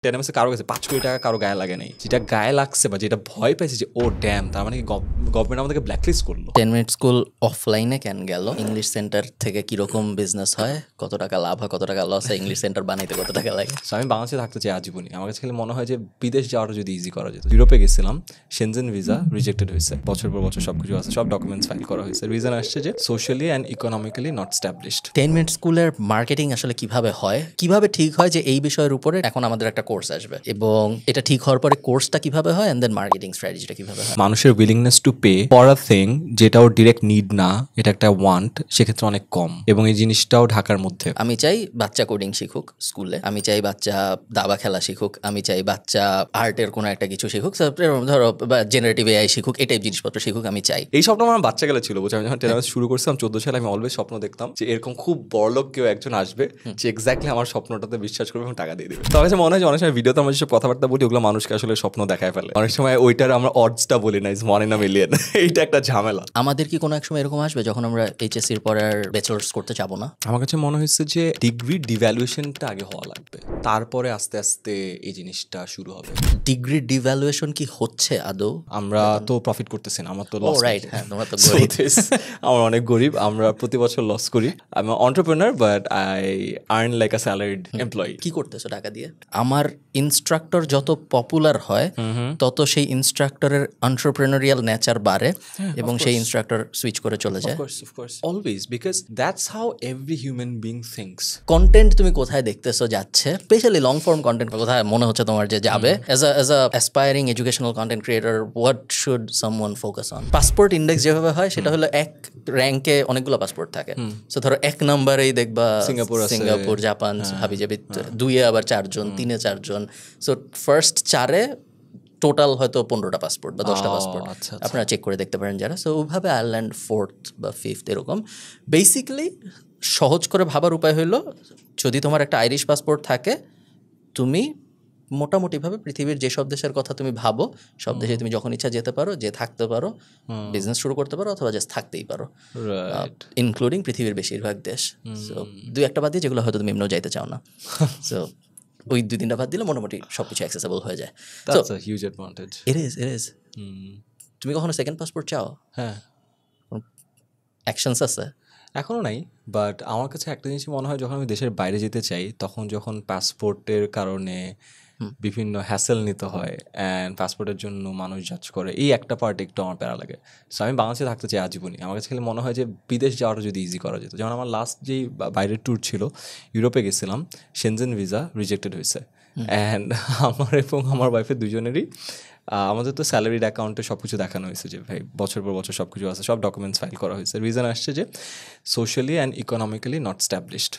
টেনেমেসে কারো কাছে 5 কোটি টাকা কারো গায়ে লাগে নাই, যেটা গায়ে লাগছে বা যেটা ভয় পাইছে যে ও ড্যাম, তার মানে কি গভর্নমেন্ট আমাদেরকে ব্ল্যাকলিস্ট করলো। 10 মিনিট স্কুল অফলাইনে কেন গেল? ইংলিশ সেন্টার থেকে কিরকম বিজনেস হয়, কত টাকা লাভ হয়, কত টাকা লস হয়, ইংলিশ সেন্টার বানাইতে কত টাকা লাগে। আমি বাংলাদেশে থাকতে চাই আজীবনই। আমার কাছে খালি মনে হয় যে বিদেশ যাওয়াটা যদি ইজি করা যেত। ইউরোপে গেছিলাম, শেনজেন ভিসা রিজেক্টেড হয়েছে, বছর পর বছর সবকিছু আছে, সব ডকুমেন্টস ফাইল করা হয়েছে, রিজন আসছে যে socially and economically not established. 10 minute স্কুলের মার্কেটিং আসলে কিভাবে হয়, কিভাবে ঠিক হয় যে এই বিষয়ের উপরে এখন আমাদের একটা কোর্স আসবে, এবং এটা ঠিক হওয়ার পরে কোর্সটা কিভাবে হয় এন্ড দেন মার্কেটিং স্ট্র্যাটেজিটা কিভাবে হয়। মানুষের willingness to pay for a thing যেটা ওর ডিরেক্ট নিড না, এটা একটা ওয়ান্ট, সেক্ষেত্রে অনেক কম, এবং এই জিনিসটাও ঢাকার মধ্যে। আমি চাই বাচ্চা কোডিং শিখুক স্কুলে, আমি চাই বাচ্চা দাবা খেলা শিখুক, আমি চাই বাচ্চা আর্টের কোনো একটা কিছু শিখুক, ধরো জেনারেটিভ এআই শিখুক, এই টাইপ জিনিসপত্র শিখুক, আমি চাই। এই স্বপ্ন আমার বাচ্চা গেলে ছিল, বুঝছি। আমি যখন টেলিভিশন শুরু করছিলাম 14 সালে, আমি অলওয়েজ স্বপ্ন দেখতাম যে এরকম খুব বড়লোক কেউ একজন আসবে যে এক্স্যাক্টলি আমার স্বপ্নটাতে বিশ্বাস করবে এবং টাকা দিয়ে দেবে। তো আমার কাছে মনে হয় যে অনেক সময় ভিডিওতে আমরা যেসব কথাবার্তা বলি ওগুলো মানুষকে আসলে স্বপ্ন দেখায় ফেলে। অনেক সময় ওইটার আমরা অডসটা বলি না, ইজ 1 in a million। এইটা একটা ঝামেলা। আমাদের কি কোনো এক সময় এরকম আসবে যখন আমরা এইচএসসির পরে আর ব্যাচেলার্স করতে যাবো না? আমার কাছে মনে হয়েছে যে ডিগ্রি ডিভ্যালুয়েশনটা আগে হওয়া লাগবে, তারপরে আস্তে আস্তে এই জিনিসটা শুরু হবে। ডিগ্রি ডিভ্যালুয়েশন কি হচ্ছে আদৌ? আমরা তো প্রফিট করতেছি না, আমার তো লস। রাইট, হ্যাঁ, তোমরা তো আমরা অনেক গরিব, আমরা প্রতি বছর লস করি। আমি entrepreneur but I earn like a salaried employee. কি করতেছো টাকা দিয়ে? আমার ইনস্ট্রাক্টর যত পপুলার হয় তত সেই ইনস্ট্রাক্টরের এন্টারপ্রেনারিয়াল নেচার বাড়ে এবং সেই ইনস্ট্রাক্টর সুইচ করে চলে যায়। Of course, always, because that's how every human being thinks. Content তুমি কোথায় দেখতেছো যাচ্ছে, স্পেশালি লং ফর্ম কন্টেন্ট কোথায় মনে হচ্ছে তোমার যে যাবে? As a aspiring educational content creator, what should someone focus on? Passport index যেভাবে হয় সেটা হলো এক র্যাঙ্কে অনেকগুলো পাসপোর্ট থাকে। সো ধরো 1 নম্বরেই দেখবা সিঙ্গাপুর, জাপান, হাবিজাবি, 2-এ আবার 4 জন, 3-এ 4 জন। সো ফার্স্ট 4-এ টোটাল হয়তো 15টা পাসপোর্ট বা 10টা পাসপোর্ট, আপনারা চেক করে দেখতে পারেন যারা। সো ওইভাবে আয়ারল্যান্ড 4th বা 5th এরকম। বেসিক্যালি সহজ করে ভাবার উপায় হলো, যদি তোমার একটা আইরিশ পাসপোর্ট থাকে, তুমি মোটামুটিভাবে পৃথিবীর যেসব দেশের কথা তুমি ভাবো সব দেশে তুমি যখন ইচ্ছা যেতে পারো, যে থাকতে পারো, বিজনেস শুরু করতে পারো, অথবা জাস্ট থাকতেই পারো, ইনক্লুডিং পৃথিবীর বেশিরভাগ দেশ। সো 2-1টা বাদ দিয়ে যেগুলো হয়তো তুমি এমনিও যাইতে চাও না, সো ওই 2-3টা বাদ দিলে মোটামুটি সবকিছু অ্যাক্সেসেবল হয়ে যায়। That's a huge advantage. It is. তুমি কখনো সেকেন্ড পাসপোর্ট চাও? হ্যাঁ, অ্যাকশনস আছে? এখনও নাই, বাট আমার কাছে একটা জিনিস মনে হয়, যখন আমি দেশের বাইরে যেতে চাই তখন যখন পাসপোর্টের কারণে বিভিন্ন হ্যাসেল নিতে হয় অ্যান্ড পাসপোর্টের জন্য মানুষ জাজ করে, এই একটা পার্ট একটু আমার প্যারা লাগে। সো আমি বাংলাদেশে থাকতে চাই আজীবনই। আমার কাছে খালি মনে হয় যে বিদেশ যাওয়াটা যদি ইজি করা যেত। যেমন আমার লাস্ট যেই বাইরের ট্যুর ছিল, ইউরোপে গেছিলাম, শেনজেন ভিসা রিজেক্টেড হয়েছে, অ্যান্ড আমার এবং আমার ওয়াইফের দুজনেরই আমাদের তো স্যালারিড অ্যাকাউন্টে সব কিছু দেখানো হয়েছে যে ভাই বছর পর বছর সব কিছু আছে, সব ডকুমেন্টস ফাইল করা হয়েছে, রিজন আসছে যে socially and economically not established.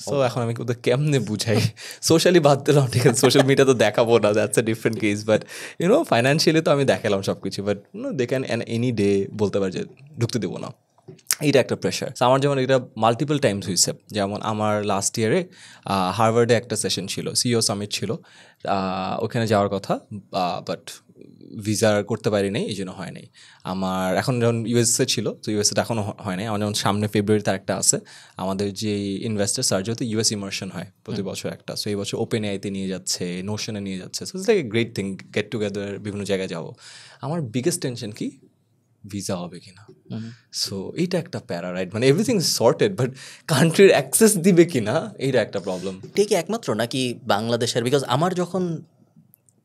So এখন আমি ওদের কেমনে বুঝাই, সোশ্যালি বাদ দিলাম, ঠিক আছে, সোশ্যাল মিডিয়া তো দেখাবো না, that's a different case, but financially তো আমি দেখালাম সব কিছু, but they can any day বলতে পারে যে ঢুকতে দেবো না। এইটা একটা প্রেশার। আমার যেমন এটা মাল্টিপল টাইমস হয়েছে। যেমন আমার লাস্ট ইয়ারে হার্ভার্ডে একটা সেশন ছিল, সিইও সামিট ছিল, ওখানে যাওয়ার কথা, বাট ভিসা করতে পারি নাই, এই জন্য হয় নাই। আমার এখন যখন ইউএসএ ছিল, তো ইউএসএ এখনও হয় নাই। আমার যেমন সামনে ফেব্রুয়ারিতে একটা আছে, আমাদের যে ইনভেস্টার স্যার, যেহেতু ইউএস ইমার্শন হয় প্রতি বছর একটা, সো এই বছর ওপেন এআইতে নিয়ে যাচ্ছে, নোশনে নিয়ে যাচ্ছে, so it's like a great thing, get together, বিভিন্ন জায়গায় যাবো। আমার বিগেস্ট টেনশন কি, ভিসা হবে কিনা। সো এইটা একটা প্যারা, রাইট? মানে এভরিথিং ইজ সর্টেড, বাট কান্ট্রির অ্যাক্সেস দিবে কিনা, এইটা একটা প্রবলেম। ঠিক একমাত্র নাকি বাংলাদেশের? বিকজ আমার যখন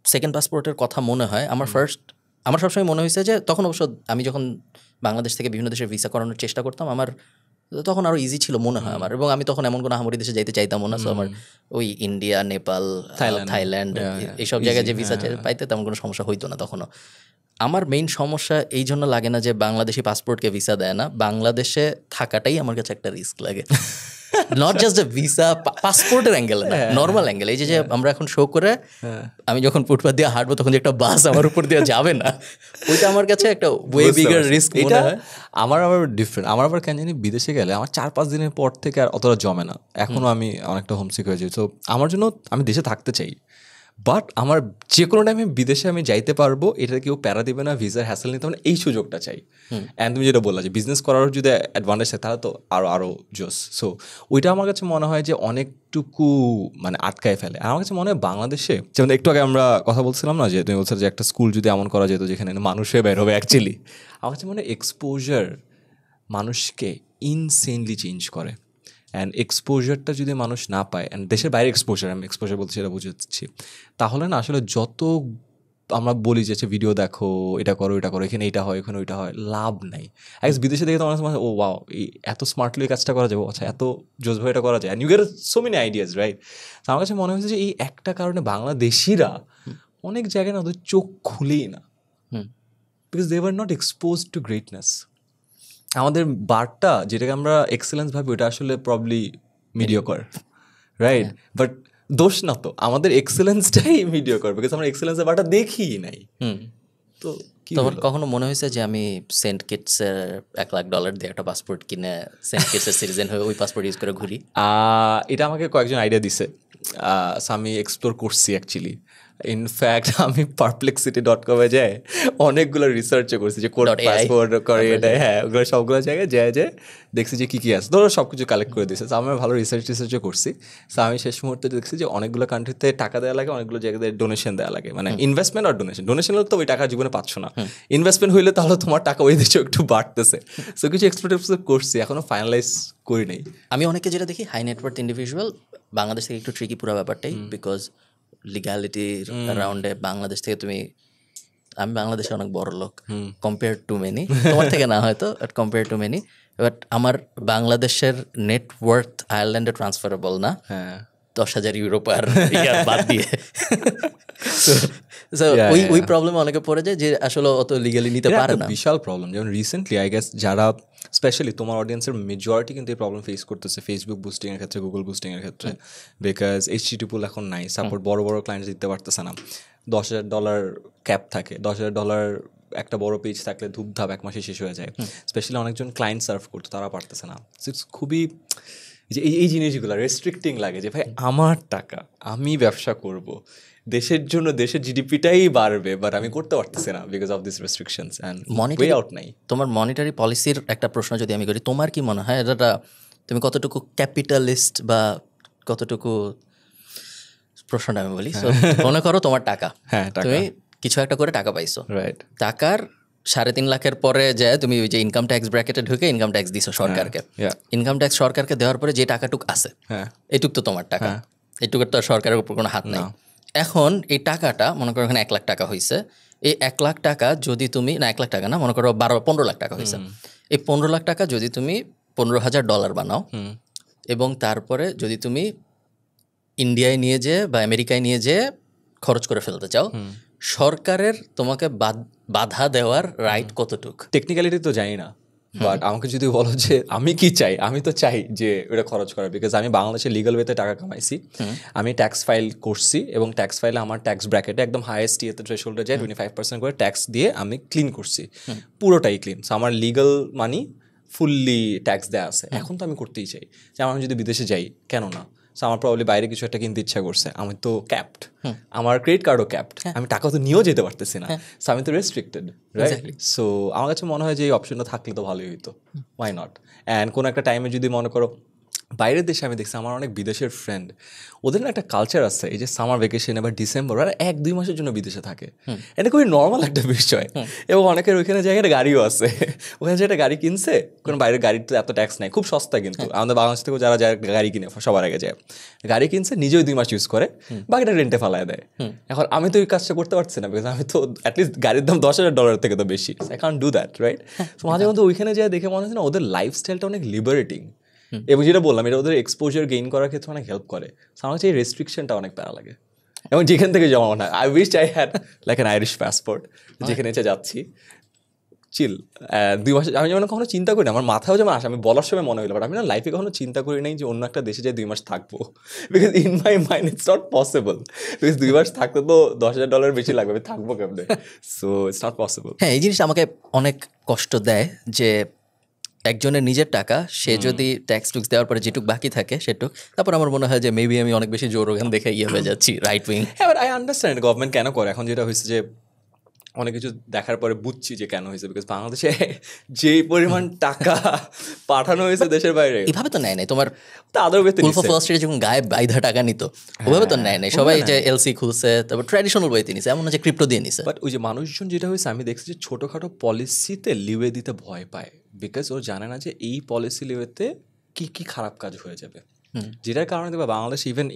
সেকেন্ড পাসপোর্টের কথা মনে হয়, আমার সবসময় মনে হয়েছে যে তখন অবশ্য আমি যখন বাংলাদেশ থেকে বিভিন্ন দেশে ভিসা করানোর চেষ্টা করতাম, আমার তখন আরও ইজি ছিল মনে হয় আমার, এবং আমি তখন এমন কোনো আহামরি দেশে যাইতে চাইতাম না। সো আমার ওই ইন্ডিয়া, নেপাল, থাইল্যান্ড এইসব জায়গায় যে ভিসা পাইতে তেমন কোনো সমস্যা হইতো না তখনও। আমার মেইন সমস্যা এই জন্য লাগে না যে বাংলাদেশি পাসপোর্টকে ভিসা দেয় না, বাংলাদেশে থাকাটাই আমার কাছে একটা রিস্ক লাগে। নট জাস্ট এ ভিসা, পাসপোর্টের অ্যাঙ্গেল না, নর্মাল অ্যাঙ্গেল। এই যে আমরা এখন শো করে আমি যখন ফুটপাথ দিয়ে হাঁটবো তখন যে একটা বাস আমার উপর দিয়ে যাবে না, ওইটা আমার কাছে একটা ওয়ে বিগার রিস্ক মনে হয়। আমার আবার ডিফারেন্ট। আমার আবার কেন জানি বিদেশে গেলে আমার 4-5 দিনের পর থেকে আর অতটা জমে না। এখনও আমি অনেকটা হোমসিক হয়ে যাই। তো আমার জন্য আমি দেশে থাকতে চাই, বাট আমার যে কোনো টাইমে বিদেশে আমি যাইতে পারবো, এটা কেউ প্যারা দিবে না, ভিসার হ্যাসেল নিতে হবে না, এই সুযোগটা চাই। অ্যান্ড তুমি যেটা বললা যে বিজনেস করার যদি অ্যাডভান্টেজ থাকে তাহলে তো আরও জোস। সো ওইটা আমার কাছে মনে হয় যে অনেকটুকু মানে আটকায় ফেলে। আমার কাছে মনে হয় বাংলাদেশে যেমন একটু আগে আমরা কথা বলছিলাম না, যে তুমি বলছিলে যে একটা স্কুল যদি এমন করা যেত যেখানে মানুষে বের হবে, অ্যাকচুয়ালি আমার কাছে মনে হয় এক্সপোজার মানুষকে ইনসেনলি চেঞ্জ করে। অ্যান্ড এক্সপোজারটা যদি মানুষ না পায়, অ্যান্ড দেশের বাইরে এক্সপোজার, আমি এক্সপোজার বলতে সেটা বুঝাচ্ছি, তাহলে না আসলে যত আমরা বলি যে ভিডিও দেখো, এটা করো, এখানে এটা হয়, এখানে ওইটা হয়, লাভ নাই। আইস বিদেশে দেখে তো অনেক সময় ও ওয়াও, এত স্মার্টলি এই কাজটা করা যাবে, আচ্ছা এত জোসভাবে এটা করা যায়, and you get so many ideas, right? তো আমার কাছে মনে হয়েছে যে এই একটা কারণে বাংলাদেশিরা অনেক জায়গায় না ওদের চোখ খুলেই না, because they were not expose to greatness. আমাদের বারটা যেটাকে আমরা এক্সেলেন্স ভাবি, ওটা আসলে প্রবলি মিডিওকর, রাইট? বাট দোষ না তো, আমাদের এক্সেলেন্সটাই মিডিওকর, বিকজ আমরা এক্সেলেন্সের বারটা দেখিই নাই। তো তোমার কখনো মনে হয়েছে যে আমি সেন্ট কিটসের $1,00,000 দিয়ে একটা পাসপোর্ট কিনে সেন্ট কিটসের সিটিজেন হয়ে ওই পাসপোর্ট ইউজ করে ঘুরি? এটা আমাকে কয়েকজন আইডিয়া দিছে, আমি এক্সপ্লোর করছি অ্যাকচুয়ালি। ইনফ্যাক্ট আমি perplexity.com-এ যাই অনেকগুলো রিসার্চও করছি যে কোড পাসপোর্ট করে এটা, হ্যাঁ ওগুলো সবগুলো জায়গায় যায় দেখছি যে কী আছে, ধরো সব কিছু কালেক্ট করে দিয়েছে। আমি ভালো রিসার্চও করছি। সো আমি শেষ মুহূর্তে দেখছি যে অনেকগুলো কান্ট্রিতে টাকা দেওয়া লাগে, অনেকগুলো জায়গায় ডোনেশন দেওয়া লাগে, মানে ইনভেস্টমেন্ট আর ডোনেশন হলে তো ওই টাকা জীবনে পাচ্ছ না, ইনভেস্টমেন্ট হইলে তাহলে তোমার টাকা ওই দেশে একটু বাড়তেছে। সো কিছু এক্সপ্লোর করছি, এখনও ফাইনালাইজ করি নাই। আমি অনেকে যেটা দেখি হাই নেটওয়ার্থ ইন্ডিভিজুয়াল বাংলাদেশ থেকে একটু ট্রিকি পুরো ব্যাপারটাই, বিকজ লিগ্যালিটির রাউন্ডে বাংলাদেশ থেকে তুমি, আমি বাংলাদেশে অনেক বড় লোক কম্পেয়ার টু মেনি, তোমার থেকে না হয়তো, but compare to many, but আমার বাংলাদেশের নেটওয়ার্থ আয়ারল্যান্ডে ট্রান্সফারেবল না, 10,000 ইউরো পার ইয়ার বাদ দিয়ে। ওই প্রবলেম অনেকে পড়ে যায় যে আসলে অত লিগালি নিতে পারে না। বিশাল প্রবলেম। যেমন রিসেন্টলি আই গেস যারা স্পেশালি তোমার অডিয়েন্সের মেজরিটি কিন্তু এই প্রবলেম ফেস করতেছে ফেসবুক বুস্টিংয়ের ক্ষেত্রে, গুগল বুস্টিংয়ের ক্ষেত্রে, বিকজ HTTP এখন নাই, সাপোর্ট বড় বড় ক্লায়েন্ট দিতে পারতেছে না। $10,000 ক্যাপ থাকে, $10,000 একটা বড় পেজ থাকলে ধূপধাপ এক মাসে শেষ হয়ে যায়। স্পেশালি অনেকজন ক্লায়েন্ট সার্ভ করতো, তারা পারতেছে না। খুবই যে এই জিনিসগুলো রেস্ট্রিক্টিং লাগে যে ভাই আমার টাকা, আমি ব্যবসা করব, দেশের জন্য দেশের জিডিপিটাই বাড়বে, বাট আমি করতে পারতেছি না because of this restrictions and way out নাই। তোমার মনিটারি পলিসির একটা প্রশ্ন যদি আমি করি, তোমার কি মনে হয় এটা তুমি কতটুকু ক্যাপিটালিস্ট বা কতটুকু, প্রশ্নটা আমি বলি, মনে করো তোমার টাকা, তুমি কিছু একটা করে টাকা পাইছো, রাইট? টাকার 3.5 লাখের পরে যায় তুমি ওই যে ইনকাম ট্যাক্স ব্র্যাকেটে ঢুকে ইনকাম ট্যাক্স দিছো সরকারকে, ইনকাম ট্যাক্স সরকারকে দেওয়ার পরে যে টাকাটুক আছে এটুক তো তোমার টাকা, এটুকের তো সরকারের উপর কোনো হাত নাই। এখন এই টাকাটা মনে করো এখানে 1 লাখ টাকা হয়েছে, এই 1 লাখ টাকা যদি তুমি, না 1 লাখ টাকা না, মনে করো 15 লাখ টাকা হয়েছে, এই 15 লাখ টাকা যদি তুমি $15,000 বানাও এবং তারপরে যদি তুমি ইন্ডিয়ায় নিয়ে যেয়ে বা আমেরিকায় নিয়ে যেয়ে খরচ করে ফেলতে চাও, সরকারের তোমাকে বাধা দেওয়ার রাইট কতটুক? টেকনিক্যালিটি তো জানি না, বাট আমাকে যদি বলো যে আমি কি চাই, আমি তো চাই যে ওটা খরচ করা, বিকজ আমি বাংলাদেশে লিগাল ওয়েতে টাকা কামাইছি, আমি ট্যাক্স ফাইল করছি এবং ট্যাক্স ফাইলে আমার ট্যাক্স ব্র্যাকেটে একদম হাইয়েস্ট ইয়েতে থ্রেশহোল্ডে যায় 25% করে ট্যাক্স দিয়ে আমি ক্লিন করছি, পুরোটাই ক্লিন। সো আমার লিগাল মানি ফুললি ট্যাক্স দেওয়া আছে। এখন তো আমি করতেই চাই যে আমি যদি বিদেশে যাই, কেন না? সো আমার প্রবলি বাইরে কিছু একটা কিনতে ইচ্ছা করছে, আমি তো ক্যাপড, আমার ক্রেডিট কার্ডও ক্যাপড, আমি টাকা তো নিয়েও যেতে পারতেছি না, সো আমি তো রেস্ট্রিক্টেড, রাইট? সো আমার কাছে মনে হয় যে এই অপশনটা থাকলে তো ভালোই হইতো, ওয়াই নট? অ্যান্ড কোনো একটা টাইমে যদি মনে করো বাইরের দেশে, আমি দেখছি আমার অনেক বিদেশের ফ্রেন্ড, ওদের না একটা কালচার আছে, এই যে সামার ভ্যাকেশনে বা ডিসেম্বর, ওরা 1-2 মাসের জন্য বিদেশে থাকে, এটা খুবই নর্মাল একটা বিষয়। এবং অনেকের ওইখানে জায়গায় গাড়িও আছে, ওখানে যে একটা গাড়ি কিনছে, কোনো বাইরের গাড়ির তো এত ট্যাক্স নাই, খুব সস্তা, কিন্তু আমাদের বাংলাদেশ থেকেও যারা গাড়ি কিনে সবার আগে যায়, গাড়ি কিনছে নিজেও 2 মাস ইউজ করে, বাকিটা রেন্টে ফালায় দেয়। এখন আমি তো এই কাজটা করতে পারছি না, বিকজ আমি তো অ্যাটলিস্ট গাড়ির দাম $10,000 থেকে তো বেশি, I can't do that, right? তো মাঝে মধ্যে ওইখানে যায় দেখে মনে হচ্ছে না ওদের লাইফস্টাইলটা অনেক লিবারেটিং, এবং যেটা বললাম এটা ওদের এক্সপোজার গেইন করার ক্ষেত্রে অনেক হেল্প করে। আমার কাছে এই রেস্ট্রিকশনটা অনেক প্যারা লাগে, এবং যেখান থেকে জমা না, I wish I had like an Irish passport, যেখানে এসে যাচ্ছি চিল 2 মাস। আমি যেমন কখনো চিন্তা করি না, আমার মাথাও যেমন আসে, আমি বলার সময় মনে হলো, বাট আমি না লাইফে কখনো চিন্তা করি নাই যে অন্য একটা দেশে যাই 2 মাস থাকবো, because in my mind it's not possible, because 2 মাস থাকতে তো $10,000 বেশি লাগবে, আমি থাকবো কেমনে? So it's not possible. হ্যাঁ, এই জিনিসটা আমাকে অনেক কষ্ট দেয় যে একজনের নিজের টাকা, সে যদি ট্যাক্স টুক্স দেওয়ার পরে যেটুক বাকি থাকে সেটুক, তারপর আমার মনে হয় যে মেবি আমি অনেক বেশি জোর ওখান দেখে হয়ে যাচ্ছি রাইট উইং। হ্যাঁ, বাট আই আন্ডারস্ট্যান্ড গভর্নমেন্ট কেন করে। এখন যেটা হয়েছে যে অনেক কিছু দেখার পরে বুঝছি যে কেন হয়েছে, বিকজ বাংলাদেশে যে পরিমাণ টাকা পাঠানো হয়েছে দেশের বাইরে, এভাবে তো নেয় নাই তোমার তা আদর বেতে উলফ অফ ওয়াল স্ট্রিটে যখন গায়ে বাইধা টাকা নিত, ওভাবে তো নেয় নাই। সবাই যে এলসি খুলছে, তারপর ট্র্যাডিশনাল ওয়েতে নিছে, এমন না যে ক্রিপ্টো দিয়ে নিছে। বাট ওই যে মানুষজন যেটা হয়েছে আমি দেখছি যে ছোটোখাটো পলিসিতে লিওয়ে দিতে ভয় পায়, বিকজ ও জানে না যে এই পলিসি লিওয়েতে কি কি খারাপ কাজ হয়ে যাবে, যেটার কারণে দেখবা বাংলাদেশ ইভেন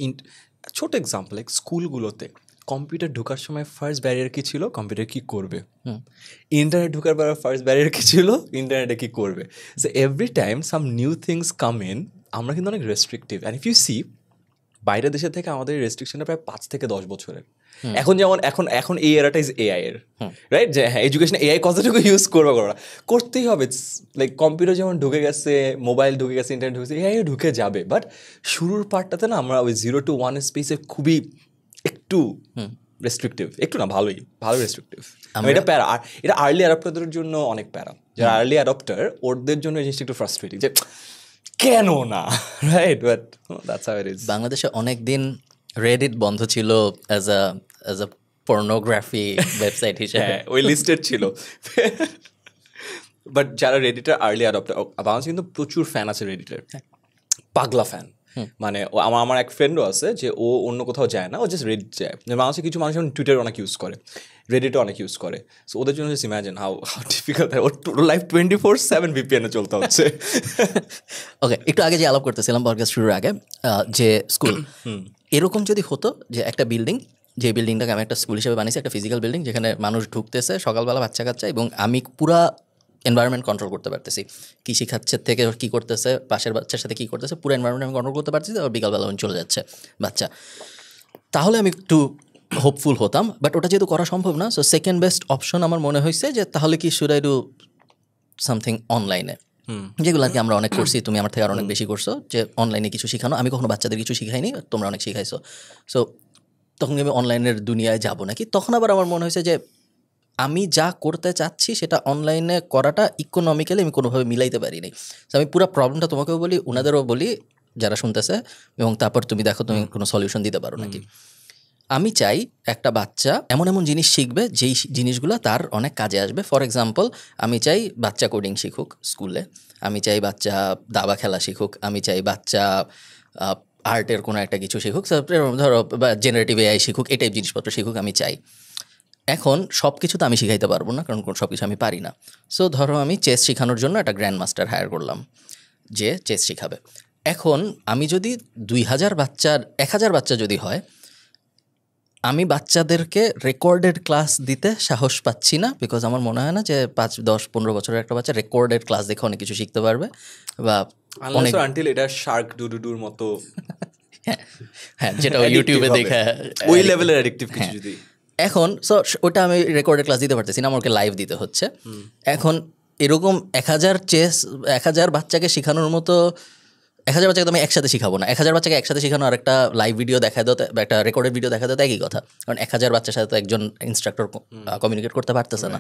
ছোট এক্সাম্পল লাইক স্কুলগুলোতে কম্পিউটার ঢোকার সময় ফার্স্ট ব্যারিয়ার কি ছিল, কম্পিউটার কি করবে। ইন্টারনেট ঢোকার পর ফার্স্ট ব্যারিয়ার কি ছিল, ইন্টারনেটে কি করবে। So every time some new things come in, আমরা কিন্তু অনেক restrictive. And if you see বাইরের দেশের থেকে আমাদের রেস্ট্রিকশনটা প্রায় 5 থেকে 10 বছরের। এখন যেমন এখন এই এরাটা ইজ এআই এর, রাইট, যে হ্যাঁ এডুকেশনে এআই কতটুকু ইউজ করবো করতেই হবে। লাইক কম্পিউটার যেমন ঢুকে গেছে, মোবাইল ঢুকে গেছে, ইন্টারনেট ঢুকে গেছে, এআই ঢুকে যাবে। বাট শুরুর পার্টটাতে না আমরা ওই 0 to 1 স্পেসে খুবই একটু রেস্ট্রিকটিভ, একটু না ভালো রেস্ট্রিকটিভ। এটা প্যারা, আর এটা আর্লি অ্যাডাপ্টারদের জন্য অনেক প্যারা। যারা আর্লি অ্যাডাপ্টার ওদের জন্য এই জিনিসটা একটু ফ্রাস্ট্রেটিং যে কেন না, right, but that's how it is. বাংলাদেশে অনেক দিন রেডিট বন্ধ ছিল অ্যাজ আ পর্নোগ্রাফি ওয়েবসাইট হিসেবে, ওই লিস্টেড ছিল। বাট যারা রেডিটের আর্লি অ্যাডাপ্টার, বাংলাদেশে কিন্তু প্রচুর ফ্যান আছে রেডিটের, পাগলা ফ্যান। মানে আমার এক ফ্রেন্ডও আছে যে ও অন্য কোথাও যায় না, ও জাস্ট রেডিট যায়। বাংলাদেশে কিছু মানুষ যেমন টুইটার অনেক ইউজ করে, রেডিটও অনেক ইউজ করে। সো ওদের জন্য just imagine how difficult, or life 24/7 ভিপিএনে চলতে হচ্ছে। ওকে, একটু আগে যে আলাপ করতেছিলাম পডকাস্ট শুরুর আগে, যে স্কুল, এরকম যদি হতো যে একটা বিল্ডিং, যে বিল্ডিংটাকে আমি একটা স্কুল হিসেবে বানিয়েছি, একটা ফিজিক্যাল বিল্ডিং যেখানে মানুষ ঢুকতেছে সকালবেলা বাচ্চা কাচ্চা, এবং আমি পুরা এনভায়রনমেন্ট কন্ট্রোল করতে পারতেছি, কী শিখাচ্ছে থেকে কী করতেছে, পাশের বাচ্চার সাথে কী করতেছে, পুরো এনভায়রনমেন্ট আমি কন্ট্রোল করতে পারছি, আর বিকালবেলা চলে যাচ্ছে বাচ্চা, তাহলে আমি একটু হোপফুল হতাম। বাট ওটা যেহেতু করা সম্ভব না, সো সেকেন্ড বেস্ট অপশন আমার মনে হয়েছে যে তাহলে কি শুড আই ডু সামথিং অনলাইনে, যেগুলো আর কি আমরা অনেক করছি, তুমি আমার থেকে আর অনেক বেশি করছো, যে অনলাইনে কিছু শেখানো। আমি কখনো বাচ্চাদের কিছু শিখাইনি, তোমরা অনেক শিখাইছো। সো তখন আমি অনলাইনের দুনিয়ায় যাব নাকি। তখন আবার আমার মনে হয়েছে যে আমি যা করতে চাচ্ছি সেটা অনলাইনে করাটা ইকোনমিক্যালি আমি কোনোভাবে মিলাইতে পারিনি। তো আমি পুরো প্রবলেমটা তোমাকেও বলি, ওনাদেরও বলি যারা শুনতেছে, এবং তারপর তুমি দেখো তুমি কোনো সলিউশন দিতে পারো নাকি। আমি চাই একটা বাচ্চা এমন এমন জিনিস শিখবে যেই জিনিসগুলো তার অনেক কাজে আসবে। ফর এক্সাম্পল, আমি চাই বাচ্চা কোডিং শিখুক স্কুলে, আমি চাই বাচ্চা দাবা খেলা শিখুক, আমি চাই বাচ্চা আর্টের কোনো একটা কিছু শিখুক, ধরো বা জেনারেটিভ এআই শিখুক, এই টাইপ জিনিসপত্র শিখুক আমি চাই। এখন সব কিছু তো আমি শিখাইতে পারবো না, কারণ সব কিছু আমি পারি না। সো ধরো আমি চেস শেখানোর জন্য একটা গ্র্যান্ড মাস্টার হায়ার করলাম যে চেস শেখাবে। এখন আমি যদি 2000 বাচ্চার 1000 বাচ্চা যদি হয়, আমি বাচ্চাদেরকে রেকর্ডেড ক্লাস দিতে সাহস পাচ্ছি না, বিকজ আমার মনে হয় না যে 5, 10, 15 বছরের একটা বাচ্চা রেকর্ডেড ক্লাস দেখে অনেক কিছু শিখতে পারবে, বা অনেক আনটিল এটা শার্ক ডুডুডুর মতো, হ্যাঁ, যেটা ইউটিউবে দেখে ওই লেভেলের অ্যাডিকটিভ কিছু যদি। এখন সো ওটা আমি রেকর্ডেড ক্লাস দিতে পারতেছি না, আমাকে লাইভ দিতে হচ্ছে। এখন এরকম 1000 বাচ্চাকে শেখানোর মতো, 1000 বাচ্চাকে তো আমি একসাথে শিখাবো না। 1000 বাচ্চাকে একসাথে শেখানো আর একটা লাইভ ভিডিও দেখা দাও, একটা রেকর্ডেড ভিডিও দেখা দাও, একই কথা। কারণ 1000 বাচ্চার সাথে তো একজন ইনস্ট্রাক্টর কমিউনিকেট করতে পারতেছে না।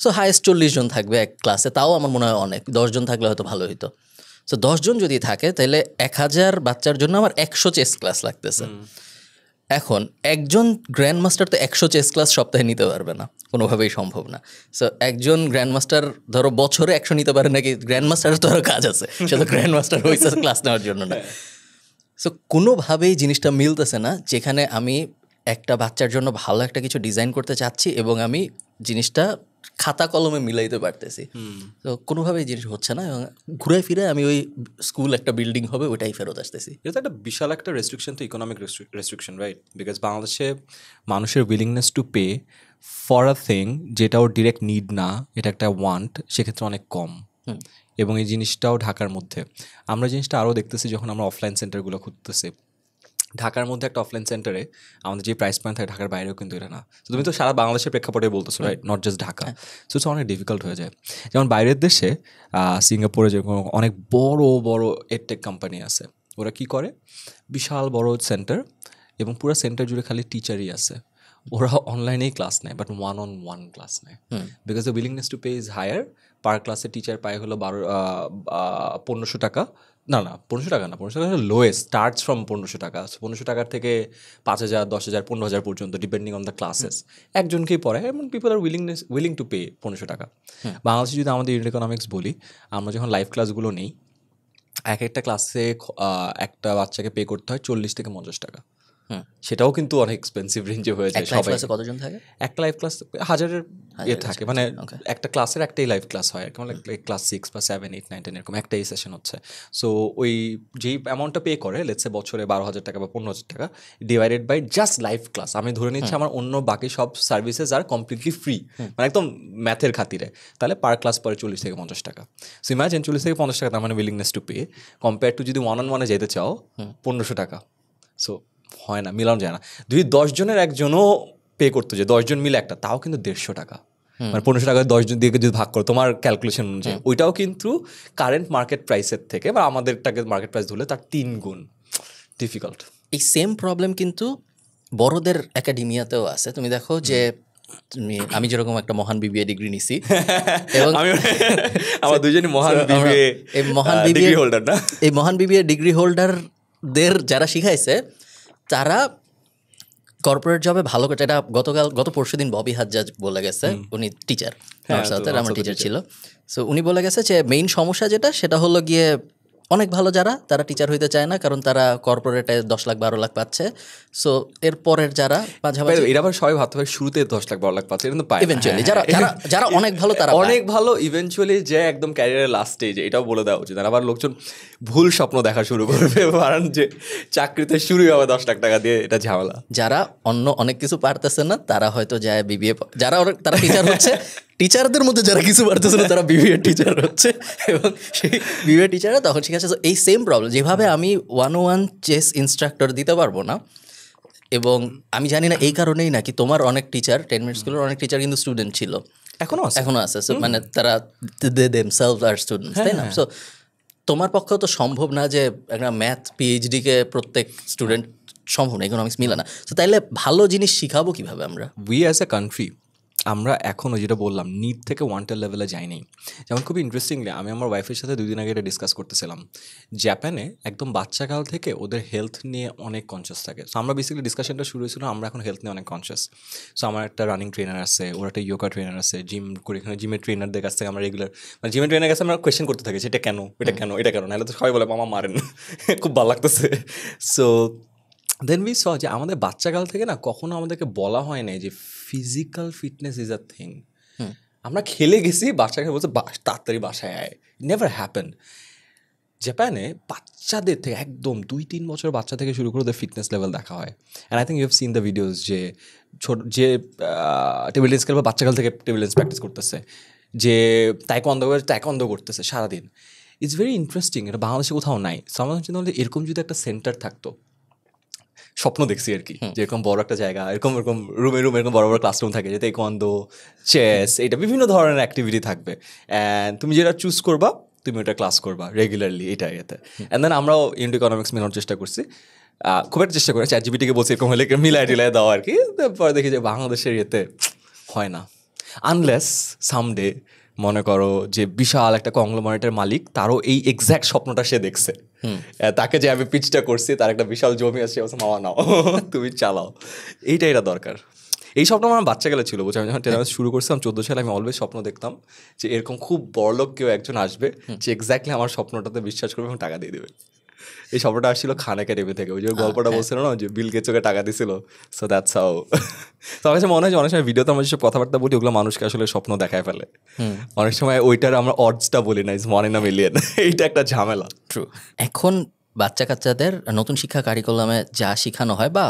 সো হাইয়েস্ট 40 জন থাকবে এক ক্লাসে, তাও আমার মনে হয় অনেক। 10 জন থাকলে হয়তো ভালো হতো। সো 10 জন যদি থাকে তাহলে 1000 বাচ্চার জন্য আমার 100 চেস ক্লাস লাগতেছে। এখন একজন গ্র্যান্ড মাস্টার তো 100 চেস ক্লাস সপ্তাহে নিতে পারবে না, কোনোভাবেই সম্ভব না। সো একজন গ্র্যান্ড মাস্টার ধরো বছরে 100 নিতে পারে নাকি, গ্র্যান্ড মাস্টারের তো আরও কাজ আছে, সে তো গ্র্যান্ড মাস্টার হয়েছে ক্লাস নেওয়ার জন্য না। সো কোনোভাবেই জিনিসটা মিলতেছে না, যেখানে আমি একটা বাচ্চার জন্য ভালো একটা কিছু ডিজাইন করতে চাচ্ছি এবং আমি জিনিসটা খাতা কলমে মিলাইতে পারতেছি। তো কোনোভাবেই জিনিস হচ্ছে না, এবং ঘুরে ফিরে আমি ওই স্কুল একটা বিল্ডিং হবে ওইটাই ফেরত আসতেছি। এটা তো একটা বিশাল একটা রেস্ট্রিকশন, তো ইকোনমিক রেস্ট্রিকশন, রাইট? বিকজ বাংলাদেশে মানুষের willingness to pay for a thing যেটা ওর ডিরেক্ট নিড না, এটা একটা ওয়ান্ট, সেক্ষেত্রে অনেক কম। এবং এই জিনিসটাও ঢাকার মধ্যে আমরা জিনিসটা আরও দেখতেছি যখন আমরা অফলাইন সেন্টারগুলো খুঁজতেছি। ঢাকার মধ্যে একটা অফলাইন সেন্টারে আমাদের যে প্রাইস পয়েন্ট থাকে ঢাকার বাইরেও কিন্তু এটা না। তো তুমি তো সারা বাংলাদেশের প্রেক্ষাপটে বলতেছো, right, not just Dhaka. So it's অনেক ডিফিকাল্ট হয়ে যায়। যেমন বাইরের দেশে সিঙ্গাপুরে যেরকম অনেক বড় বড় এডটেক কোম্পানি আছে, ওরা কি করে, বিশাল বড় সেন্টার এবং পুরো সেন্টার জুড়ে খালি টিচারই আছে। ওরা অনলাইনেই ক্লাস নেয়, বাট 1-on-1 ক্লাস নেয়, because the willingness to pay is higher, per ক্লাসে টিচার পায় হলো 1500 টাকা, না 1500 টাকা না, 1500 টাকা লোয়েস্ট, স্টার্টস ফ্রম 1500 টাকা। 1500 টাকার থেকে 5000, 10,000, 15,000 পর্যন্ত ডিপেন্ডিং অন দ্য ক্লাসেস একজনকেই পড়ায়, এবং people R willing to pay 1500 টাকা। বাংলাদেশে যদি আমাদের ইউনিট ইকোনমিক্স বলি, আমরা যখন লাইভ ক্লাসগুলো নেই, এক একটা ক্লাসে একটা বাচ্চাকে পে করতে হয় 40 থেকে 50 টাকা। সেটাও কিন্তু অনেক এক্সপেন্সিভ রেঞ্জে হয়ে যায়। সবাই কতজন থাকে? একটা লাইভ ক্লাস 1000-এর থাকে, মানে একটা ক্লাসের একটাই লাইভ ক্লাস হয় আর কি, মানে ক্লাস 6 বা 7, 8, 9, 10 এরকম একটাই সেশন হচ্ছে। সো ওই যেই অ্যামাউন্টটা পে করে, লেটসে বছরে 12,000 টাকা বা 15,000 টাকা, divided by just live class, আমি ধরে নিচ্ছি আমার অন্য বাকি সব সার্ভিসেস আর কমপ্লিটলি ফ্রি, মানে একদম ম্যাথের খাতিরে, তাহলে পার ক্লাস পরে 40 থেকে 50 টাকা। সো ইমাজিন 40 থেকে 50 টাকা, তার মানে willingness to pay, compare to যদি 1-on-1-এ যেতে চাও 1500 টাকা। সো হয় না, মিলানো যায় না। যদি 10 জনের একজনও পে করতে যায়, 10 জন মিলে একটা, তাও কিন্তু 150 টাকা, মানে 1500 টাকা 10 জন দিয়ে যদি ভাগ করো তোমার ক্যালকুলেশন অনুযায়ী, ওইটাও কিন্তু কারেন্ট মার্কেট প্রাইসের থেকে বা আমাদেরটাকে মার্কেট প্রাইস ধরলে তার 3 গুণ। ডিফিকাল্ট। এই সেম প্রবলেম কিন্তু বড়দের একাডেমিয়াতেও আছে। তুমি দেখো যে আমি যেরকম একটা মহান বিবিএ ডিগ্রি নিছি, এবং আমার দুজনই মহান বিবিএ ডিগ্রি হোল্ডার না, এই মহান বিবিএ ডিগ্রি হোল্ডারদের যারা শিখাইছে তারা কর্পোরেট জবে ভালো করে, এটা গত পরশুদিন ববি হাজ্জাজ বলে গেছে, উনি টিচার, আমার টিচার ছিল। সো উনি বলে গেছে যে মেইন সমস্যা যেটা, সেটা হলো গিয়ে অনেক ভালো যারা, তারা টিচার হইতে চায় না, কারণ তারা কর্পোরেটে 10 লাখ 12 লাখ পাচ্ছে। সো এরপরের যারা মাঝামাঝি, এটা আবার সবাই ভাবতে পারে শুরুতে 10 লাখ 12 লাখ পাচ্ছে, কিন্তু পায় ইভেনচুয়ালি যারা অনেক ভালো, তারা অনেক ভালো ইভেনচুয়ালি, যে একদম ক্যারিয়ারের লাস্ট স্টেজে, এটাও বলে দেওয়া উচিত। আর আবার লোকজন ভুল স্বপ্ন দেখা শুরু করবে, কারণ যে চাকরিতে শুরুই হবে 10 লাখ টাকা দিয়ে, এটা ঝামেলা। যারা অন্য অনেক কিছু পারতেছে না, তারা হয়তো যায় বিবিএ, তারা টিচার হচ্ছে, টিচারদের মধ্যে যারা কিছু পারতেছে না তারা বিবিএ টিচার হচ্ছে, এবং সেই বিবিএ টিচাররা তখন শিখাচ্ছে। এই সেম প্রবলেম, যেভাবে আমি 101 চেস ইনস্ট্রাক্টর দিতে পারবো না, এবং আমি জানি না এই কারণেই নাকি তোমার অনেক টিচার, 10 মিনিট স্কুলের অনেক টিচার কিন্তু স্টুডেন্ট ছিল, এখনো আছে। মানে তারা themselves are students, তাই না? সো তোমার পক্ষেও তো সম্ভব না যে একটা ম্যাথ পিএইচডিকে প্রত্যেক স্টুডেন্ট, সম্ভব না, ইকোনমিক্স মিলে না। তো তাইলে ভালো জিনিস শিখাবো কিভাবে আমরা? উই অ্যাজ এ কান্ট্রি আমরা এখনও যেটা বললাম, নিড থেকে ওয়ান্টেড লেভেলে যাইনি। যেমন খুবই ইন্টারেস্টিংলি, আমি আমার ওয়াইফের সাথে 2 দিন আগে এটা ডিসকাস করতেছিলাম। জাপানে একদম বাচ্চাকাল থেকে ওদের হেলথ নিয়ে অনেক কনসিয়াস থাকে। সো আমরা বেসিক্যালি ডিসকাশনটা শুরু হয়েছিল, আমরা এখন হেলথ নিয়ে অনেক কনসিয়াস। সো আমার একটা রানিং ট্রেনার আছে, ওর একটা যোগা ট্রেনার আছে, জিম করি, এখানে জিমের ট্রেনারদের কাছ থেকে আমরা রেগুলার, মানে জিমের ট্রেনার কাছে আমরা কোয়েশ্চেন করতে থাকি, এটা কেন, এটা কেন, এটা কেন, নাহলে তো সবাই বলে মামা মারেন। খুব ভালো লাগতেছে। সো দেন উই স যে আমাদের বাচ্চাকাল থেকে না কখনো আমাদেরকে বলা হয় না যে physical fitness is a thing. আমরা খেলে গেছি, বাচ্চাকে বলছে তাড়াতাড়ি বাসায় আয়, নেভার হ্যাপেন। জাপানে বাচ্চাদের থেকে একদম 2-3 বছর বাচ্চা থেকে শুরু করে ওদের ফিটনেস লেভেল দেখা হয়। And I think you have seen the videos যে যে টেবিল টেনিস খেলবে বাচ্চাকাল থেকে টেবিল টেনিস প্র্যাকটিস করতেছে, যে তাইকোয়ান্ডো করতেছে সারাদিন। ইটস ভেরি ইন্টারেস্টিং, এটা বাংলাদেশে কোথাও নাই। সো আমার চিন্তা হলে এরকম যদি একটা সেন্টার থাকতো, স্বপ্ন দেখছি আর কি, যেরকম বড় একটা জায়গা, এরকম রুমে এরকম বড় বড় ক্লাসরুম থাকে, যেতে তাইকোয়ান্ডো, চেস, এটা বিভিন্ন ধরনের অ্যাক্টিভিটি থাকবে, অ্যান্ড তুমি যেটা চুজ করবা তুমি ওটা ক্লাস করবা রেগুলারলি, এটা এতে। অ্যান্ড দেন আমরাও ইন্ডো ইকোনমিক্স মেলানোর চেষ্টা করছি, খুব একটা চেষ্টা করে চ্যাটজিপিটিকে বলছি এরকম হলে মিলাই টিলাই দেওয়া আর কি। পরে দেখি যে বাংলাদেশের ইয়েতে হয় না, আনলেস সামডে মনে করো যে বিশাল একটা কংগ্লোমারেটের মালিক, তারও এই এক্স্যাক্ট স্বপ্নটা সে দেখছে, তাকে যে আমি পিচটা করছি, তার একটা বিশাল জমি আছে, মামা নাও তুমি চালাও, এটা দরকার। এই স্বপ্ন আমার বাচ্চা গেলে ছিল, বুঝছি। আমি যখন টেলিভিশন শুরু করছিলাম 14 সালে, আমি অলওয়েজ স্বপ্ন দেখতাম যে এরকম খুব বড়লোক কেউ একজন আসবে, যে এক্স্যাক্টলি আমার স্বপ্নটাতে বিশ্বাস করবে এবং টাকা দিয়ে দেবে। এই স্বপ্নটা আসছিল খান একাডেমি থেকে, ওই যে গল্পটা বলছিল না যে বিল গেটসকে টাকা দিছিল। So that's how. তো আমার কাছে মনে হয় যে অনেক সময় ভিডিওতে আমরা যেসব কথাবার্তা বলি, ওগুলো মানুষকে আসলে স্বপ্ন দেখায় ফেলে। অনেক সময় ওইটার আমরা অডসটা বলি না, ইজ 1 in a million। এইটা একটা ঝামেলা। ট্রু। এখন বাচ্চা কাচ্চাদের নতুন শিক্ষা কারিকুলামে যা শেখানো হয়, বা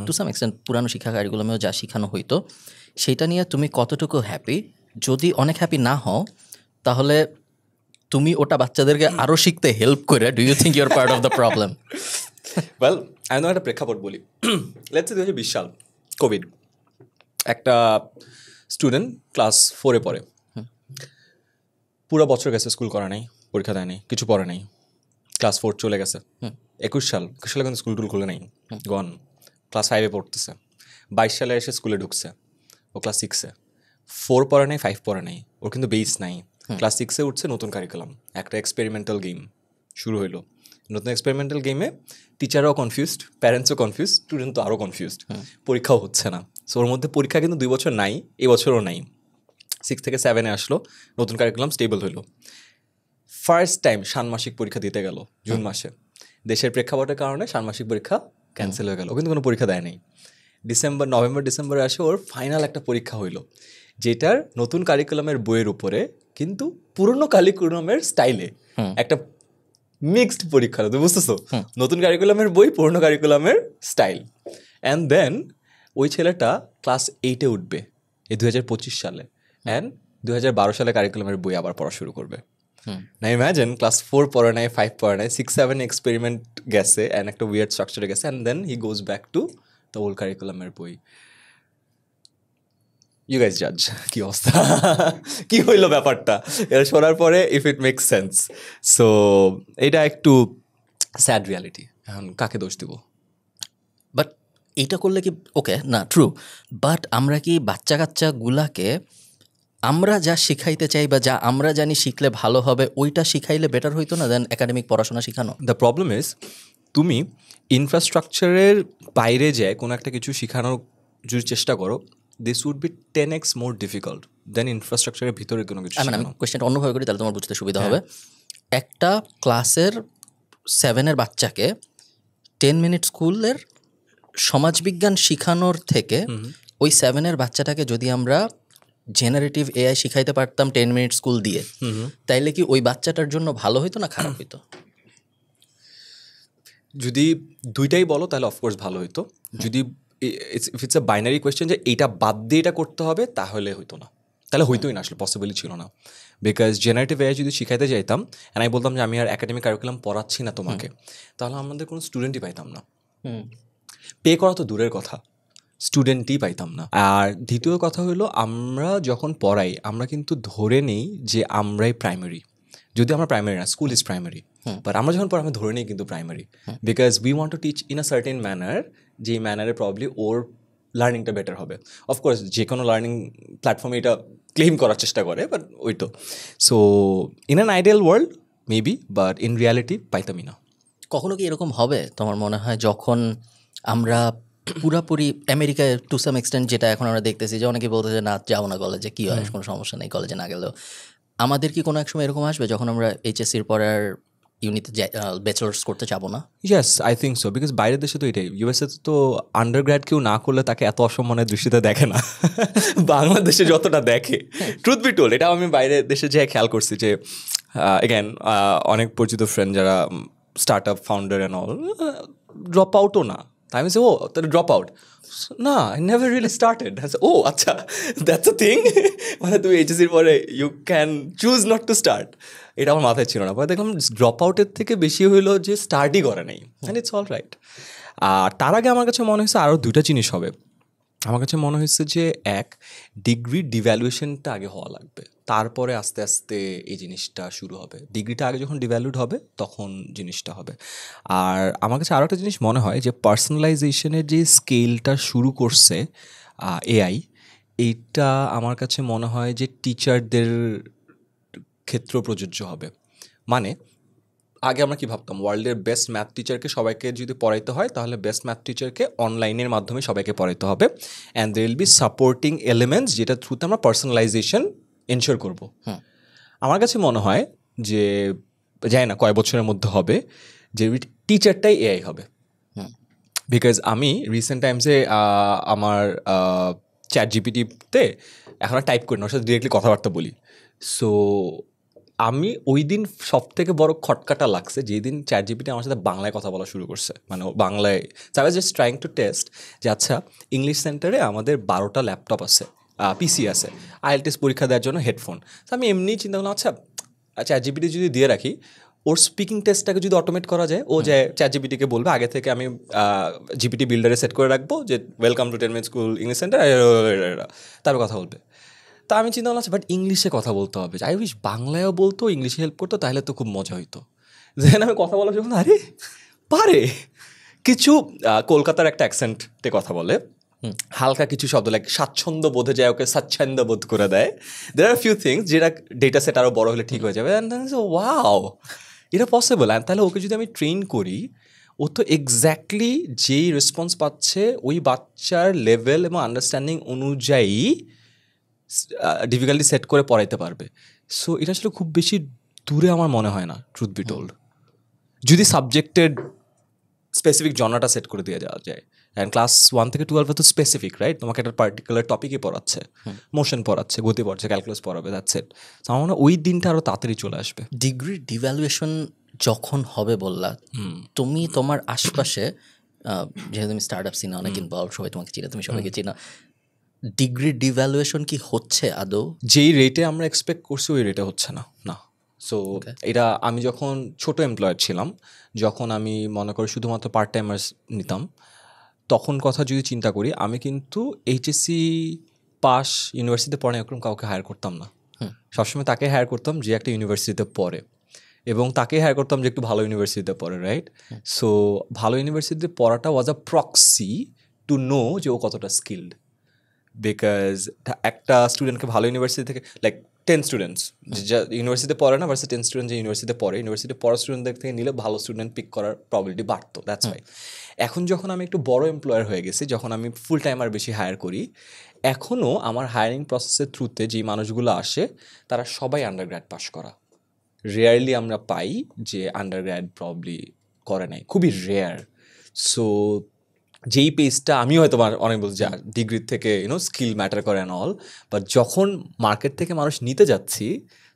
টু সাম এক্সটেন্ট পুরানো শিক্ষা কারিকুলামেও যা শেখানো হইতো, সেইটা নিয়ে তুমি কতটুকু হ্যাপি? যদি অনেক হ্যাপি না হও, তাহলে তুমি ওটা বাচ্চাদেরকে আরও শিখতে হেল্প করে, do you think you are part of the problem? Well, আমি তোমার একটা প্রেক্ষাপট বলি। লেটস সে 2020 সাল, কোভিড। একটা স্টুডেন্ট ক্লাস 4-এ পড়ে, পুরো বছর গেছে, স্কুল করা নেই, পরীক্ষা দেয় নেই, কিছু পড়ে নেই, ক্লাস 4 চলে গেছে। 21 সালে কিন্তু স্কুল টুল খুলে নেই, গন। ক্লাস 5-এ পড়তেছে, 22 সালে এসে স্কুলে ঢুকছে, ও ক্লাস 6-এ। 4 পড়ে নেই, 5 পড়ে নেই, ওর কিন্তু বেস নাই, ক্লাস 6-এ উঠছে, নতুন কারিকুলাম, একটা এক্সপেরিমেন্টাল গেম শুরু হইলো। নতুন এক্সপেরিমেন্টাল গেমে টিচাররাও কনফিউজড, প্যারেন্টসও কনফিউজড, স্টুডেন্ট তো আরও কনফিউজড, পরীক্ষাও হচ্ছে না। সো ওর মধ্যে পরীক্ষা কিন্তু 2 বছর নাই, এবছরও নাই। 6 থেকে 7-এ আসলো, নতুন কারিকুলাম স্টেবল হইলো। ফার্স্ট টাইম ষান্মাসিক পরীক্ষা দিতে গেল জুন মাসে। দেশের প্রেক্ষাপটের কারণে ষান্মাসিক পরীক্ষা ক্যান্সেল হয়ে গেল, কিন্তু কোনো পরীক্ষা দেয় নাই। নভেম্বর ডিসেম্বরে আসে ওর ফাইনাল একটা পরীক্ষা হইলো, যেটার নতুন কারিকুলামের বইয়ের উপরে কিন্তু পুরনো কারিকুলামের স্টাইলে একটা মিক্সড পরীক্ষা। তুমি বুঝতেছো, নতুন কারিকুলামের বই, পুরনো কারিকুলামের স্টাইল। অ্যান্ড দেন ওই ছেলেটা ক্লাস 8-এ উঠবে এই 2025 সালে, অ্যান্ড 2012 সালে কারিকুলামের বই আবার পড়া শুরু করবে। না ইম্যাজিন, ক্লাস 4 পড়ে নাই, 5 পড়ে নাই, 6-7 এক্সপেরিমেন্ট গেছে অ্যান্ড একটা উইয়ার্ড স্ট্রাকচারে গেছে, and then he goes back to the old কারিকুলামের বই। ইউ গাইজ জাজ কি অবস্থা, কি হইলো ব্যাপারটা, এটা শোনার পরে if it makes sense. So এটা একটু স্যাড রিয়ালিটি। এখন কাকে দোষ দিব? বাট এইটা করলে কি ওকে না, ট্রু, বাট আমরা কি বাচ্চা কাচ্চাগুলাকে আমরা যা শিখাইতে চাই বা যা আমরা জানি শিখলে ভালো হবে ওইটা শিখাইলে বেটার হইতো না দেন একাডেমিক পড়াশোনা শেখানো? দ্য প্রবলেম ইজ, তুমি ইনফ্রাস্ট্রাকচারের বাইরে যায় কোনো একটা কিছু শেখানোর যদি চেষ্টা করো, this would be 10x more difficult than ইনফ্রাস্ট্রাকচারের ভিতরে কোনো কিছু আমি শেখানো। কোয়েশ্চেনটা অন্যভাবে করি, তাহলে তোমার বুঝতে সুবিধা হবে। একটা ক্লাসের 7-এর বাচ্চাকে 10 মিনিট স্কুলের সমাজবিজ্ঞান শিখানোর থেকে ওই 7-এর বাচ্চাটাকে যদি আমরা জেনারেটিভ এআই শিখাইতে পারতাম 10 মিনিট স্কুল দিয়ে, তাইলে কি ওই বাচ্চাটার জন্য ভালো হইতো না খারাপ হইতো? যদি দুইটাই বলো তাহলে অফকোর্স ভালো হইতো। যদি ইটস এ বাইনারি কোয়েশ্চেন যে এইটা বাদ দিয়ে এটা করতে হবে, তাহলে হইতো না, তাহলে হইতোই না, আসলে পসিবলই ছিল না। বিকজ জেনারেটিভ এআই যদি শিখাইতে যাইতাম অ্যান্ড আমি বলতাম যে আমি আর একাডেমিক কারিকুলাম পড়াচ্ছি না তোমাকে, তাহলে আমাদের কোনো স্টুডেন্টই পাইতাম না। পে করা তো দূরের কথা, স্টুডেন্টই পাইতাম না। আর দ্বিতীয় কথা হলো, আমরা যখন পড়াই আমরা কিন্তু ধরে নেই যে আমরাই প্রাইমারি, যদি আমরা প্রাইমারি না, স্কুল ইজ প্রাইমারি, বাট আমরা যখন পড়াই আমরা ধরে নিই কিন্তু primary, because we want to teach in a certain manner, যেই ম্যানারে প্রবলি ওর লার্নিংটা বেটার হবে। অফকোর্স যে কোনো লার্নিং প্ল্যাটফর্মে এটা ক্লেম করার চেষ্টা করে, বাট ওই তো। So in an ideal world maybe, but in reality পাইতামই না। কখনো কি এরকম হবে তোমার মনে হয়, যখন আমরা পুরাপুরি আমেরিকায় টু সাম এক্সটেন্ট, যেটা এখন আমরা দেখতেছি যে অনেকে বলতেছে না যাও না কলেজে, কী হয়, কোনো সমস্যা নেই কলেজে না গেলেও, আমাদের কি কোনো এক সময় এরকম আসবে যখন আমরা এইচএসসির পরে আর ইউনিতে ব্যাচেলার্স করতে চাবো না? Yes, I think so, because বাইরের দেশে তো এটাই, ইউএসএ তো আন্ডারগ্র্যাড কেউ না করলে তাকে এত অসম্মানের দৃষ্টিতে দেখে না বাংলাদেশে যতটা দেখে। ট্রুথ বি টোল্ড, এটা আমি বাইরের দেশে যেয়ে খেয়াল করছি যে এগেন অনেক পরিচিত ফ্রেন্ড যারা startup founder and all, drop আউটও না। তাই আমি ও তাহলে ড্রপ আউট না, আই নেভার রিয়েলি স্টার্টেড। ও আচ্ছা, দ্যাটস আ থিং, মানে তুমি এইচএসির পরে you can choose not to start, এটা আমার মাথায় ছিল না। পরে দেখলাম ড্রপ আউটের থেকে বেশি হইলো যে স্টার্টই করে নাই, অ্যান্ড ইটস অল রাইট। আর তার আগে আমার কাছে মনে হয়েছে আরও দুইটা জিনিস হবে। আমার কাছে মনে হয়েছে যে এক, ডিগ্রি ডিভ্যালুয়েশনটা আগে হওয়া লাগবে, তারপরে আস্তে আস্তে এই জিনিসটা শুরু হবে। ডিগ্রিটা আগে যখন ডিভ্যালুড হবে তখন জিনিসটা হবে। আর আমার কাছে আরও একটা জিনিস মনে হয় যে পার্সোনালাইজেশনের যে স্কেলটা শুরু করছে এআই, এইটা আমার কাছে মনে হয় যে টিচারদের ক্ষেত্র প্রযোজ্য হবে। মানে আগে আমরা কি ভাবতাম, ওয়ার্ল্ডের বেস্ট ম্যাথ টিচারকে সবাইকে যদি পড়াইতে হয় তাহলে বেস্ট ম্যাথ টিচারকে অনলাইনের মাধ্যমে সবাইকে পড়াইতে হবে, and there will be supporting elements যেটা থ্রুতে আমরা পার্সোনালাইজেশন এনশিওর করব। আমার কাছে মনে হয় যে জানি না কয় বছরের মধ্যে হবে যে টিচারটাই এআই হবে। বিকজ আমি রিসেন্ট টাইমসে আমার চ্যাট জিপিটিতে এখন টাইপ করি না, ওর সাথে ডিরেক্টলি কথাবার্তা বলি। সো আমি ওই দিন সব থেকে বড় খটকাটা লাগছে যেই দিন চ্যাট জিপিটি আমার সাথে বাংলায় কথা বলা শুরু করছে, মানে বাংলায়। I was just trying to test যে আচ্ছা, ইংলিশ সেন্টারে আমাদের 12টা ল্যাপটপ আছে, পিসি আছে, আইএলটিএস পরীক্ষা দেওয়ার জন্য হেডফোন। তো আমি এমনিই চিন্তা করলাম আচ্ছা চ্যাট জিপিটি যদি দিয়ে রাখি, ওর স্পিকিং টেস্টটাকে যদি অটোমেট করা যায়, ও যে চ্যাট জিপিটিকে বলবে আগে থেকে আমি জিপিটি বিল্ডারে সেট করে রাখবো যে welcome to 10 Minute school English centre, তারপর কথা বলবে। তা আমি চিন্তা করলাম বাট ইংলিশে কথা বলতে হবে, আই উইশ বাংলায়ও বলতো, ইংলিশে হেল্প করতো, তাহলে তো খুব মজা হইতো। যেন আমি কথা বলা যখন আরে পারে কিছু কলকাতার একটা অ্যাকসেন্টে কথা বলে, হালকা কিছু শব্দ লাইক স্বাচ্ছন্দ্য বোধে যায় ওকে স্বাচ্ছন্দ্য বোধ করে দেয়। দের আর ফিউ থিংস যেটা ডেটা সেট আরও বড় হলে ঠিক হয়ে যাবে। ওয়াও, এটা পসিবল। অ্যান্ড তাহলে ওকে যদি আমি ট্রেন করি, ও তো এক্স্যাক্টলি যেই রেসপন্স পাচ্ছে ওই বাচ্চার লেভেল এবং আন্ডারস্ট্যান্ডিং অনুযায়ী ডিফিকাল্টি সেট করে পড়াইতে পারবে। সো এটা আসলে খুব বেশি দূরে আমার মনে হয় না, ট্রুথ বি টোল্ড, যদি সাবজেক্টের স্পেসিফিক জনরাটা সেট করে দিয়ে যাওয়া যায়। অ্যান্ড ক্লাস 1 থেকে 12 তো স্পেসিফিক, রাইট? তোমাকে একটা পার্টিকুলার টপিকই পড়াচ্ছে, মোশন পড়াচ্ছে, গতি পড়াচ্ছে, ক্যালকুলাস পড়াবে, দ্যাটস ইট। আমার মনে হয় ওই দিনটা আরও তাড়াতাড়ি চলে আসবে। ডিগ্রি ডিভ্যালুয়েশন যখন হবে বললা, তুমি তোমার আশপাশে যেহেতু তুমি স্টার্ট আপ সিনে অনেক ইনভলভ, সবাই তোমাকে চিনে, তুমি সবাইকে চিনো, ডিগ্রি ডিভ্যালুয়েশন কি হচ্ছে আদৌ? যেই রেটে আমরা এক্সপেক্ট করছি ওই রেটে হচ্ছে না। সো এটা আমি যখন ছোট এমপ্লয়ার ছিলাম, যখন আমি মনে করি শুধুমাত্র পার্ট টাইমার্স নিতাম, তখন কথা যদি চিন্তা করি, আমি কিন্তু এইচএসসি পাস ইউনিভার্সিটিতে পড়ে এরকম কাউকে হায়ার করতাম না। সবসময় তাকে হায়ার করতাম যে একটা ইউনিভার্সিটিতে পড়ে, এবং তাকে হায়ার করতাম যে একটু ভালো ইউনিভার্সিটিতে পড়ে, রাইট? সো ভালো ইউনিভার্সিটিতে পড়াটা ওয়াজ আ প্রক্সি টু নো যে ও কতটা স্কিল্ড। বিকজ একটা স্টুডেন্টকে ভালো ইউনিভার্সিটি থেকে, লাইক 10 স্টুডেন্টস যা ইউনিভার্সিটিতে পড়ে না ভার্সেস 10 স্টুডেন্ট যে ইউনিভার্সিটিতে পড়ে, ইউনিভার্সিটি পড়া স্টুডেন্টদের থেকে নিলে ভালো স্টুডেন্ট পিক করার প্রবাবিলিটি বাড়তো। দ্যাটস ওয়াই এখন যখন আমি একটু বড় এমপ্লয়ার হয়ে গেছি, যখন আমি ফুল টাইমার বেশি হায়ার করি, এখনও আমার হায়ারিং প্রসেসের থ্রুতে যে মানুষগুলো আসে তারা সবাই আন্ডারগ্র্যাড পাস করা। রেয়ারলি আমরা পাই যে আন্ডারগ্র্যাড প্রবলি করে নাই, খুবই রেয়ার। সো যেই পেজটা আমি হয়তো অনেক বলছি যে ডিগ্রির থেকে স্কিল ম্যাটার করে অ্যান্ড অল, বাট যখন মার্কেট থেকে মানুষ নিতে যাচ্ছি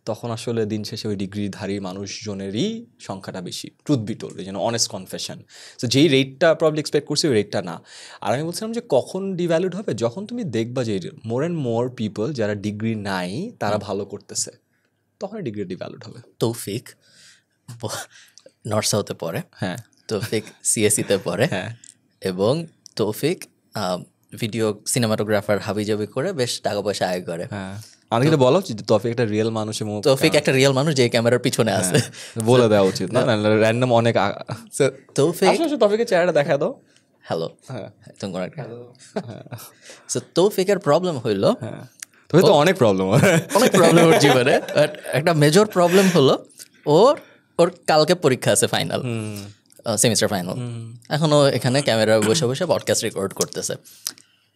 তখন আসলে দিন শেষে ওই ডিগ্রিধারী মানুষজনেরই সংখ্যাটা বেশি, ট্রুথ বি টোল্ড, যেন অনেস্ট কনফেশন। সো যেই রেটটা প্রবলি এক্সপেক্ট করছি ওই রেটটা না। আর আমি বলছিলাম যে কখন ডিভ্যালুড হবে, যখন তুমি দেখবা যে মোর অ্যান্ড মোর পিপল যারা ডিগ্রি নাই তারা ভালো করতেছে, তখনই ডিগ্রি ডিভ্যালুড হবে। তৌফিক নর্থ সাউথে পড়ে, হ্যাঁ, তৌফিক সিএসিতে পড়ে, হ্যাঁ, এবং তৌফিক ভিডিও সিনেমাটোগ্রাফার হাবিজাবি করে বেশ টাকা পয়সা আয় করে। হ্যাঁ, আমাকে এটা বলা উচিত তৌফিক একটা রিয়েল মানুষ, এবং তৌফিক একটা রিয়েল মানুষ যে ক্যামেরার পিছনে আছে, বলে দেওয়া উচিত না, র্যান্ডম অনেক। তৌফিক তৌফিকের চেহারাটা দেখা দাও। হ্যালো, তৌফিকের প্রবলেম হইলো, তবে তো অনেক প্রবলেম ওর জীবনে। একটা মেজর প্রবলেম হলো ওর কালকে পরীক্ষা আছে, ফাইনাল সেমিস্টার ফাইনাল। এখন ও এখানে ক্যামেরা বসে বসে পডকাস্ট রেকর্ড করতেছে।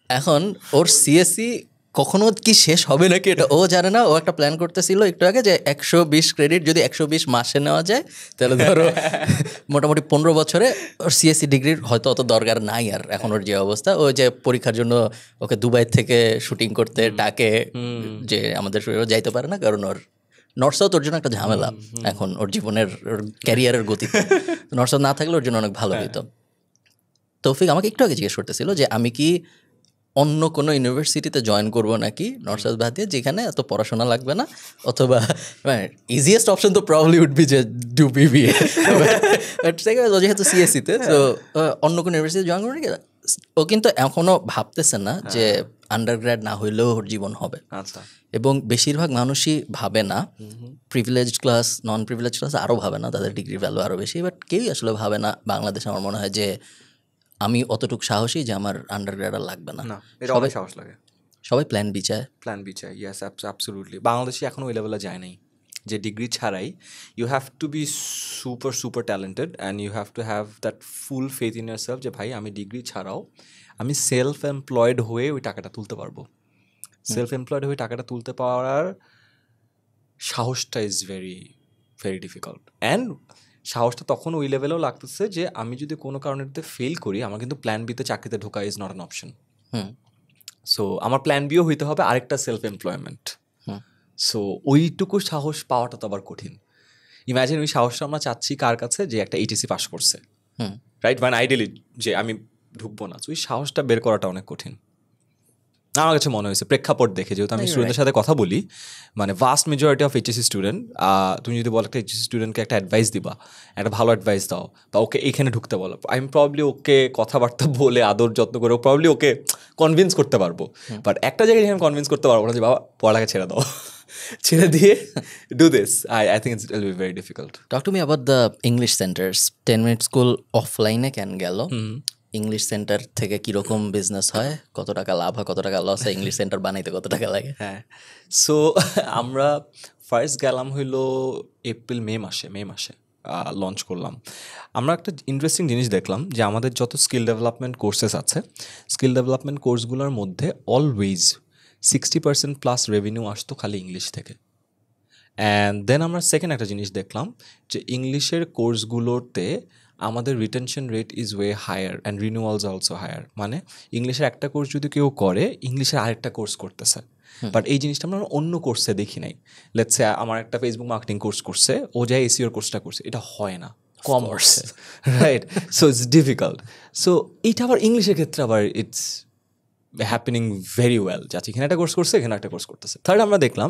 এখন ওর সিএসসি কখনো কি শেষ হবে নাকি এটা ও জানে না। ও একটা প্ল্যান করতেছিল একটু আগে যে 120 ক্রেডিট যদি 120 মাসে নেওয়া যায় তাহলে ধরো মোটামুটি 15 বছরে ওর সিএসসি ডিগ্রির হয়তো অত দরকার নাই আর। এখন ওর যে অবস্থা, ও যে পরীক্ষার জন্য ওকে দুবাই থেকে শুটিং করতে ডাকে, যে আমাদের যাইতে পারে না কারণ ওর নর্থ সাউথ ওর জন্য একটা ঝামেলা এখন ওর জীবনের, ওর ক্যারিয়ারের গতিতে। নর্থ সাউথ না থাকলে ওর জন্য অনেক ভালো হইতো। তৌফিক আমাকে একটু আগে জিজ্ঞেস করতেছিল যে আমি কি অন্য কোনো ইউনিভার্সিটিতে জয়েন করবো নাকি নর্থ সাউথ বাদ দিয়ে, যেখানে এত পড়াশোনা লাগবে না, অথবা ইজিয়েস্ট অপশন তো প্রবলি উড বি যে ডু বিবিএ, যেহেতু সিএসসিতে, তো অন্য কোনো ইউনিভার্সিটি জয়েন করবো নাকি। ও কিন্তু এখনও ভাবতেছে না যে আন্ডারগ্র্যাড না হইলেও ওর জীবন হবে। এবং বেশিরভাগ মানুষই ভাবে না, প্রিভিলেজড ক্লাস নন প্রিভিলেজ ক্লাস আরও ভাবে না, তাদের ডিগ্রি ভ্যালু আরও বেশি। বাট কেউই আসলে ভাবে না বাংলাদেশে আমার মনে হয় যে আমি অতটুকু সাহসী যে আমার আন্ডারগ্র্যাড আর লাগবে না। সবাই সাহস লাগে, সবাই প্ল্যান বি চায়, ইয়েস অ্যাবসলিউটলি। বাংলাদেশে এখনও ওই লেভেলে যায় নাই যে ডিগ্রি ছাড়াই you have to be super talented and you have to have that full faith in yourself যে ভাই আমি ডিগ্রি ছাড়াও আমি সেলফ এমপ্লয়েড হয়ে ওই টাকাটা তুলতে পারবো। সেলফ এমপ্লয়েড হয়ে টাকাটা তুলতে পারার সাহসটা is very very difficult. And সাহসটা তখন ওই লেভেলেও লাগতেছে যে আমি যদি কোনো কারণে ফেল করি, আমার কিন্তু প্ল্যান বিতে চাকরিতে ঢোকা is not an option. So আমার প্ল্যান বিও হইতে হবে আরেকটা সেলফ এমপ্লয়মেন্ট। সো ওইটুকু সাহস পাওয়াটা তো আবার কঠিন। ইমাজিন ওই সাহসটা আমরা চাচ্ছি কার কাছে, যে একটা এইচএসসি পাস করছে, রাইট? মানে আইডিয়ালি যে আমি ঢুকবো না, ওই সাহসটা বের করাটা অনেক কঠিন আমার কাছে মনে হয়েছে প্রেক্ষাপট দেখে। যেহেতু আমি স্টুডেন্টের সাথে কথা বলি, মানে vast majority of HSC student, তুমি যদি বলো একটা এইচএসসি স্টুডেন্টকে একটা অ্যাডভাইস দিবা, একটা ভালো অ্যাডভাইস দাও, বা ওকে এইখানে ঢুকতে বলো, আমি প্রবলি ওকে কথাবার্তা বলে আদর যত্ন করে প্রবলি ওকে কনভিন্স করতে পারবো। বাট একটা জায়গায় আমি কনভিন্স করতে পারবো না যে বাবা পড়ালেখা ছেড়ে দাও, ছেড়ে দিয়ে do this. I think it will be very difficult. Talk to me about the English centers. 10 minute school offline কেন গেল? ইংলিশ সেন্টার থেকে কিরকম বিজনেস হয়, কত টাকা লাভ হয়, কত টাকা লস হয়, ইংলিশ সেন্টার বানাইতে কত টাকা লাগে? হ্যাঁ, সো আমরা ফার্স্ট গেলাম হইলো মে মাসে লঞ্চ করলাম। আমরা একটা ইন্টারেস্টিং জিনিস দেখলাম যে আমাদের যত স্কিল ডেভেলপমেন্ট কোর্সেস আছে, স্কিল ডেভেলপমেন্ট কোর্সগুলোর মধ্যে অলওয়েজ 60% প্লাস রেভিনিউ আসতো খালি ইংলিশ থেকে। অ্যান্ড দেন আমরা সেকেন্ড একটা জিনিস দেখলাম যে ইংলিশের কোর্সগুলোতে আমাদের retention rate is way higher and renewals also higher. মানে ইংলিশের একটা কোর্স যদি কেউ করে, ইংলিশের আরেকটা কোর্স করতেছে। বাট এই জিনিসটা আমরা অন্য কোর্সে দেখি নাই। লেটস সে আমার একটা ফেসবুক মার্কেটিং কোর্স করছে, ও যায় এসইওর কোর্সটা করছে, এটা হয় না, কম করছে, right? So it's difficult. So এইটা আবার ইংলিশের ক্ষেত্রে আবার ইটস হ্যাপেনিং ভেরি ওয়েল, যাচ্ছে এখানে একটা কোর্স করছে, এখানে একটা কোর্স করতেছে। থার্ড আমরা দেখলাম,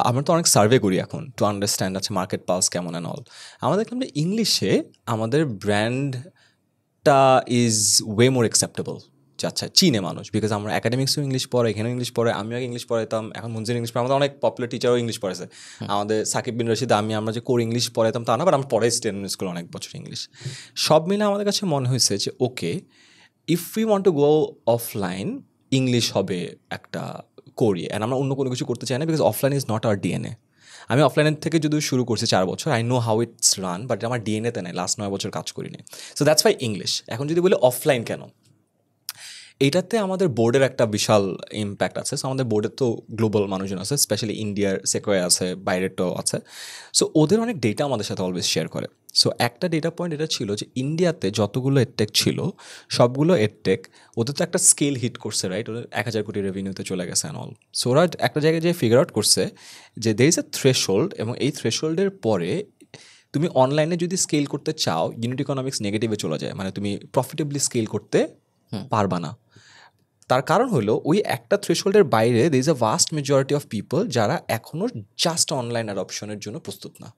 আমরা তো অনেক সার্ভে করি এখন টু আন্ডারস্ট্যান্ড আছে মার্কেট পালস কেমন অ্যান্ড অল। আমরা দেখলাম যে ইংলিশে আমাদের ব্র্যান্ডটা ইজ ওয়ে মোর অ্যাকসেপ্টেবল। আচ্ছা চীনে মানুষ, বিকজ আমরা একাডেমিক্সও ইংলিশ পড়ে, এখানেও ইংলিশ পড়ে, আমিও ইংলিশ পড়াইতাম, এখন মঞ্জির ইংলিশ পড়ে, আমাদের অনেক পপুলার টিচারও ইংলিশ পড়েছে। আমাদের সাকিব বিন রশিদ আমরা যে কোর ইংলিশ পড়াইতাম তা না, বাট আমরা পড়াই স্টেট স্কুল অনেক বছর ইংলিশ। সব মিলে আমাদের কাছে মনে হয়েছে যে okay, if we want to go offline, English হবে একটা করি, অ্যান্ড আমরা অন্য কোনো কিছু করতে চাই না, because offline is not our DNA. আমি অফলাইনের থেকে যদি শুরু করছি 4 বছর, I know how it's run, but আমার ডিএনএতে নেই, লাস্ট 9 বছর কাজ করিনি। So that's why English. এখন যদি বলি অফলাইন কেন, এইটাতে আমাদের বোর্ডের একটা বিশাল ইম্প্যাক্ট আছে। সো আমাদের বোর্ডের তো গ্লোবাল মানুষজন আছে, স্পেশালি ইন্ডিয়ার সেকোয়া আছে, বাইরেরটাও আছে। সো ওদের অনেক ডেটা আমাদের সাথে অলওয়েজ শেয়ার করে। সো একটা ডেটা পয়েন্ট এটা ছিল যে ইন্ডিয়াতে যতগুলো এডটেক ছিল, সবগুলো এডটেক ওদের তো একটা স্কেল হিট করছে, রাইট? ওদের 1000 কোটি রেভিনিউতে চলে গেছে অ্যান্ড অল। সো ওরা একটা জায়গায় যে ফিগার আউট করছে যে দের ইজ এ থ্রেশহোল্ড, এবং এই থ্রেশহোল্ডের পরে তুমি অনলাইনে যদি স্কেল করতে চাও, ইউনিট ইকোনমিক্স নেগেটিভে চলে যায়, মানে তুমি প্রফিটেবলি স্কেল করতে পারবা না। তার কারণ হলো ওই একটা থ্রেশহোল্ডের বাইরে there is a vast majority of people যারা এখনও জাস্ট অনলাইন অ্যাডপশনের জন্য প্রস্তুত না।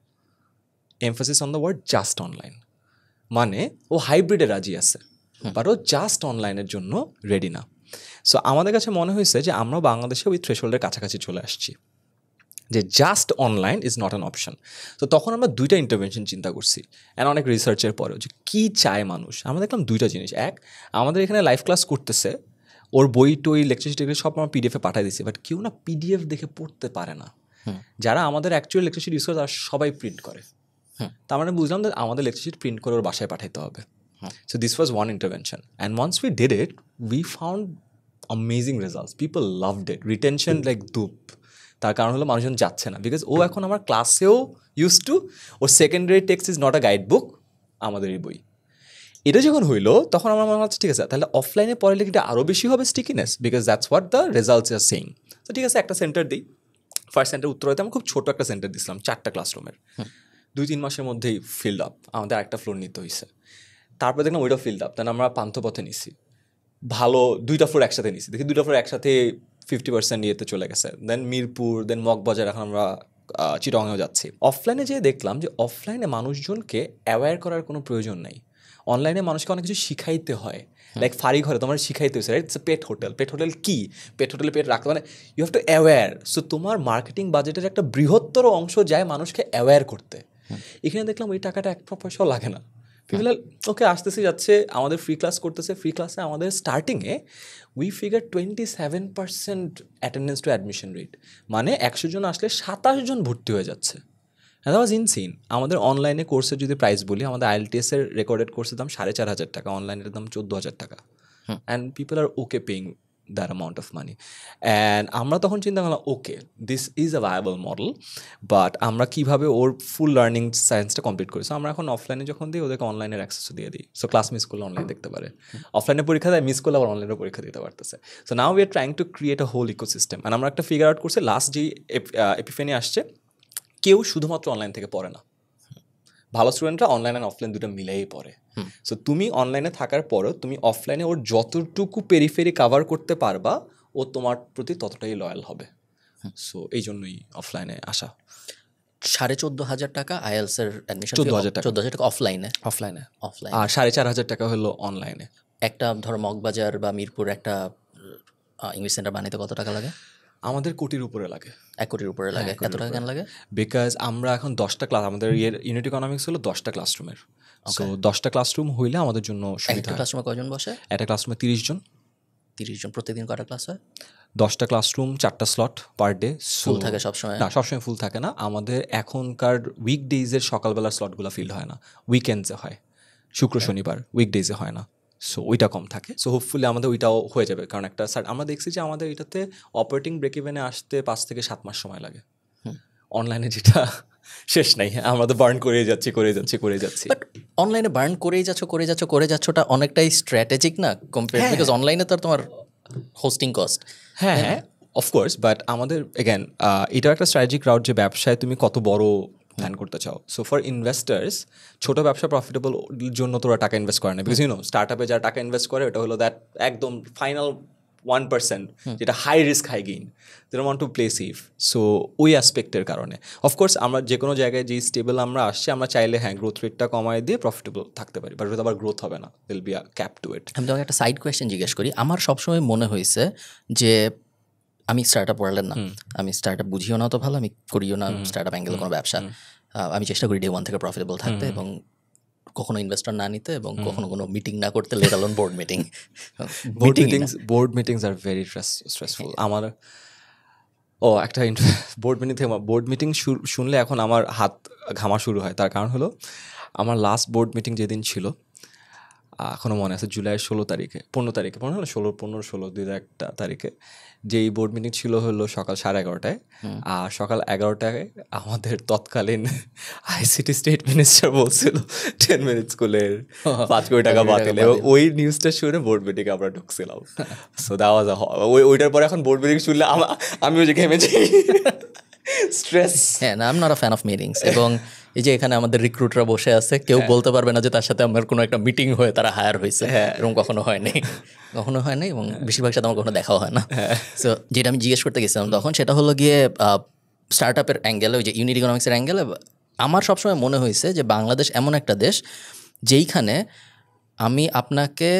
Emphasis on the word just online, মানে ও হাইব্রিডে রাজি আছে, বাট ও জাস্ট অনলাইনের জন্য রেডি না। সো আমাদের কাছে মনে হয়েছে যে আমরা বাংলাদেশে ওই থ্রেশহোল্ডের কাছাকাছি চলে আসছি, যে just online is not an option. তো তখন আমরা দুইটা ইন্টারভেনশন চিন্তা করছি, অ্যান্ড অনেক রিসার্চের পরেও যে কী চায় মানুষ। আমরা দেখলাম দুইটা জিনিস। এক, আমাদের এখানে লাইভ ক্লাস করতেছে, ওর বই টই লেকচার টেকচার সব আমরা পিডিএফে পাঠিয়ে দিচ্ছি, বাট কেউ না পিডিএফ দেখে পড়তে পারে না। যারা আমাদের অ্যাকচুয়াল লেকচার শিট ইউজ করে তারা সবাই প্রিন্ট করে। তার মানে বুঝলাম যে আমাদের লেকচার শিট প্রিন্ট করে ওর বাসায় পাঠাতে হবে। So this was one intervention, and once we did it we found amazing results, people loved it, retention like ধূপ। তার কারণ হলো মানুষজন যাচ্ছে না, বিকজ ও এখন আমার ক্লাসেও use to, or secondary text is not a guide book, আমাদের এই বই। এটা যখন হইলো তখন আমার মনে হচ্ছে ঠিক আছে, তাহলে অফলাইনে পড়ালে কি আরও বেশি হবে stickiness, because that's what the results are saying. তো ঠিক আছে, একটা সেন্টার দিই। ফার্স্ট সেন্টার উত্তরাতে আমি খুব ছোটো একটা সেন্টার দিয়েছিলাম, 4টা ক্লাসরুমের। 2-3 মাসের মধ্যেই ফিল্ড আপ, আমাদের একটা ফ্লোর নিতে হয়েছে। তারপরে দেখলাম ওইটা ফিল্ড আপ, তাহলে আমরা পান্থপথে নিছি, ভালো 2টা ফ্লোর একসাথে নিছি, দেখি 2টা ফ্লোর একসাথে 50% ইয়েতে চলে গেছে। দেন মিরপুর, দেন মগবাজার, এখন আমরা চিটাগাংয়েও যাচ্ছি। অফলাইনে যেয়ে দেখলাম যে অফলাইনে মানুষজনকে অ্যাওয়্যার করার কোনো প্রয়োজন নেই, অনলাইনে মানুষকে অনেক কিছু শিখাইতে হয়। লাইক ফাড়ি ঘরে তোমার শিখাইতে হয়েছে, right? It's pet hotel. Pet hotel কি? পেট হোটেলে পেট রাখতে, মানে you have to aware. So তোমার মার্কেটিং বাজেটের একটা বৃহত্তর অংশ যায় মানুষকে অ্যাওয়্যার করতে। এখানে দেখলাম ওই টাকাটা 1 পয়সাও লাগে না। পিপল ওকে আসতেছে যাচ্ছে, আমাদের ফ্রি ক্লাস করতেছে। ফ্রি ক্লাসে আমাদের স্টার্টিংয়ে we figure 27% attendance to admission rate, মানে 100 জন আসলে 27 জন ভর্তি হয়ে যাচ্ছে। That was insane. আমাদের অনলাইনে কোর্সের যদি প্রাইস বলি, আমাদের IELTS এর রেকর্ডেড কোর্সের দাম 4,500 টাকা, অনলাইনের দাম 14,000 টাকা, and people are okay paying that amount of money. And আমরা তখন চিন্তা করলাম okay, this is a viable model, but আমরা কীভাবে ওর ফুল লার্নিং সায়েন্সটা কমপ্লিট করি। সো আমরা এখন অফলাইনে যখন দিই, ওদেরকে অনলাইনের অ্যাক্সেসও দিয়ে দিই। সো ক্লাস মিস করলে অনলাইন দেখতে পারে, অফলাইনে পরীক্ষা দেয়, মিস করলে আবার অনলাইনে পরীক্ষা দিতে পারতেছে। So now we are trying to create a whole ecosystem. And আমরা একটা ফিগার আউট করছি, লাস্ট যেই এপিফেনি আসছে, কেউ শুধুমাত্র অনলাইন থেকে পড়ে না, ভালো স্টুডেন্টরা অনলাইন অ্যান্ড অফলাইন দুটো মিলেই পড়ে। সো তুমি অনলাইনে থাকার পরও তুমি অফলাইনে ওর যতটুকু পেরিফেরি কাভার করতে পারবা, ও তোমার প্রতি ততটাই লয়াল হবে। সো এই জন্যই অফলাইনে আসা। 14,500 টাকা IELTS এর অ্যাডমিশন, 14,000 টাকা। 14,000 টাকা অফলাইনে, অফলাইনে অফলাইন। আর 4,500 টাকা হলো অনলাইনে। একটা ধরো মগবাজার বা মিরপুর একটা ইংলিশ সেন্টার বানাইতে কত টাকা লাগে? আমাদের কোটির উপরে লাগে, 1 কোটির উপরে লাগে। এত টাকা কেন লাগে? বিকজ আমরা এখন 10টা ক্লাস, আমাদের ইউনিট ইকোনমিক্স হলো 10টা ক্লাসরুমের, সো 10টা ক্লাসরুম হইলে আমাদের জন্য সুবিধা একটা হয়। ক্লাসরুমে কয়জন বসে? একটা ক্লাসরুমে 30 জন। 30 জন। প্রত্যেকদিন কয়টা ক্লাস হয়? 10টা ক্লাসরুম, 4টা স্লট পার ডে। ফুল থাকে সবসময়? না, সবসময় ফুল থাকে না। আমাদের এখনকার উইকডেজের সকালবেলার স্লটগুলো ফিল হয় না, উইকেন্ডসে হয়, শুক্র শনিবার, উইকডেজে হয় না, সো ওইটা কম থাকে। সো হোপফুলি আমাদের ওইটাও হয়ে যাবে, কারণ একটা আমরা দেখছি যে আমাদের এটাতে অপারেটিং ব্রেক ইভেনে আসতে 5 থেকে 7 মাস সময় লাগে। অনলাইনে যেটা শেষ নাই, আমরা তো বার্ন করে যাচ্ছি। বাট অনলাইনে বার্ন করেই যাচ্ছটা অনেকটাই স্ট্র্যাটেজিক না কম্পেয়ার, বিকজ অনলাইনে তো আর তোমার হোস্টিং কস্ট। হ্যাঁ, অফকোর্স, বাট আমাদের এগেন এটাও একটা স্ট্র্যাটেজিক রাউট যে ব্যবসায় তুমি কত বড় প্ল্যান করতে চাও। সো ফর ইনভেস্টার্স, ছোট ব্যবসা প্রফিটেবল জন্য তোরা টাকা ইনভেস্ট করে না, বিকজ স্টার্ট আপে যারা টাকা ইনভেস্ট করে ওটা হলো দ্যাট একদম ফাইনাল 1%, যেটা high risk high gain, they don't want to play safe. So ওই অ্যাসপেক্টের কারণে অফকোর্স আমরা যে কোনো জায়গায় যে স্টেবল আমরা আসছি, আমরা চাইলে গ্রোথ রেটটা কমায় দিয়ে প্রফিটেবল থাকতে পারি, বাট ওটা আবার গ্রোথ হবে না, দেল বি আ ক্যাপ টু ইট। আমি তোমাকে একটা সাইড কোয়েশ্চেন জিজ্ঞেস করি। আমার সবসময় মনে হয়েছে যে আমি স্টার্ট আপ ওয়ার্ল্ডের না, আমি স্টার্ট আপ বুঝিও না তো ভালো, আমি করিও না স্টার্ট আপ অ্যাঙ্গেলে কোনো ব্যবসা। আমি চেষ্টা করি ডে 1 থেকে প্রফিটেবল থাকতে এবং কখনো ইনভেস্টর না নিতে এবং কখনো কোনো মিটিং না করতে, let alone board meeting. Board meetings are very stressful. আমার একটা বোর্ড মিটিং শুনলে এখন আমার হাত ঘামা শুরু হয়। তার কারণ হলো আমার লাস্ট বোর্ড মিটিং যেদিন ছিল, এখনও মনে আছে, জুলাইয়ের 15 তারিখে 2001 তারিখে যেই বোর্ড মিটিং ছিল হলো সকাল 11:30টায়। আর সকাল 11টায় আমাদের তৎকালীন আইসিটি স্টেট মিনিস্টার বলছিল 10 মিনিট স্কুলের 5 কোটি টাকা বাতিল, এবং ওই নিউজটা শুনে বোর্ড মিটিংয়ে আমরা ঢুকছিলাম। সো দ্যাট ওয়াজ ওইটার পরে এখন বোর্ড মিটিং শুনলে আমিও যে ঘেমে যাই, স্ট্রেস। হ্যাঁ, না, I am not a fan of meetings. এবং এই যে এখানে আমাদের রিক্রুটরা বসে আছে, কেউ বলতে পারবে না যে তার সাথে আমার কোনো একটা মিটিং হয়ে তারা হায়ার হয়েছে, এরকম কখনো হয়নি এবং বেশিরভাগ সাথে আমার কখনো দেখাও হয় না। সো যেটা আমি জিজ্ঞেস করতে গেছিলাম তখন, সেটা হলো গিয়ে স্টার্ট আপের অ্যাঙ্গেলে, ওই যে ইউনিট ইকোনমিক্সের অ্যাঙ্গেলে আমার সবসময় মনে হয়েছে যে বাংলাদেশ এমন একটা দেশ যেইখানে আমি আপনাকে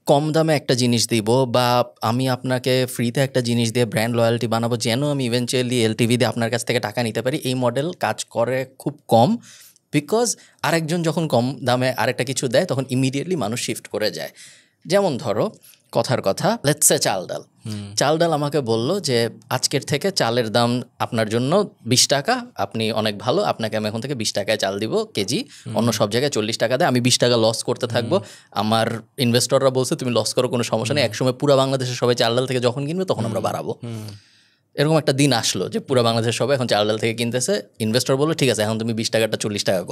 কম দামে একটা জিনিস দিব বা আমি আপনাকে ফ্রিতে একটা জিনিস দিয়ে ব্র্যান্ড লয়্যালটি বানাবো, যেন আমি ইভেনচুয়ালি এলটিভি দিয়ে আপনার কাছ থেকে টাকা নিতে পারি, এই মডেল কাজ করে খুব কম। বিকজ আরেকজন যখন কম দামে আরেকটা কিছু দেয় তখন ইমিডিয়েটলি মানুষ শিফট করে যায়। যেমন ধরো, কথার কথা, লেটস সে চাল ডাল আমাকে বলল যে আজকের থেকে চালের দাম আপনার জন্য 20 টাকা, আপনি অনেক ভালো, আপনাকে আমি এখন থেকে 20 টাকায় চাল দিব কেজি, অন্য সব জায়গায় 40 টাকা দেয়, আমি 20 টাকা লস করতে থাকবো। আমার ইনভেস্টররা বলছে তুমি লস করো, কোনো সমস্যা নেই, একসময় পুরো বাংলাদেশের সবাই চাল ডাল থেকে যখন কিনবে তখন আমরা বাড়াবো। এরকম একটা দিন আসলো যে পুরো বাংলাদেশের সবাই এখন চাল ডাল থেকে কিনতেছে। ইনভেস্টর বললো ঠিক আছে, এখন তুমি 20 টাকাটা 40 টাকা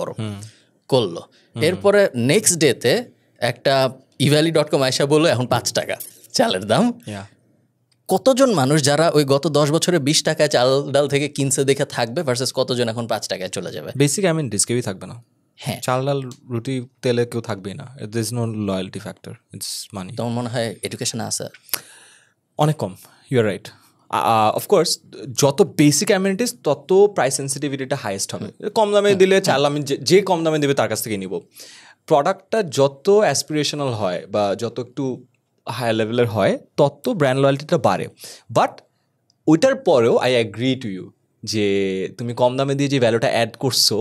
করলো। এরপরে নেক্সট ডেতে একটা ইভ্যালি.com আয়সা বললো এখন 5 টাকা চালের দাম। কতজন মানুষ যারা ওই গত 10 বছরে 20 টাকায় চাল ডাল থেকে কিনছে দেখে থাকবে ভার্সেস কতজন এখন 5 টাকায় চলে যাবে? বেসিক রিস্কেই থাকবে না। হ্যাঁ, চাল ডাল রুটি তেলে কেউ থাকবেই না, there is no loyalty factor, it's money. তোমার মনে হয় এডুকেশন আছে অনেক কম? You are right. অফকোর্স যত বেসিক অ্যামিনিটিস তত প্রাইস সেন্সিটিভিটিটা হাইয়েস্ট হবে। কম দামে দিলে চাল আমি যে কম দামে দেবে তার কাছ থেকে নিব। প্রোডাক্টটা যত অ্যাসপিরেশনাল হয় বা যত একটু হায়ার লেভেলের হয় তত ব্র্যান্ড লয়্যালটিটা বাড়ে। বাট ওইটার পরেও আই অ্যাগ্রি টু ইউ যে তুমি কম দামে দিয়ে যে ভ্যালুটা অ্যাড করছো,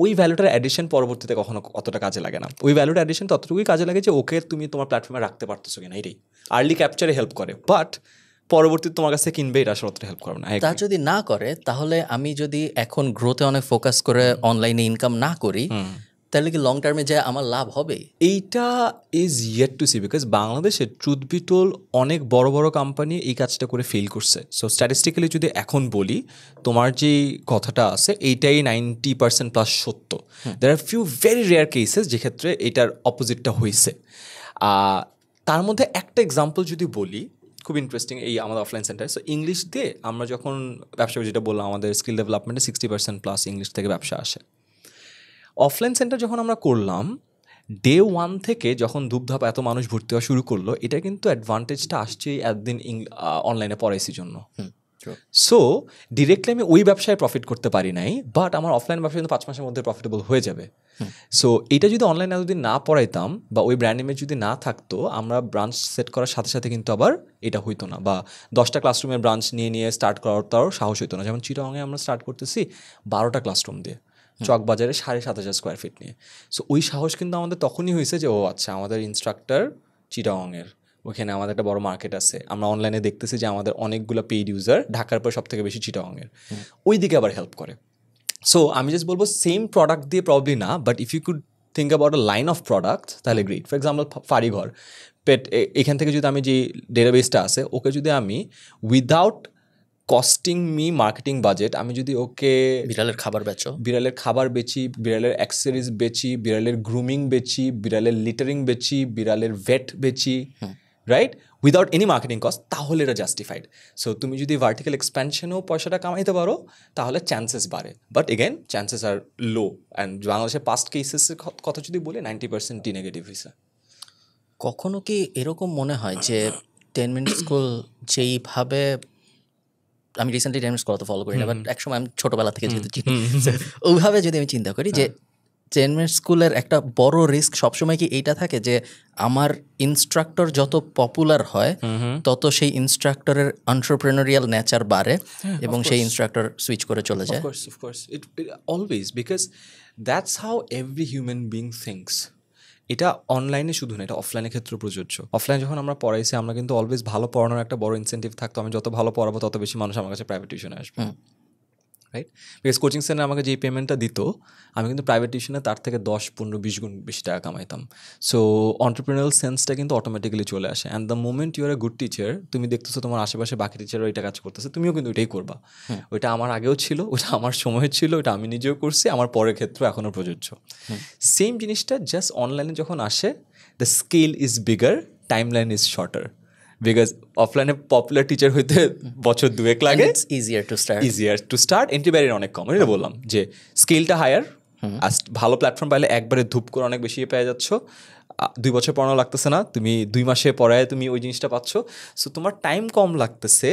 ওই ভ্যালুটার অ্যাডিশন পরবর্তীতে কখনো অতটা কাজে লাগে না। ওই ভ্যালুটার অ্যাডিশন ততটুকুই কাজে লাগে যে ওকে তুমি তোমার প্ল্যাটফর্মে রাখতে পারতেছো কিনা, এটাই আর্লি ক্যাপচারে হেল্প করে। বাট পরবর্তীতে তোমার কাছে কিনবে এটা আসলে অতটা হেল্প করবে না। তা যদি না করে, তাহলে আমি যদি এখন গ্রোথে অনেক ফোকাস করে অনলাইনে ইনকাম না করি, তাহলে কি লং টার্মে যায় আমার লাভ হবে? এইটা is yet to see, because বাংলাদেশে ট্রুথ বি টোল অনেক বড় বড় কোম্পানি এই কাজটা করে ফেল করছে। সো স্ট্যাটিস্টিক্যালি যদি এখন বলি, তোমার যে কথাটা আছে এইটাই 90% প্লাস সত্য। দের আর ফিউ ভেরি রেয়ার কেসেস যেক্ষেত্রে এটার অপোজিটটা হয়েছে। তার মধ্যে একটা এক্সাম্পল যদি বলি, খুব ইন্টারেস্টিং, এই আমাদের অফলাইন সেন্টার। সো ইংলিশ দিয়ে আমরা যখন ব্যবসা, যেটা বললাম আমাদের স্কিল ডেভেলপমেন্টে 60%+ ইংলিশ থেকে ব্যবসা আসে। অফলাইন সেন্টার যখন আমরা করলাম, ডে 1 থেকে যখন ধূপধাপ এত মানুষ ভর্তি হওয়া শুরু করলো, এটা কিন্তু অ্যাডভান্টেজটা আসছে একদিন অনলাইনে পড়াইছি জন্য। সো ডিরেক্টলি আমি ওই ব্যবসায় প্রফিট করতে পারি নাই, বাট আমার অফলাইন ব্যবসা কিন্তু 5 মাসের মধ্যে প্রফিটেবল হয়ে যাবে। সো এটা যদি অনলাইনে যদি না পড়াইতাম বা ওই ব্র্যান্ড ইমেজ যদি না থাকতো, আমরা ব্রাঞ্চ সেট করার সাথে সাথে কিন্তু আবার এটা হইতো না, বা 10টা ক্লাসরুমের ব্রাঞ্চ নিয়ে স্টার্ট করার সাহস হইতো না। যেমন চিটাগংয়ে আমরা স্টার্ট করতেছি 12টা ক্লাসরুম দিয়ে, চকবাজারে 7,500 স্কোয়ার ফিট নিয়ে। সো ওই সাহস কিন্তু আমাদের তখনই হয়েছে যে ও আচ্ছা, আমাদের ইনস্ট্রাক্টর চিটাগংয়ের, ওখানে আমাদের একটা বড় মার্কেট আছে। আমরা অনলাইনে দেখতেছি যে আমাদের অনেকগুলো পেইড ইউজার ঢাকার পর সব থেকে বেশি চিটাগংয়ের, ওই দিকে আবার হেল্প করে। সো আমি জাস্ট বলবো সেম প্রোডাক্ট দিয়ে প্রবলি না, but if you could think about a line of product তাহলে গ্রেট। ফর এক্সাম্পল ফাড়িঘর এখান থেকে যদি আমি যে ডেটাবেসটা আছে ওকে যদি আমি without costing me marketing budget আমি যদি ওকে বিড়ালের খাবার বেচো, বিড়ালের খাবার বেচি, বিড়ালের অ্যাক্সেসরিজ বেচি, বিড়ালের গ্রুমিং বেচি, বিড়ালের লিটারিং বেচি, বিড়ালের ভেট বেচি, right, without any marketing cost, তাহলে এটা জাস্টিফাইড। সো তুমি যদি ভার্টিক্যাল এক্সপ্যানশনেও পয়সাটা কামাইতে পারো তাহলে চান্সেস বাড়ে, but again chances R low. And বাংলাদেশের পাস্ট কেসেসের কথা যদি বলি 90% নেগেটিভ হয়েছে। কখনো কি এরকম মনে হয় যে 10 মিনিট স্কুল যেইভাবে, আমি রিসেন্টলি 10 মিনিট স্কুল তো ফলো করি না, বাট একসময় আমি ছোটোবেলা থেকে যেহেতু চিনি, ওইভাবে যদি আমি চিন্তা করি যে 10 মিনিট স্কুলের একটা বড় রিস্ক সবসময় কি এইটা থাকে যে আমার ইনস্ট্রাক্টর যত পপুলার হয় তত সেই ইনস্ট্রাক্টরের এন্টারপ্রেনারিয়াল নেচার বাড়ে এবং সেই ইনস্ট্রাক্টর সুইচ করে চলে যায়? Of course. It always, because that's how every human being thinks. এটা অনলাইনে শুধু না, এটা অফলাইনের ক্ষেত্রেও প্রযোজ্য। অফলাইন যখন আমরা পড়াইছি আমরা কিন্তু অলওয়েজ ভালো পড়ানোর একটা বড় ইনসেন্টিভ থাকতো, আমি যত ভালো পড়াবো তত বেশি মানুষ আমার কাছে প্রাইভেট টিউশনে আসবে, রাইট? বিকজ কোচিং সেন্টার আমাকে যেই পেমেন্টটা দিত আমি কিন্তু প্রাইভেট টিউশনে তার থেকে 10, 15, 20 গুণ বেশি টাকা কামাইতাম। সো অন্টারপ্রেনারিয়াল সেন্সটা কিন্তু অটোমেটিক্যালি চলে আসে। And the moment you are a good teacher, তুমি দেখতেছো তোমার আশেপাশে বাকি টিচারও এটা কাজ করতেছে, তুমিও কিন্তু ওইটাই করবা। ওইটা আমার আগেও ছিল, ওটা আমার সময় ছিল, ওটা আমি নিজেও করছি, আমার পরের ক্ষেত্রেও এখনও প্রযোজ্য। সেম জিনিসটা জাস্ট অনলাইনে যখন আসে, the scale is bigger, timeline is shorter. Because অফলাইনে পপুলার টিচার হইতে বছর 2 লাগে, easier to start, entry barrier অনেক কম। এটা বললাম যে স্কেলটা হায়ার, ভালো প্ল্যাটফর্ম পাইলে একবারে ধূপ করে অনেক বেশি পেয়ে যাচ্ছ, 2 বছর পড়ানো লাগতেছে না, তুমি 2 মাসে পড়ায় তুমি ওই জিনিসটা পাচ্ছ। সো তোমার টাইম কম লাগতেছে,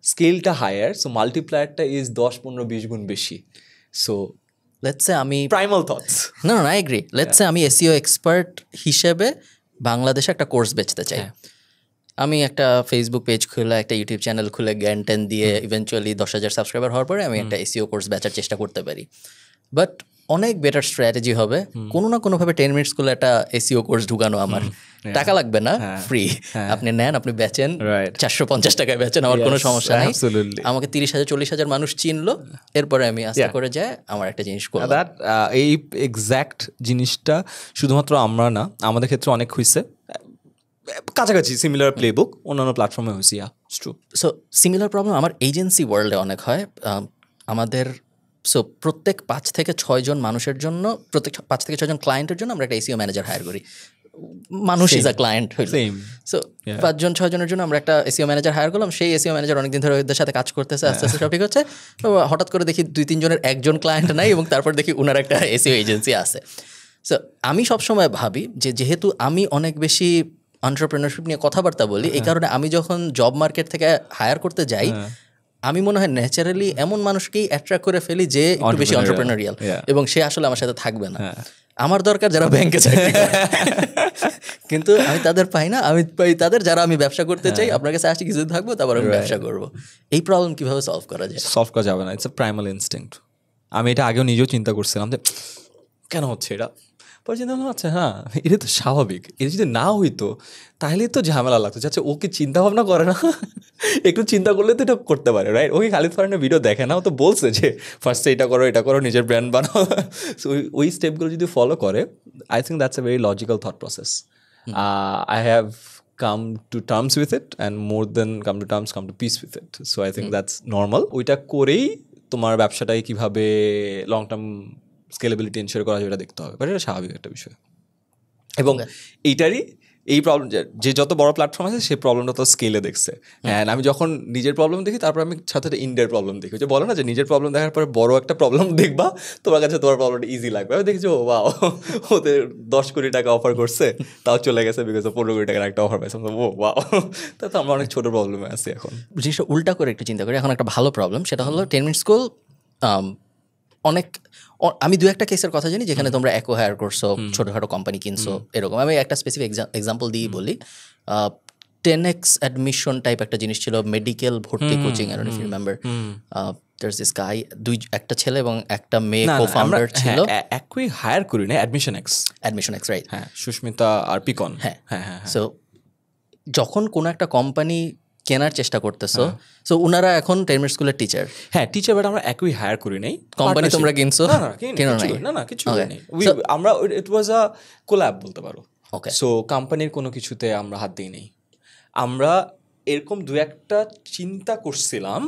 স্কেলটা হায়ার, সো মাল্টিপ্লায়ারটা ইজ 10, 15, 20 গুণ বেশি। সো লেটস সে আমি প্রাইমাল থটস, না আই এগ্রি, লেটস সে আমি এসইও এক্সপার্ট হিসেবে বাংলাদেশে একটা কোর্স বেচতে চাই। আমি একটা ফেসবুক পেজ খুলে, একটা ইউটিউব চ্যানেল খুলে, জ্ঞান টেন দিয়ে ইভেনচুয়ালি 10,000 সাবস্ক্রাইবার হওয়ার পরে আমি একটা এসইও কোর্স বেচার চেষ্টা করতে পারি। বাট অনেক বেটার স্ট্র্যাটেজি হবে কোনো না কোনোভাবে 10 মিনিট স্কুলে একটা এসইও কোর্স ঢুকানো। আমার টাকা লাগবে না, ফ্রি, আপনি নেন, আপনি বেচেন, 450 টাকায় বেচেন, আমার কোনো সমস্যা নেই। আমাকে 30,000 40,000 মানুষ চিনলো, এরপরে আমি আস্তে করে যাই আমার একটা জিনিস করলাম। এই এক্স্যাক্ট জিনিসটা শুধুমাত্র আমরা না, আমাদের ক্ষেত্রে অনেক হয়েছে, কাছাকাছি সিমিলার প্লেবুক অন্যান্য প্ল্যাটফর্মে হয়েছে। সো সিমিলার প্রবলেম আমার এজেন্সি ওয়ার্ল্ডে অনেক হয়। আমাদের প্রত্যেক 5 থেকে 6 জন মানুষের জন্য, প্রত্যেক 5 থেকে 6 জন ক্লায়েন্টের জন্য আমরা একটা এসইও ম্যানেজার হায়ার করি। মানুষ ইজ আ ক্লায়েন্ট হইল। সো 5 জন 6 জনের জন্য আমরা একটা এসইও ম্যানেজার হায়ার করলাম। সেই এসইও ম্যানেজার অনেকদিন ধরে ওদের সাথে কাজ করতেছে, আস্তে আস্তে সব ঠিক হচ্ছে। তো হঠাৎ করে দেখি 2-3 জনের একজন ক্লায়েন্ট নাই, এবং তারপর দেখি ওনার একটা এসইও এজেন্সি আছে। সো আমি সবসময় ভাবি যে যেহেতু আমি অনেক বেশি এন্টারপ্রেনারশিপ নিয়ে কথাবার্তা বলি, এই কারণে আমি যখন জব মার্কেট থেকে হায়ার করতে যাই, আমি মনে হয় ন্যাচারালি এমন মানুষকেই অ্যাট্রাক্ট করে ফেলি যে একটু বেশি এন্টারপ্রেনারিয়াল, এবং সে আসলে আমার সাথে থাকবে না। আমার দরকার যারা ব্যাংকে চাকরি করে, কিন্তু আমি তাদের পাই না। আমি পাই তাদের যারা আমি ব্যবসা করতে চাই, আপনার কাছে আসি, কিছু থাকবো, তারপর আমি ব্যবসা করবো। এই প্রবলেম কিভাবে সলভ করা যায়? সলভ করা যাবে না, ইটস আ প্রাইমাল ইনস্টিংক্ট। আমি এটা আগেও নিজেও চিন্তা করছিলাম যে কেন হচ্ছে এটা, পরে চিন্তা করলাম আচ্ছা হ্যাঁ এটা তো স্বাভাবিক। এটা যদি না হইতো তাহলে তো ঝামেলা লাগতো। আচ্ছা ও কি চিন্তা ভাবনা করে না? একটু চিন্তা করলে তো এটা করতে পারে, রাইট? ওকে খালিদ ফারহানের ভিডিও দেখে না, ও তো বলছে যে ফার্স্টে এটা করো, এটা করো, নিজের ব্র্যান্ড বানাও। সো ওই স্টেপগুলো যদি ফলো করে, I think that's a very logical thought process. I have come to terms with it, and more than come to peace with it. So I think that's normal. ওইটা করেই তোমার ব্যবসাটাকে কিভাবে লং টার্ম স্কেলেবিলিটি এনশিওর করা যায় এটা দেখতে হবে, বাট এটা স্বাভাবিক একটা বিষয়। এবং এইটারই এই প্রবলেম যে যত বড় প্ল্যাটফর্ম আছে সেই প্রবলেমটা তো স্কেলে দেখছে, অ্যান্ড আমি যখন নিজের প্রবলেম দেখি তারপর আমি সাথে সাথে ইন্ডিয়ার প্রবলেম দেখি, যে বলো না যে নিজের প্রবলেম দেখার পরে বড় একটা প্রবলেম দেখবা তোমার কাছে তোমার প্রবলেমটা ইজি লাগবে। আমি দেখছি ও ওয়াও, ওদের 10 কোটি টাকা অফার করছে তাও চলে গেছে বিকজ 15 কোটি টাকার একটা অফার পাইছে, ও ওয়াও, তা তো আমরা অনেক ছোট প্রবলেমে আছি এখন। জিনিসটা উল্টা করে একটু চিন্তা করি, এখন একটা ভালো প্রবলেম সেটা হলো 10 মিনিট স্কুল অনেক আমি দু একটা কেসের কথা জানি যেখানে তোমরা অ্যাকোয়ার করছো, ছোটোখাটো কোম্পানি কিনছো, এরকম। আমি একটা স্পেসিফিক এক্সাম্পল দিয়ে বলি, 10x অ্যাডমিশন টাইপ একটা জিনিস ছিল, মেডিকেল ভর্তি coaching, I don't know if you remember. there's this guy, একটা ছেলে এবং একটা মেয়ে কো-ফাউন্ডার ছিল। একই হায়ার করি না, অ্যাডমিশন এক্স, রাইট, হ্যাঁ, সুস্মিতা আর পিকন। হ্যাঁ হ্যাঁ হ্যাঁ। সো যখন কোনো একটা কোম্পানি কেনার চেষ্টা করতেছো, সো উনারা এখন 10 মিনিট স্কুলের টিচার, হ্যাঁ টিচার, বাট আমরা একই হায়ার করি নাই। কোম্পানি তোমরা কিনছো? না কিছু নেই, আমরা ইট ওয়াজ আ কোল্যাব বলতে পারো। ওকে, সো কোম্পানির কোনো কিছুতে আমরা হাত দিই নেই। আমরা এরকম দু একটা চিন্তা করছিলাম,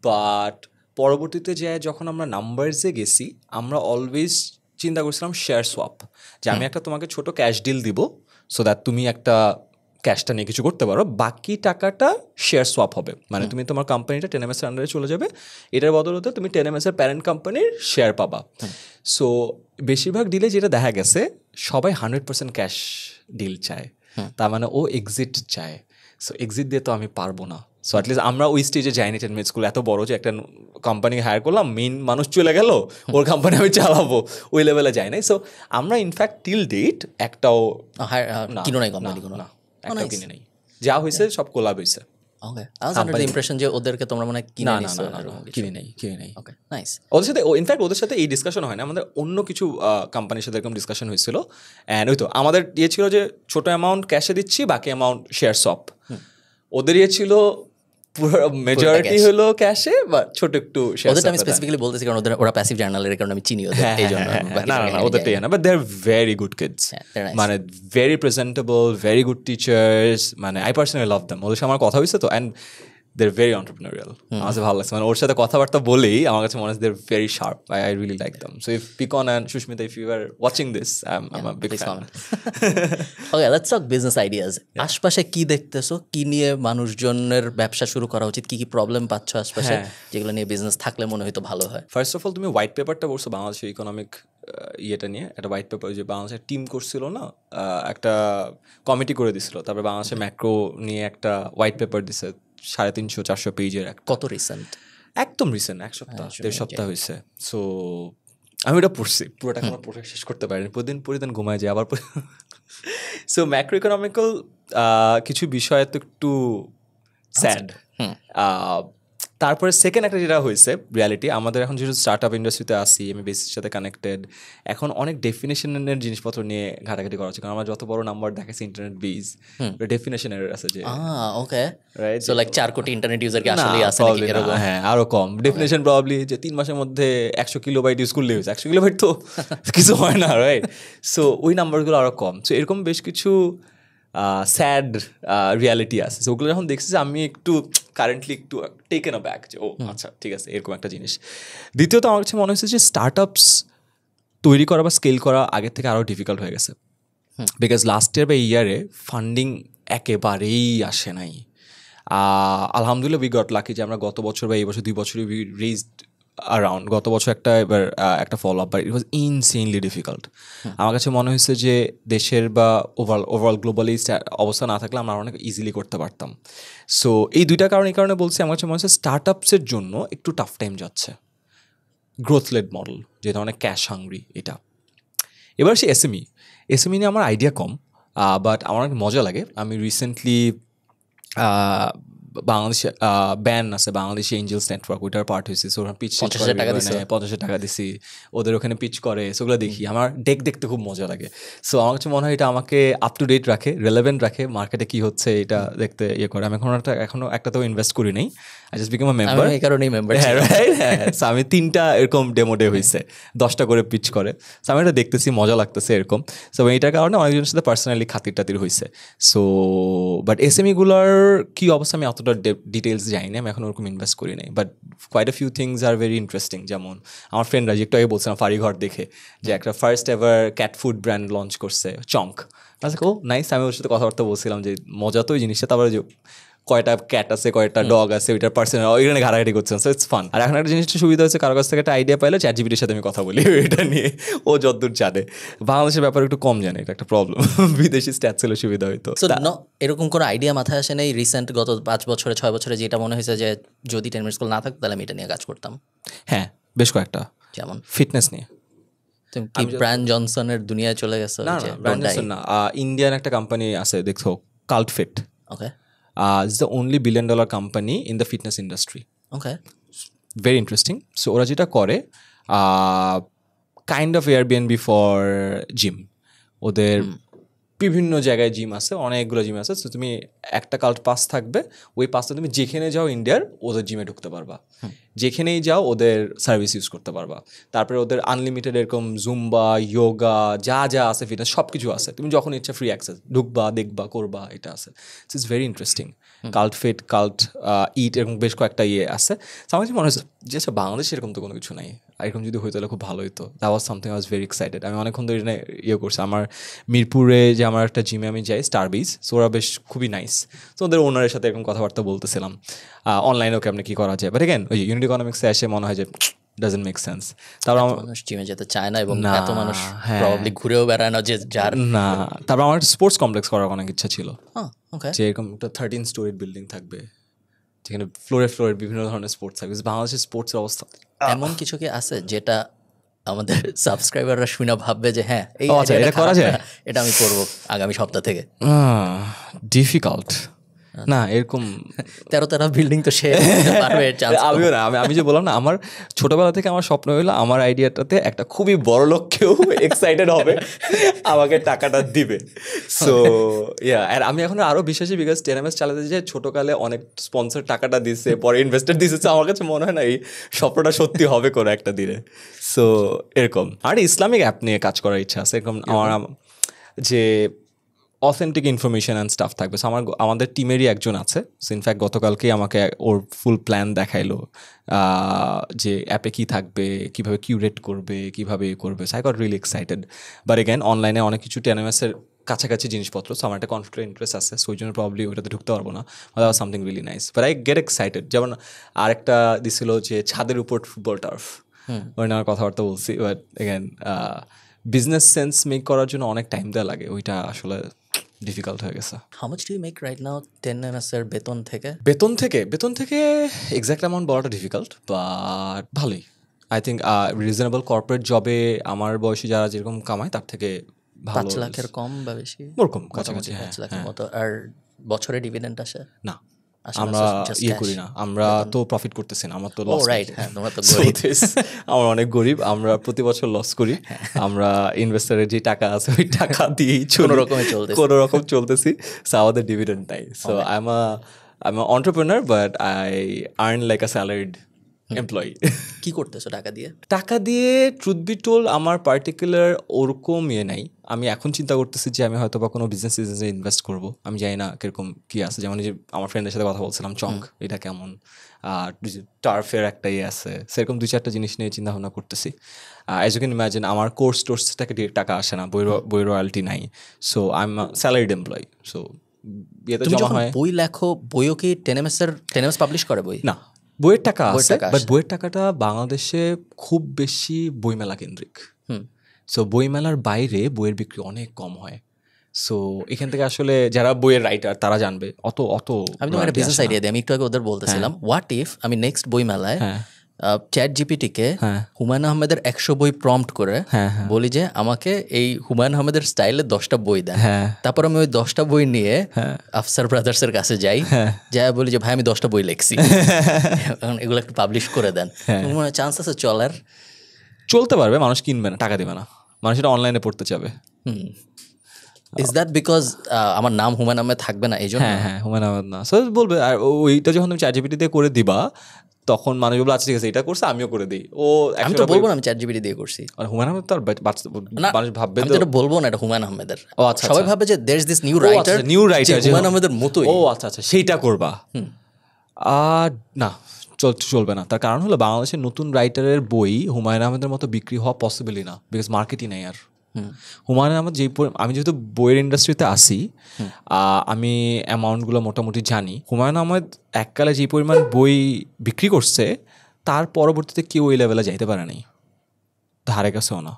বাট পরবর্তীতে যে যখন আমরা নাম্বারসে গেছি আমরা অলওয়েজ চিন্তা করছিলাম শেয়ার সোয়াপ, যে আমি একটা তোমাকে ছোট ক্যাশ ডিল দিব সো দ্যাট তুমি একটা ক্যাশটা নিয়ে কিছু করতে পারো, বাকি টাকাটা শেয়ার সোয়াপ হবে, মানে তুমি তোমার কোম্পানিটা 10ms এর আন্ডারে চলে যাবে, এটার বদলতে তুমি 10ms এর প্যারেন্ট কোম্পানির শেয়ার পাবা। সো বেশিরভাগ ডিলে যেটা দেখা গেছে সবাই 100% ক্যাশ ডিল চায়, তার মানে ও এক্সিট চায়। সো এক্সিট দিয়ে তো আমি পারবো না। সো অ্যাটলিস্ট আমরা ওই স্টেজে যাইনি। 10 মিনিট স্কুল এত বড় যে একটা কোম্পানি হায়ার করলাম, মেইন মানুষ চলে গেল, ওর কোম্পানি আমি চালাবো, ওই লেভেলে যাই নাই। সো আমরা ইনফ্যাক্ট টিল ডেট একটাও কিনো নাই কোম্পানি, কোনো না একটাও কিনে নেই, যা হয়েছে সব কোলাব হয়েছে। Okay, I was under the impression যে ওদেরকে তোমরা মনে কিনে নিছো। কিনে নেই। Okay, nice. ওদের সাথে ইনফ্যাক্ট ওদের সাথে এই ডিসকাশন হয় না, আমাদের অন্য কিছু কোম্পানির সাথে এরকম ডিসকাশন হয়েছিল। অ্যান্ড ওই তো আমাদের ইয়ে ছিল যে ছোটো অ্যামাউন্ট ক্যাশে দিচ্ছি, বাকি অ্যামাউন্ট শেয়ার সোয়াপ। ওদের ইয়ে ছিল পুরো মেজরিটি হলো ক্যাশে, বা ছোট একটু শেয়ার। ওদের আমি স্পেসিফিক্যালি বলতেছি কারণ ওরা প্যাসিভ জার্নালের কারণে আমি চিনি ওদের, এই জন্য। না ওদেরটাই না, but they are very good kids, মানে very presentable, very good teachers, মানে আই পার্সোনালি লাভ দেম। ওদের সাথে আমার কথা হয়েছে তো, অ্যান্ড they're very entrepreneurial. আমার ভালো লাগছে, মানে ওর সাথে কথাবার্তা বলেই আমার কাছে মনে হচ্ছে they're very sharp. I really like them. So if Pikon and Shushmita, if you are watching this, I'm a big fan. Okay, let's talk business ideas. আশপাশে কি দেখতেছো, কি নিয়ে মানুষজনের ব্যবসা শুরু করা উচিত, কি কি প্রবলেম পাচ্ছ আশপাশে যেগুলো নিয়ে বিজনেস থাকলে মনে হয়তো ভালো হয়? ফার্স্ট অফ অল তুমি হোয়াইট পেপারটা পড়ছো বাংলাদেশের ইকোনমিক ইয়েটা নিয়ে, একটা হোয়াইট পেপার যে বাংলাদেশের টিম করছিল না, একটা কমিটি করে দিছিল, তারপরে বাংলাদেশের ম্যাক্রো নিয়ে একটা হোয়াইট পেপার দিছে 350-400 পেজের। কত রিসেন্ট? একদম রিসেন্ট, 1 সপ্তাহ 1.5 সপ্তাহ হয়েছে। সো আমি ওটা পড়ছি, পুরোটা আমার পড়ে শেষ করতে পারিনি, প্রতিদিন ঘুমায় যায় আবার। সো ম্যাক্রো ইকোনমিক্যাল কিছু বিষয় তো একটু স্যাড। তারপরে সেকেন্ড একটা যেটা হয়েছে রিয়ালিটি, আমাদের এখন যেহেতু স্টার্ট আপ ইন্ডাস্ট্রিতে আসি, আমি বেসির সাথে কানেক্টেড, এখন অনেক ডেফিনেশনের জিনিসপত্র নিয়ে ঘাটাঘাটি করা হচ্ছে, কারণ আমরা যত বড় নাম্বার দেখাচ্ছি ইন্টারনেট বেজ, ডেফিনেশনের আছে যে ওকে, রাইট, সো লাইক 4 কোটি ইন্টারনেট ইউজার কি আসলে আছে নাকি এরকম? হ্যাঁ, আরো কম ডেফিনেশন প্রবাবলি, যে 3 মাসের মধ্যে 100 কিলোবাইট ইউজ করলে হয়েছে। 100 কিলোবাইট তো কিছু হয় না, রাইট? সো ওই নাম্বারগুলো আরো কম। সো এরকম বেশ কিছু স্যাড রিয়ালিটি আছে। সো ওগুলো যখন দেখছি, আমি একটু কারেন্টলি একটু টেকেন আ ব্যাক, যে ও আচ্ছা ঠিক আছে, এরকম একটা জিনিস। দ্বিতীয়ত আমার কাছে মনে হচ্ছে যে স্টার্ট আপস তৈরি করা বা স্কেল করা আগের থেকে আরও ডিফিকাল্ট হয়ে গেছে, বিকজ লাস্ট ইয়ার বা ইয়ারে ফান্ডিং একেবারেই আসে নাই। আলহামদুলিল্লাহ উই গট লাকি যে আমরা গত বছর বা এই বছর 2 বছরই উই রেজড অ্যারাউন্ড, গত বছর একটা follow up, but it was insanely difficult. আমার কাছে মনে হয়েছে যে দেশের বা ওভারঅল গ্লোবালি অবস্থা না থাকলে আমরা অনেক ইজিলি করতে পারতাম। সো এই দুইটা কারণ, এই কারণে বলছি আমার কাছে মনে হচ্ছে স্টার্ট আপসের জন্য একটু টাফ টাইম যাচ্ছে। গ্রোথ লেড মডেল, যেটা অনেক ক্যাশ হাংরি, এটা। এবার সে এসএমই নিয়ে আমার আইডিয়া কম, বাট আমার অনেক মজা লাগে। আমি রিসেন্টলি বাংলাদেশে ব্যান আছে, বাংলাদেশি এঞ্জেলস নেটওয়ার্ক, ওইটার পার্ট হয়েছে। সো ওরা পিচ 50,000 টাকা দিছি, ওদের ওখানে পিচ করে, সেগুলো দেখি, আমার ডেক দেখতে খুব মজা লাগে। সো আমার কাছে মনে হয় এটা আমাকে আপ টু ডেট রাখে, রেলেভেন্ট রাখে, মার্কেটে কী হচ্ছে এটা দেখতে ইয়ে করে। আমি এখনো একটাতেও ইনভেস্ট করি নাই, I just become a member. এই কারণেই মেম্বার। হ্যাঁ, রাইট। সো আমি 3টা এরকম ডেমো ডে হয়েছে, 10টা করে পিচ করে। সো আমি এটা দেখতেছি, মজা লাগতেছে এরকম। সো এইটার কারণে অনেকজনের সাথে পার্সোনালি খাতির টাতির হয়েছে। সো বাট এসএমইগুলোর কী অবস্থা আমি অত অতটা ডিটেলস যাইনি, আমি এখন ওরকম ইনভেস্ট করি নাই, but quite a few things are very interesting. যেমন আমার ফ্রেন্ডরা যে একটু আগে বলছিলাম ফারিঘর দেখে যে একটা first ever cat food brand launch করছে চঙ্ক, ও নাইস। আমি ওর সাথে কথাবার্তা বলছিলাম যে মজা তো ওই জিনিসটা, তারপরে যে কয়টা ক্যাট আছে কয়টা ডগ আছে ওইটার পার্সেন্ট ওইখানে ঘাটাঘাটি করছেন, সো ইটস ফান। আর এখন একটা জিনিসটা সুবিধা হচ্ছে কারো কাছ থেকে একটা আইডিয়া পাইলে চ্যাটজিপিটির সাথে আমি কথা বলি এটা নিয়ে, ও যতদূর জানে। বাংলাদেশের ব্যাপারে একটু কম জানে, এটা একটা প্রবলেম। বিদেশি স্ট্যাটস হলে সুবিধা হইতো। সো এরকম কোনো আইডিয়া মাথায় আসে নেই রিসেন্ট গত 5 বছরে 6 বছরে যেটা মনে হয়েছে যে যদি 10 মিনিট স্কুল না থাকতো তাহলে আমি এটা নিয়ে কাজ করতাম? হ্যাঁ, বেশ কয়েকটা। যেমন ফিটনেস নিয়ে। তুমি কি ব্রায়ান জনসনের দুনিয়ায় চলে গেছো? না ব্রায়ান জনসন না, ইন্ডিয়ান একটা কোম্পানি আছে দেখছো, cult fit. Okay it's the only $1 billion company in the fitness industry. Okay very interesting. So ওরা যেটা করে kind of Airbnb for gym. ওদের বিভিন্ন জায়গায় জিম আছে, অনেকগুলো জিম আছে। সো তুমি একটা কাল্ট পাস থাকবে, ওই পাসটা তুমি যেখানে যাও ইন্ডিয়ার ওদের জিমে ঢুকতে পারবা, যেখানেই যাও ওদের সার্ভিস ইউজ করতে পারবা। তারপরে ওদের আনলিমিটেড এরকম জুম্বা, ইয়োগা যা যা আছে ফিটনেস সব কিছু আছে, তুমি যখন ইচ্ছা ফ্রি অ্যাক্সেস, ঢুকবা দেখবা করবা, এটা আছে। It's very interesting. Cult Fit, Cult Eat, এরকম বেশ কয়েকটা ইয়ে আছে। আমার কাছে মনে হচ্ছে যে আচ্ছা বাংলাদেশে এরকম তো কোনো কিছু নাই, এরকম যদি হইতো তাহলে খুব ভালো হতো। That was something I was very excited. আমি অনেকক্ষণ ধরে ইয়ে করছি। আমার মিরপুরে যে আমার একটা জিমে আমি যাই, স্টারবিজ, সো ওরা বেশ খুবই নাইস। তো ওদের ওনারের সাথে এরকম কথাবার্তা বলতেছিলাম, অনলাইনেও কেমন কী করা যায়। বাট এগেন ওই ইউনিট ইকোনমিক্সে এসে মনে হয় যে ডাজন্ট মেক সেন্স। তারপর মানুষ জিমে যেতে চায় না এবং এত মানুষ প্রবাবলি ঘুরেও বেড়ায় না যে যার না। তারপর আমার স্পোর্টস কমপ্লেক্স করার অনেক ইচ্ছা ছিল, ওকে যে এরকম একটা 13 স্টোরিড বিল্ডিং থাকবে যেখানে ফ্লোরে ফ্লোরে বিভিন্ন ধরনের স্পোর্টস থাকবে। বাংলাদেশের স্পোর্টসের অবস্থা এমন কিছু কি আছে যেটা আমাদের সাবস্ক্রাইবাররা শুনে ভাববে যে হ্যাঁ এই আচ্ছা এটা করা যায়, এটা আমি করবো আগামী সপ্তাহ থেকে? ডিফিকাল্ট না, এরকম 13 বিল্ডিং তো সে পারবে আমিও না। আমি যে বললাম না, আমার ছোটবেলা থেকে আমার স্বপ্ন হইলো আমার আইডিয়াটাতে একটা খুবই বড় লোক কেউ এক্সাইটেড হবে, আমাকে টাকাটা দিবে। সো ইয়া, আর আমি এখন আরও বিশ্বাসী, বিকজ 10ms চালাতে যে ছোটোকালে অনেক স্পন্সর টাকাটা দিচ্ছে, পরে ইনভেস্টার দিচ্ছে। আমার কাছে মনে হয় না এই স্বপ্নটা সত্যি হবে কোনো একটা দিনে। সো এরকম। আর ইসলামিক অ্যাপ নিয়ে কাজ করার ইচ্ছা আছে, এরকম আমার যে অথেন্টিক ইনফরমেশন অ্যান্ড স্টাফ থাকবে। সো আমাদের টিমেরই একজন আছে, সো ইনফ্যাক্ট গতকালকেই আমাকে ওর ফুল প্ল্যান দেখাইলো যে অ্যাপে কী থাকবে, কীভাবে কিউরেট করবে, কীভাবে করবে। So I got really excited. But again অনলাইনে অনেক কিছু 10ms-এর কাছাকাছি জিনিসপত্র, সো আমার একটা কনফ্লিক্ট ইন্টারেস্ট আছে, সো ওই জন্য প্রবলি ওইটাতে ঢুকতে পারবো না। Something really nice, but I get excited. যেমন আরেকটা দিছিল যে ছাদের উপর ফুটবল টার্ফ, ওই নিয়ে আমার কথাবার্তা বলছি। But again business sense make করার জন্য অনেক টাইম দেওয়া লাগে, ওইটা আসলে ডিফিকাল্ট হয়ে গেছে। How much do you make right now 10ms-এর বেতন থেকে? বেতন থেকে এক্স্যাক্ট অ্যামাউন্ট বলাটা ডিফিকাল্ট, বাট ভালোই। আই থিঙ্ক রিজনেবল কর্পোরেট জবে আমার বয়সী যারা যেরকম কামায় তার থেকে 5 লাখের কম বা বেশি ওরকম কাছাকাছি। 5 লাখের মতো। আর বছরে ডিভিডেন্ড আসে না, আমরা ইয়ে করি না, আমরা তো প্রফিট করতেছি না, আমার তো লস। রাইট, হ্যাঁ তোমরা তো গরিব। আমরা অনেক গরিব, আমরা প্রতি বছর লস করি। আমরা ইনভেস্টারের যে টাকা আছে ওই টাকা দিয়েই কোনো রকম চলতেছি। সো আমাদের ডিভিডেন্ড নাই। So I am a entrepreneur, but I earn like a salaried employee. কি করতেছো টাকা দিয়ে? টাকা দিয়ে ট্রুথ বি টোল আমার পার্টিকুলার ওরকম ইয়ে নাই। আমি এখন চিন্তা করতেছি যে আমি হয়তো বা কোনো বিজনেসে ইনভেস্ট করবো। আমি জানি না কিরকম কী আছে, যেমন যে আমার ফ্রেন্ডের সাথে কথা বলছিলাম চঙ্ক, এটা কেমন, টার্ফের একটা ইয়ে আছে, সেরকম 2-4টা জিনিস নিয়ে চিন্তা ভাবনা করতেছি। অ্যাজ ইউ ক্যান ইমাজিন আমার কোর্স থেকে টাকা আসে না, বই রয়্যালটি নাই। So I am salaried employee. So ইয়েতে জমা হয়। বই লেখো, বইও কি 10ms পাবলিশ করে? বই না, বইয়ের টাকা আছে, বাট বইয়ের টাকাটা বাংলাদেশে খুব বেশি বইমেলা কেন্দ্রিক। সো বইমেলার বাইরে বইয়ের বিক্রি অনেক কম হয়। সো এখান থেকে আসলে যারা বইয়ের রাইটার তারা জানবে অত আমি তোমার একটা বিজনেস আইডিয়া দিই। আমি একটু আগে ওদের বলতেছিলাম, হোয়াট ইফ আমি নেক্সট বই মেলায় চ্যাট জিপিটিকে হুমায়ুন আহমেদের 100 বই প্রম্পট করে বলি যে আমাকে এই হুমায়ুন আহমেদের স্টাইলে 10টা বই দেন। তারপর আমি ওই 10টা বই নিয়ে আফসার ব্রাদার্সের কাছে যাই, যা বলি যে ভাই আমি 10টা বই লিখছি, এখন এগুলো একটু পাবলিশ করে দেন। মনে চান্স আছে চলতে পারবে? মানুষ কিনবে না, টাকা দেবে না, মানুষ এটা অনলাইনে পড়তে চাবে। ইজ দ্যাট বিকজ আমার নাম হুমায়ুন আহমেদ থাকবে না এই জন্য? হ্যাঁ, হুমায়ুন আহমেদ না, সো বলবে। আর ওইটা যখন তুমি চ্যাট জিপিটি দিয়ে করে দিবা তখন মানুষ বলবে আচ্ছা ঠিক আছে এটা করছে আমিও করে দিই। আমি তো বলবো না আমি চ্যাট জিপিটি দিয়ে করছি। আর হুমায়ুন আহমেদ তো আর মানুষ ভাববে আমি তো এটা বলবো না এটা হুমায়ুন আহমেদের। আচ্ছা, সবাই ভাবে যে there is this new writer, যে হুমায়ুন আহমেদের মতোই। আচ্ছা সেইটা করবা। না, চলবে না। তার কারণ হলো বাংলাদেশের নতুন রাইটারের বই হুমায়ুন আহমেদের মতো বিক্রি হওয়া পসিবলই না, বিকজ মার্কেটই নেই আর। হুমায়ুন আহমেদ আমি যেহেতু বইয়ের ইন্ডাস্ট্রিতে আসি, আমি অ্যামাউন্টগুলো মোটামুটি জানি। হুমায়ুন আহমেদ এককালে যে পরিমাণ বই বিক্রি করছে তার পরবর্তীতে কেউ ওই লেভেলে যাইতে পারে নাই, ধারে কাছেও না।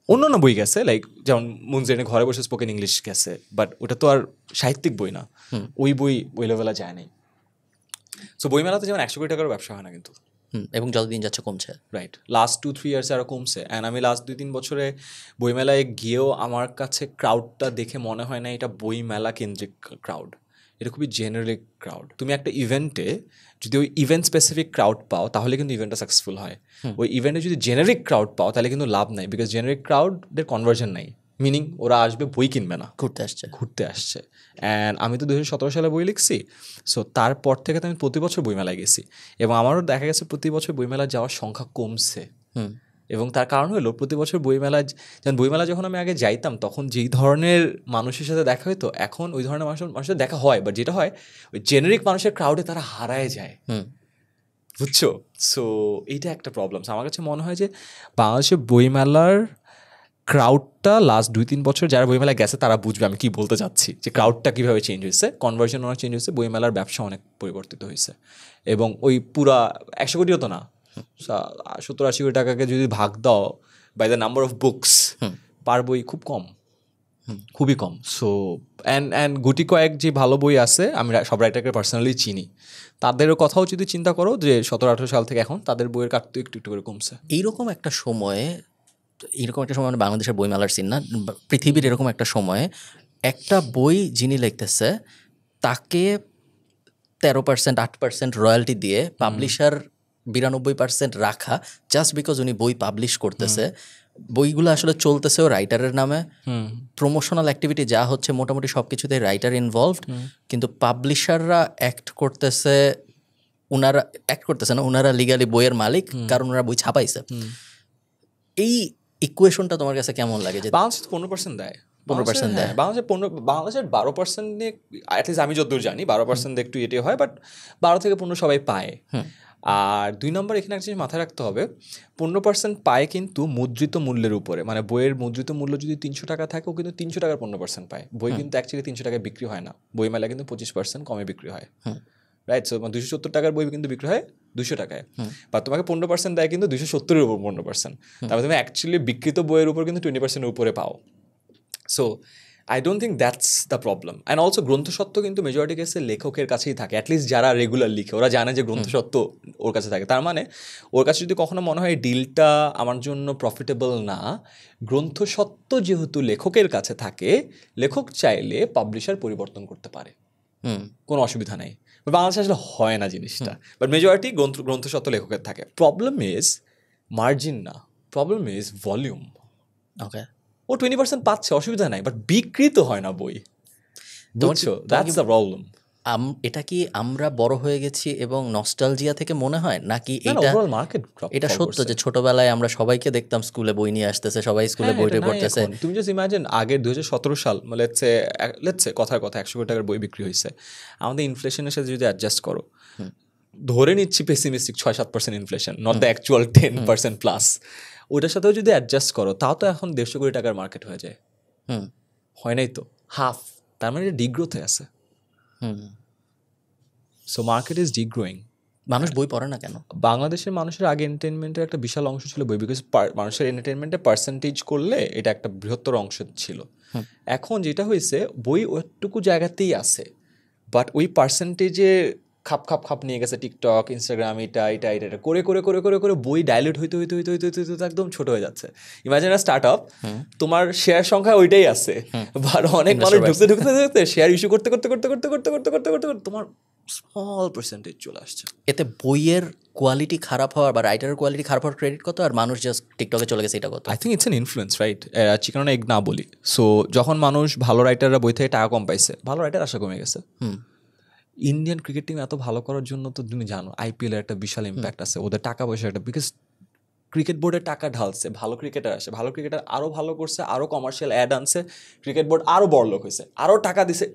অন্য বই গেছে, লাইক যেমন মুনজেনে ঘরে বসে স্পোকেন ইংলিশ গেছে, বাট ওটা তো আর সাহিত্যিক বই না, ওই বই ওই লেভেলে যায় নাই। সো বইমেলাতে যেমন 100 কোটি টাকার ব্যবসা হয় না কিন্তু, এবং যতদিন যাচ্ছে কমছে। রাইট, লাস্ট 2-3 ইয়ার্সে আরও কমছে। অ্যান্ড আমি লাস্ট 2-3 বছরে বইমেলায় গিয়েও আমার কাছে ক্রাউডটা দেখে মনে হয় না এটা বইমেলা কেন্দ্রিক ক্রাউড, এটা খুবই জেনারিক ক্রাউড। তুমি একটা ইভেন্টে যদি ওই ইভেন্ট স্পেসিফিক ক্রাউড পাও তাহলে কিন্তু ইভেন্টটা সাকসেসফুল হয়। ওই ইভেন্টে যদি জেনারিক ক্রাউড পাও তাহলে কিন্তু লাভ নাই, বিকজ জেনারিক ক্রাউডের কনভার্জন নাই, মিনিং ওরা আসবে বই কিনবে না, ঘুরতে আসছে। অ্যান্ড আমি তো 2017 সালে বই লিখছি, সো তারপর থেকে তো আমি প্রতি বছর বইমেলায় গেছি, এবং আমারও দেখা গেছে প্রতি বছর বইমেলায় যাওয়ার সংখ্যা কমছে। এবং তার কারণ হলো প্রতি বছর বইমেলা যখন আমি আগে যাইতাম তখন যেই ধরনের মানুষের সাথে দেখা হতো, এখন ওই ধরনের মানুষের দেখা হয়, বাট যেটা হয় ওই জেনারিক মানুষের ক্রাউডে তারা হারায় যায়, বুঝছো? সো এইটা একটা প্রবলেম। আমার কাছে মনে হয় যে বাংলাদেশের বইমেলার ক্রাউডটা লাস্ট 2-3 বছর যারা বইমেলায় গেছে তারা বুঝবে আমি কি বলতে চাচ্ছি, যে ক্রাউডটা কীভাবে চেঞ্জ হয়েছে, কনভার্সন অনেক চেঞ্জ হয়েছে, বইমেলার ব্যবসা অনেক পরিবর্তিত হয়েছে। এবং ওই পুরা 100 কোটিও তো না, 70-80 কোটি টাকাকে যদি ভাগ দাও by the number of books, per বই খুব কম, খুবই কম। সো অ্যান্ড গুটি কয়েক যে ভালো বই আছে, আমি সব রাইটারকে পার্সোনালি চিনি, তাদেরও কথাও যদি চিন্তা করো যে 17-18 সাল থেকে এখন তাদের বইয়ের কাটতে একটু একটু করে কমছে। এইরকম একটা সময় মানে বাংলাদেশের বইমেলার সিন না, পৃথিবীর এরকম একটা সময়ে একটা বই যিনি লিখতেছে তাকে 13%, 8% রয়্যালটি দিয়ে পাবলিশার 92% রাখা, জাস্ট বিকজ উনি বই পাবলিশ করতেছে। বইগুলো আসলে চলতেছেও রাইটারের নামে, প্রমোশনাল অ্যাক্টিভিটি যা হচ্ছে মোটামুটি সব কিছুতে রাইটার ইনভলভড, কিন্তু পাবলিশাররা অ্যাক্ট করতেছে না, ওনারা লিগালি বইয়ের মালিক, কারণ ওনারা বই ছাপাইছে। এই ইকুয়েশনটা তোমার কাছে কেমন লাগে? যে বাংলাদেশ 15% দেয়, 15% দেয় বাংলাদেশের 12% নিয়ে অ্যাটলিস্ট আমি যতদূর জানি 12% একটু এটাই হয়, বাট 12 থেকে 15 সবাই পায়। আর 2 নম্বর এখানে একটা জিনিস মাথায় রাখতে হবে, 15% পায় কিন্তু মুদ্রিত মূল্যের উপরে, মানে বইয়ের মুদ্রিত মূল্য যদি 300 টাকা থাকে ও কিন্তু 300 টাকার 15% পায়। বই কিন্তু অ্যাকচুয়ালি 300 টাকায় বিক্রি হয় না, বইমেলা কিন্তু 25% কমে বিক্রি হয়, রাইট? সো 270 টাকার বই কিন্তু বিক্রি হয় 200 টাকায়, বা তোমাকে 15% দেয় কিন্তু 270-এর উপর 15%, তারপরে তুমি অ্যাকচুয়ালি বিক্রিত বইয়ের উপর কিন্তু 20%-এর উপরে পাও। So I don't think that's the problem. And also গ্রন্থস্বত্ব কিন্তু মেজরিটি কেসে লেখকের কাছেই থাকে, অ্যাটলিস্ট যারা রেগুলার লিখে ওরা জানে যে গ্রন্থস্বত্ব ওর কাছে থাকে। তার মানে ওর কাছে যদি কখনো মনে হয় ডিলটা আমার জন্য প্রফিটেবল না, গ্রন্থস্বত্ব যেহেতু লেখকের কাছে থাকে, লেখক চাইলে পাবলিশার পরিবর্তন করতে পারে, কোনো অসুবিধা নেই। বাংলাদেশে আসলে হয় না জিনিসটা, বাট মেজরিটি গ্রন্থস্বত্ব লেখকের থাকে। প্রবলেম ইজ মার্জিন না, প্রবলেম ইজ ভলিউম। ওকে, ও 20% পাচ্ছে, অসুবিধা নাই, বাট বিক্রিত হয় না বই, বুঝছো? That's the problem. এটা কি আমরা বড় হয়ে গেছি এবং নস্টালজিয়া থেকে মনে হয়, নাকি এটা সত্য যে ছোটবেলায় আমরা সবাইকে দেখতাম স্কুলে বই নিয়ে আসতেছে, সবাই স্কুলে বইটা পড়তেছে? তুমি জাস্ট ইমাজিন আগের 2017 সাল লেটসে কথার কথা 100 কোটি টাকার বই বিক্রি হয়েছে, আমাদের ইনফ্লেশনের সাথে যদি অ্যাডজাস্ট করো, ধরে নিচ্ছি pessimistic 6-7% inflation, not the actual 10% plus, ওটার সাথেও যদি অ্যাডজাস্ট করো তাও তো এখন 150 কোটি টাকার মার্কেট হয়ে যায়। হয় নাই তো, হাফ, তার মানে ডিগ্রোথে আছে। So market is degrowing. মানুষ বই পড়ে না কেন? বাংলাদেশের মানুষের আগে এন্টারটেনমেন্টের একটা বিশাল অংশ ছিল বই, বিকজ মানুষের এন্টারটেনমেন্টে পার্সেন্টেজ করলে এটা একটা বৃহত্তর অংশ ছিল। এখন যেটা হয়েছে, বই ওইটুকু জায়গাতেই আছে, বাট ওই পার্সেন্টেজে খাপ নিয়ে গেছে টিকটক, ইনস্টাগ্রাম, এটা করে করে করে করে করে বই ডাইলুট হইতে একদম ছোট হয়ে যাচ্ছে। ইমাজিন আ স্টার্ট আপ, তোমার শেয়ার সংখ্যা ওইটাই আছে, বাট অনেক মানুষ ঢুকতে শেয়ার ইস্যু করতে তোমার স্মল পার্সেন্টেজ চলে আসছে। এতে বইয়ের কোয়ালিটি খারাপ হওয়ার বা রাইটারের কোয়ালিটি খারাপ হওয়ার ক্রেডিট কত, আর মানুষ জাস্ট টিকটকে চলে গেছে এটা কত? I think it's an influence, right? Chicken egg না বলি। সো যখন মানুষ ভালো রাইটাররা বই থেকে টাকা কম পাইছে, ভালো রাইটার আসা কমে গেছে। ইন্ডিয়ান ক্রিকেট টিম এত ভালো করার জন্য তো তুমি জানো IPL এর একটা বিশাল ইম্প্যাক্ট আছে, ওদের টাকা পয়সা একটা, বিকজ ক্রিকেট বোর্ডে টাকা ঢালছে, ভালো ক্রিকেটার আসে, ভালো ক্রিকেটার আরও ভালো করছে, আরও কমার্শিয়াল অ্যাড আনছে, ক্রিকেট বোর্ড আরও বড়লোক হয়েছে, আরও টাকা দিছে,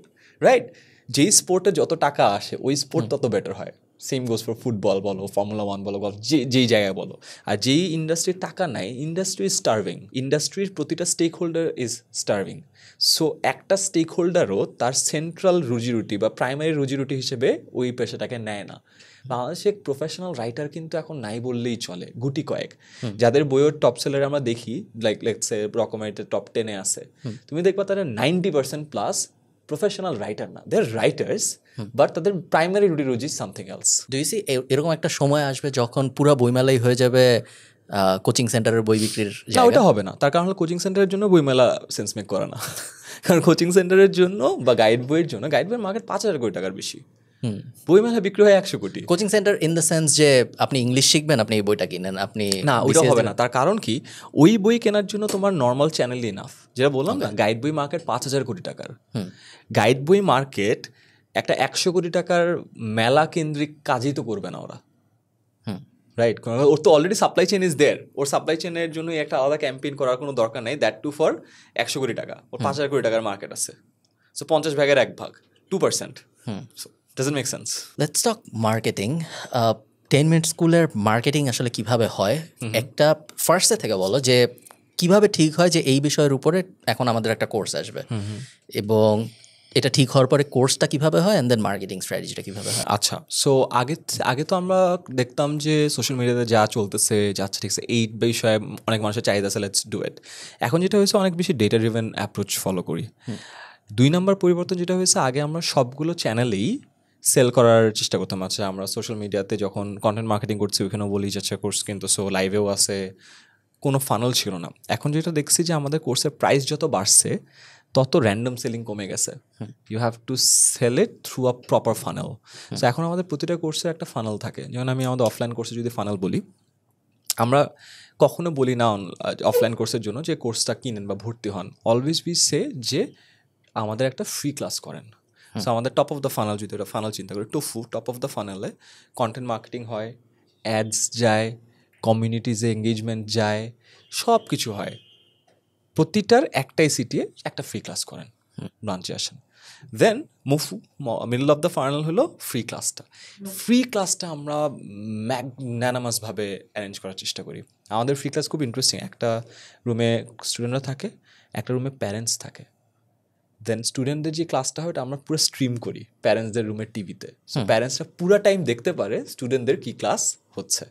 রাইট? যেই স্পোর্টে যত টাকা আসে ওই স্পোর্ট তত বেটার হয়। সেম গোজ ফর ফুটবল বলো, ফর্মুলা 1 বলো, গলফ, যেই জায়গায় বলো। আর যেই ইন্ডাস্ট্রির টাকা নাই, ইন্ডাস্ট্রি ইজ স্টার্ভিং, ইন্ডাস্ট্রির প্রতিটা stakeholder is starving. So একটা স্টেক হোল্ডারও তার সেন্ট্রাল রুজিরুটি বা প্রাইমারি রুজিরুটি হিসেবে ওই পেশাটাকে নেয় না। বাংলাদেশে প্রফেশনাল রাইটার কিন্তু এখন নাই বললেই চলে, গুটি কয়েক, যাদের বইয়ের টপ সেলার আমরা দেখি, লাইক লেটস সে রকমের টপ 10-এ আছে, তুমি দেখবা তারা 90% প্লাস প্রফেশনাল রাইটার না, দে আর রাইটার্স, বাট তাদের প্রাইমারি রুজি something else. Do you see এরকম একটা সময় আসবে যখন পুরো বইমেলাই হয়ে যাবে কোচিং সেন্টারের বই বিক্রির না, ওটা হবে না। তার কারণ হলো কোচিং সেন্টারের জন্য বইমেলা সেন্স মেক করে না। কারণ কোচিং সেন্টারের জন্য বা গাইড বইয়ের জন্য, গাইড বইয়ের মার্কেট 5,000 কোটি টাকার বেশি, বইমেলা বিক্রি হয় 100 কোটি। Coaching centre in the sense যে আপনি ইংলিশ শিখবেন, আপনি এই বইটা কিনেন, আপনি না, ওইটা হবে না। তার কারণ কি, ওই বই কেনার জন্য তোমার নর্মাল চ্যানেল ইনাফ। যেটা বললাম না, গাইড বই মার্কেট 5,000 কোটি টাকার। গাইড বই মার্কেট একটা 100 কোটি টাকার মেলা কেন্দ্রিক কাজই তো করবে না ওরা, রাইট? ওর তো already supply chain is there, ওর সাপ্লাই চেইনের জন্য একটা আলাদা ক্যাম্পেইন করার কোনো দরকার নেই, দ্যাট টু ফর 100 কোটি টাকা। ওর 5,000 কোটি টাকার মার্কেট আছে, সো 50 ভাগের 1 ভাগ, 2%। Doesn't make sense. Let's talk marketing. 10 minute স্কুলের মার্কেটিং আসলে কিভাবে হয়, একটা ফার্স্টে থেকে বলো যে কিভাবে ঠিক হয় যে এই বিষয়ের উপরে এখন আমাদের একটা কোর্স আসবে, এবং এটা ঠিক হওয়ার পরে কোর্সটা কিভাবে হয়, অ্যান্ড দেন মার্কেটিং স্ট্র্যাটেজিটা কিভাবে হয়। আচ্ছা, সো আগে তো আমরা দেখতাম যে সোশ্যাল মিডিয়াতে যা চলতেছে যাচ্ছে, ঠিক আছে, এই বিষয়ে অনেক মানুষের চাহিদা আছে, লেটস ডু ইট। এখন যেটা হয়েছে, অনেক বেশি ডেটা ড্রিভেন অ্যাপ্রোচ ফলো করি। 2 নম্বর পরিবর্তন যেটা হয়েছে, আগে আমরা সবগুলো চ্যানেলেই সেল করার চেষ্টা করতাম। আচ্ছা, আমরা সোশ্যাল মিডিয়াতে যখন কন্টেন্ট মার্কেটিং করছি ওইখানেও বলি যে আচ্ছা কোর্স, কিন্তু সো লাইভেও আছে, কোনো ফানেল ছিল না। এখন যেটা দেখছি যে আমাদের কোর্সের প্রাইস যত বাড়ছে তত র্যান্ডম সেলিং কমে গেছে। You have to sell it through a proper funnel. So এখন আমাদের প্রতিটা কোর্সের একটা ফানেল থাকে। যেমন আমি আমাদের অফলাইন কোর্সে যদি ফানেল বলি, আমরা কখনো বলি না অফলাইন কোর্সের জন্য যে কোর্সটা কিনেন বা ভর্তি হন, অলওয়েজ বি সে যে আমাদের একটা ফ্রি ক্লাস করেন। সো আমাদের টপ অফ দ্য ফানেল, যদি ওটা ফানেল চিন্তা করি, টপ অফ দ্য ফানেলে কন্টেন্ট মার্কেটিং হয়, অ্যাডস যায়, কমিউনিটিজে এঙ্গেজমেন্ট যায়, সব কিছু হয়। প্রতিটার একটাই সিটিয়ে একটা ফ্রি ক্লাস করেন, ব্রাঞ্চে আসেন। দেন মিডল অফ দ্য ফাইনাল হলো ফ্রি ক্লাসটা। ফ্রি ক্লাসটা আমরা ম্যাগনানামাসভাবে অ্যারেঞ্জ করার চেষ্টা করি। আমাদের ফ্রি ক্লাস খুব ইন্টারেস্টিং। একটা রুমে স্টুডেন্টরা থাকে, একটা রুমে প্যারেন্টস থাকে। দেন স্টুডেন্টদের যে ক্লাসটা হয় ওটা আমরা পুরো স্ট্রিম করি প্যারেন্টসদের রুমের টিভিতে। সো প্যারেন্টসরা পুরো টাইম দেখতে পারে স্টুডেন্টদের কী ক্লাস হচ্ছে।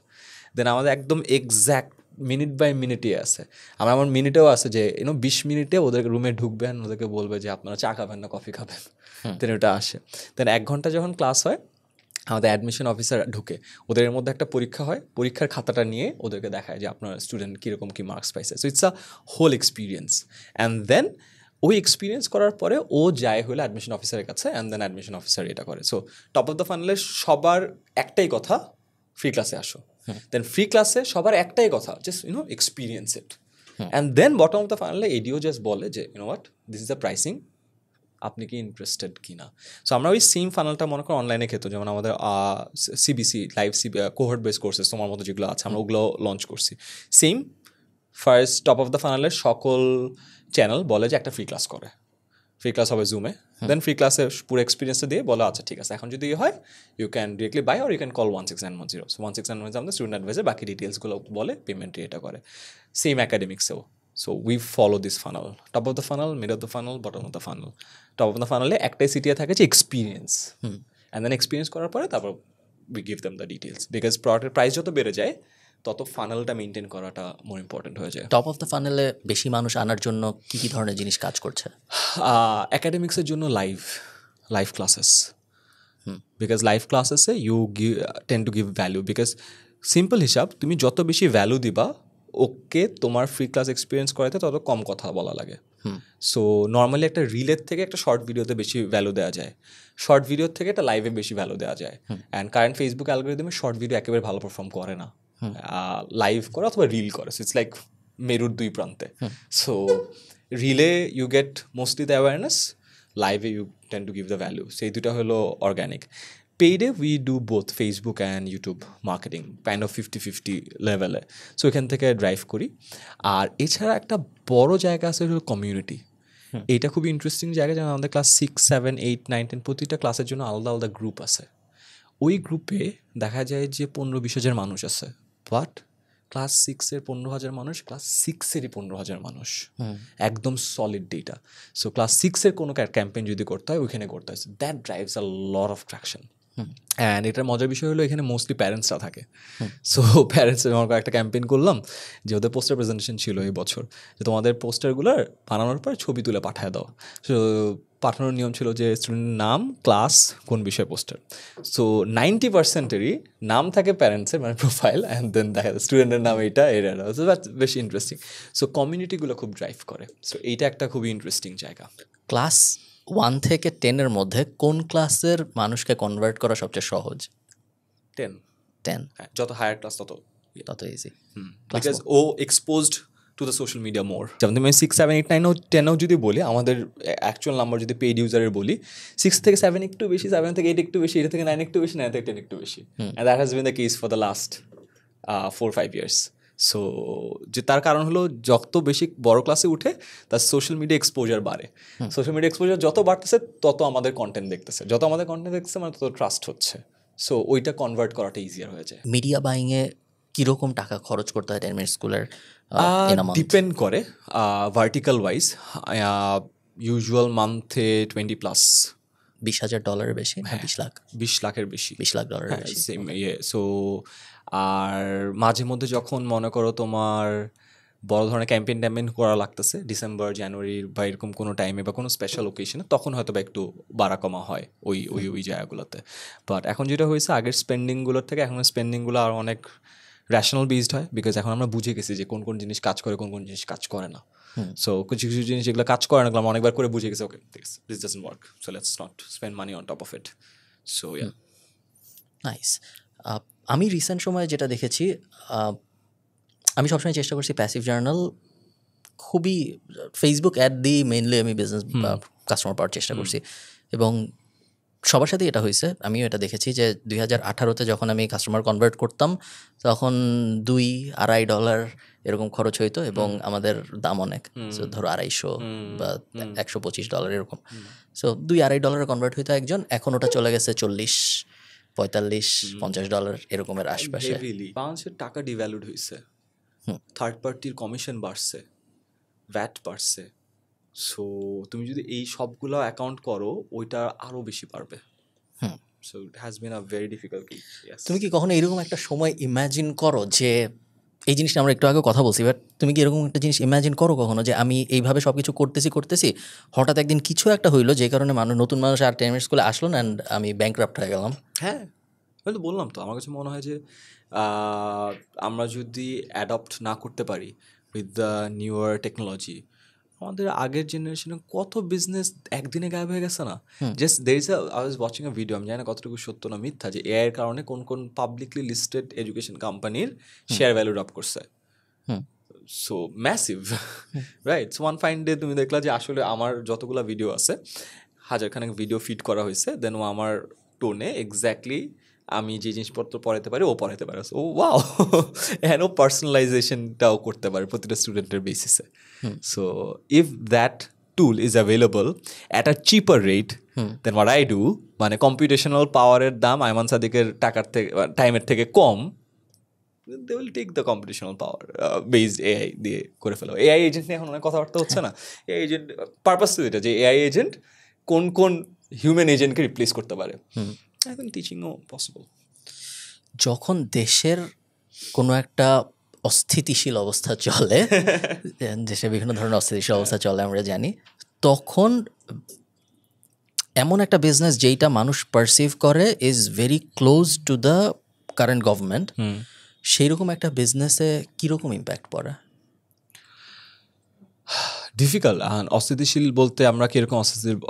দেন আমাদের একদম এক্স্যাক্ট মিনিট বাই মিনিটই আছে। আমার মিনিটেও আছে যে 20 মিনিটে ওদের রুমে ঢুকবেন, ওদেরকে বলবে যে আপনারা চা খাবেন না কফি খাবেন, দেন ওটা আসে। দেন 1 ঘন্টা যখন ক্লাস হয়, আমাদের অ্যাডমিশন অফিসার ঢুকে, ওদের মধ্যে একটা পরীক্ষা হয়, পরীক্ষার খাতাটা নিয়ে ওদেরকে দেখায় যে আপনার স্টুডেন্ট কীরকম কী মার্কস পাইছে। So it's a whole experience. And then ওই এক্সপিরিয়েন্স করার পরে ও যায় হলো অ্যাডমিশন অফিসারের কাছে, অ্যান্ড দেন অ্যাডমিশন অফিসার এটা করে। সো টপ অফ দ্য ফানেলের সবার একটাই কথা, ফ্রি ক্লাসে আসো। দেন ফ্রি ক্লাসে সবার একটাই কথা, just experience it. And then bottom of the ফানেলে এডিও জাস্ট বলে যে what, this is the pricing, আপনি কি ইন্টারেস্টেড কিনা। সো আমরা ওই সেম ফানেলটা মনে করো অনলাইনে খেতো, যেমন আমাদের CBC live cohort base courses তোমার মতো যেগুলো আছে, আমরা ওগুলো লঞ্চ করছি। Same first top of the ফানেলের সকল চ্যানেল বলে যে একটা ফ্রি ক্লাস করে, ফ্রি ক্লাস হবে জুমে। দেন ফ্রি ক্লাসের পুরো এক্সপিরিয়েন্সটা দিয়ে বলো আচ্ছা ঠিক আছে, এখন যদি হয় you can directly buy or you can call 16910। So 16910 আমাদের স্টুডেন্ট অ্যাডভাইজার বাকি ডিটেলসগুলো বলে, পেমেন্ট এটা করে। সেম অ্যাকাডেমিক্সেও। So we follow this funnel, top of the funnel, mid of the funnel, bottom of the funnel. Top of the ফানেলে একটাই সিটিয়ে থাকে যে এক্সপিরিয়েন্স, অ্যান্ড দেন এক্সপিরিয়েন্স করার পরে তারপর we give them the details. Because প্রোডাক্টের প্রাইস যত বেড়ে যায় তত ফানেলটা মেনটেন করাটা মোর ইম্পর্টেন্ট হয়ে যায়। টপ অফ দ্য ফানেলে বেশি মানুষ আনার জন্য কী কী ধরনের জিনিস কাজ করছে? অ্যাকাডেমিক্সের জন্য লাইভ ক্লাসেস, বিকজ লাইভ ক্লাসেসে you tend to give value. Because simple হিসাব, তুমি যত বেশি ভ্যালু দিবা ওকে তোমার ফ্রি ক্লাস এক্সপিরিয়েন্স করাতে তত কম কথা বলা লাগে। সো নর্মালি একটা রিলের থেকে একটা শর্ট ভিডিওতে বেশি ভ্যালু দেওয়া যায়, শর্ট ভিডিওর থেকে একটা লাইভে বেশি ভ্যালু দেওয়া যায়। অ্যান্ড কারেন্ট ফেসবুক অ্যালগরিদমে শর্ট ভিডিও একেবারে ভালো পারফর্ম করে না, লাইভ করে অথবা রিল করে। সো ইটস লাইক মেরুর 2 প্রান্তে। সো রিলে you get mostly the awareness, লাইভে you tend to give the value. সেই দুটা হলো অর্গ্যানিক। পেইডে we do both Facebook and YouTube marketing, kind of 50-50 লেভেলে। সো এখান থেকে ড্রাইভ করি। আর এছাড়া একটা বড় জায়গা আছে হলো কমিউনিটি। এইটা খুবই ইন্টারেস্টিং জায়গা, যেমন আমাদের ক্লাস 6, 7, 8, 9, 10 প্রতিটা ক্লাসের জন্য আলাদা আলাদা গ্রুপ আছে। ওই গ্রুপে দেখা যায় যে 15-20 হাজার মানুষ আছে, বাট ক্লাস 6-এর 15,000 মানুষ, ক্লাস 6-এরই 15,000 মানুষ, একদম সলিড ডেটা। সো ক্লাস 6-এর কোনো ক্যাম্পেইন যদি করতে হয় ওইখানে করতে হয়, that drives a lot of traction. And এটার মজার বিষয় হলো এখানে মোস্টলি প্যারেন্টসরা থাকে। সো প্যারেন্টস আমার একটা ক্যাম্পেইন করলাম যে ওদের পোস্টার প্রেজেন্টেশন ছিল এই বছর, যে তোমাদের পোস্টারগুলোর বানানোর পর ছবি তুলে পাঠায় দাও। সো পাঠানোর নিয়ম ছিল যে স্টুডেন্টের নাম, ক্লাস, কোন বিষয়ে পোস্টার। সো 90%-এরই নাম থাকে প্যারেন্টসের, মানে প্রোফাইল, অ্যান্ড দেন দেখা যায় স্টুডেন্টের নাম এইটা এর। সো দ্যাটস বেশি ইন্টারেস্টিং। সো কমিউনিটিগুলো খুব ড্রাইভ করে। সো এইটা একটা খুবই ইন্টারেস্টিং জায়গা। ক্লাস 1 থেকে 10-এর মধ্যে কোন ক্লাসের মানুষকে কনভার্ট করা সবচেয়ে সহজ? 10 10 যত হায়ার ক্লাস তত ইজি। বিকজ ও exposed to the social media more. যেমন তুমি 6, 7, 8, 9, 10 যদি বলি, আমাদের অ্যাকচুয়াল নাম্বার যদি পেইড ইউজারের বলি, 6 থেকে 7 একটু বেশি, 7 থেকে 8 একটু বেশি, 8 থেকে 9 একটু বেশি, 9 থেকে 10 একটু বেশি। And that has been the case for the last 4-5 years. So যে তার কারণ হলো যত বেশি বড় ক্লাসে উঠে তার সোশ্যাল মিডিয়া এক্সপোজার বাড়ে। সোশ্যাল মিডিয়া এক্সপোজার যত বাড়তেছে তত আমাদের কন্টেন্ট দেখতেছে, যত আমাদের কন্টেন্ট দেখতেছে মানে তত ট্রাস্ট হচ্ছে। সো ওইটা কনভার্ট করাটা ইজিয়ার হয়ে যায়। মিডিয়া বাইংয়ে কীরকম টাকা খরচ করতে হয় 10 মিনিট স্কুলের? ডিপেন্ড করে ভার্টিক্যাল ওয়াইজ। ইউজুয়াল মান্থে 20+। $20,000 বেশি না 20 লাখ? 20 লাখের বেশি। 20 লাখ ডলার বেশি। সেম ইয়ে। সো আর মাঝে মধ্যে যখন মনে করো তোমার বড় ধরনের ক্যাম্পেইন করা লাগতেছে ডিসেম্বর, জানুয়ারি বা এরকম কোনো টাইমে বা কোনো স্পেশাল ওকেশনে, তখন হয়তো বা একটু বাড়া কমা হয় ওই জায়গাগুলোতে। বাট এখন যেটা হয়েছে, আগের স্পেন্ডিংগুলোর থেকে এখন স্পেন্ডিংগুলো আর অনেক র্যাশনাল বেসড হয়, বিকজ এখন আমরা বুঝে গেছি যে কোন কোন জিনিস কাজ করে, কোন কোন জিনিস কাজ করে না। সো কিছু কিছু জিনিস যেগুলো কাজ করে না, আমরা অনেকবার করে বুঝে গেছি, okay this doesn't work, so let's not spend money on top of it. So yeah, nice. আমি রিসেন্ট সময়ে যেটা দেখেছি, আমি সবসময় চেষ্টা করছি প্যাসিভ জার্নাল খুবই ফেসবুক অ্যাড দিয়ে মেইনলি আমি বিজনেস কাস্টমার পাওয়ার চেষ্টা করছি, এবং সবার সাথেই এটা হয়েছে। আমিও এটা দেখেছি যে 2018-তে যখন আমি কাস্টমার কনভার্ট করতাম তখন $2-2.5 এরকম খরচ হইতো, এবং আমাদের দাম অনেক, সো ধরো $250 বা $125 এরকম। সো $2-2.5 কনভার্ট হইতো একজন, এখন ওটা চলে গেছে $40, $45, $50 এরকমের আশপাশে। বাংলাদেশের টাকা ডিভ্যালুড হয়েছে, থার্ড পার্টির কমিশন বাড়ছে, ভ্যাট বাড়ছে। সো তুমি যদি এই সবগুলো অ্যাকাউন্ট করো ওইটা আরও বেশি পারবে। So it has been a very difficult. তুমি কি কখনো এরকম একটা সময় ইমাজিন করো যে, এই জিনিসটা আমরা একটু আগে কথা বলছি, বাট তুমি কি এরকম একটা জিনিস ইমাজিন করো কখনো যে আমি এইভাবে সব কিছু করতেছি হঠাৎ একদিন কিছু একটা হইলো যে কারণে নতুন মানুষ আর 10 মিনিট স্কুলে আসলো না, অ্যান্ড আমি ব্যাংকরাপ্ট হয়ে গেলাম? হ্যাঁ, আমি তো বললাম তো, আমার কাছে মনে হয় যে আমরা যদি অ্যাডপ্ট না করতে পারি উইথ দ্য নিউয়ার টেকনোলজি, আমাদের আগের জেনারেশনে কত বিজনেস একদিনে গায়েব হয়ে গেছে না। Just there is I was watching a video, আমি জানি না কতটুকু সত্য না মিথ্যা, যে এআই এর কারণে কোন কোন পাবলিকলি লিস্টেড এডুকেশন কোম্পানির শেয়ার ভ্যালু ড্রপ করছে। So massive, right? So one fine day তুমি দেখলা যে আসলে আমার যতগুলো ভিডিও আছে, 1000খানেক ভিডিও ফিড করা হয়েছে, দেন ও আমার টোনে এক্স্যাক্টলি আমি যে জিনিসপত্র পড়াতে পারি ও পড়াতে পারে। ও ওয়াও, হ্যাঁ, ও পার্সোনালাইজেশনটাও করতে পারে প্রতিটা স্টুডেন্টের বেসিসে। So if that tool is available at a cheaper rate then what I do, মানে কম্পিউটেশনাল পাওয়ারের দাম আয়মান সাদিকের টাকার থেকে, টাইমের থেকে কম, they will take the computational power based AI দিয়ে করে ফেলো। এআই এজেন্ট নিয়ে এখন অনেক কথাবার্তা হচ্ছে না। এআই এজেন্ট পারপাস তো এটা, যে এআই এজেন্ট কোন কোন হিউম্যান এজেন্টকে রিপ্লেস করতে পারে। আই থিঙ্ক টিচিংও পসিবল। যখন দেশের কোনো একটা অস্থিতিশীল অবস্থা চলে, দেশে বিভিন্ন ধরনের অস্থিতিশীল অবস্থা চলে আমরা জানি, তখন এমন একটা বিজনেস যেইটা মানুষ পারসিভ করে is very close to the current government, সেইরকম একটা বিজনেসে কীরকম ইম্প্যাক্ট পড়ে? ডিফিকাল্ট। অস্থিতিশীল বলতে আমরা কিরকম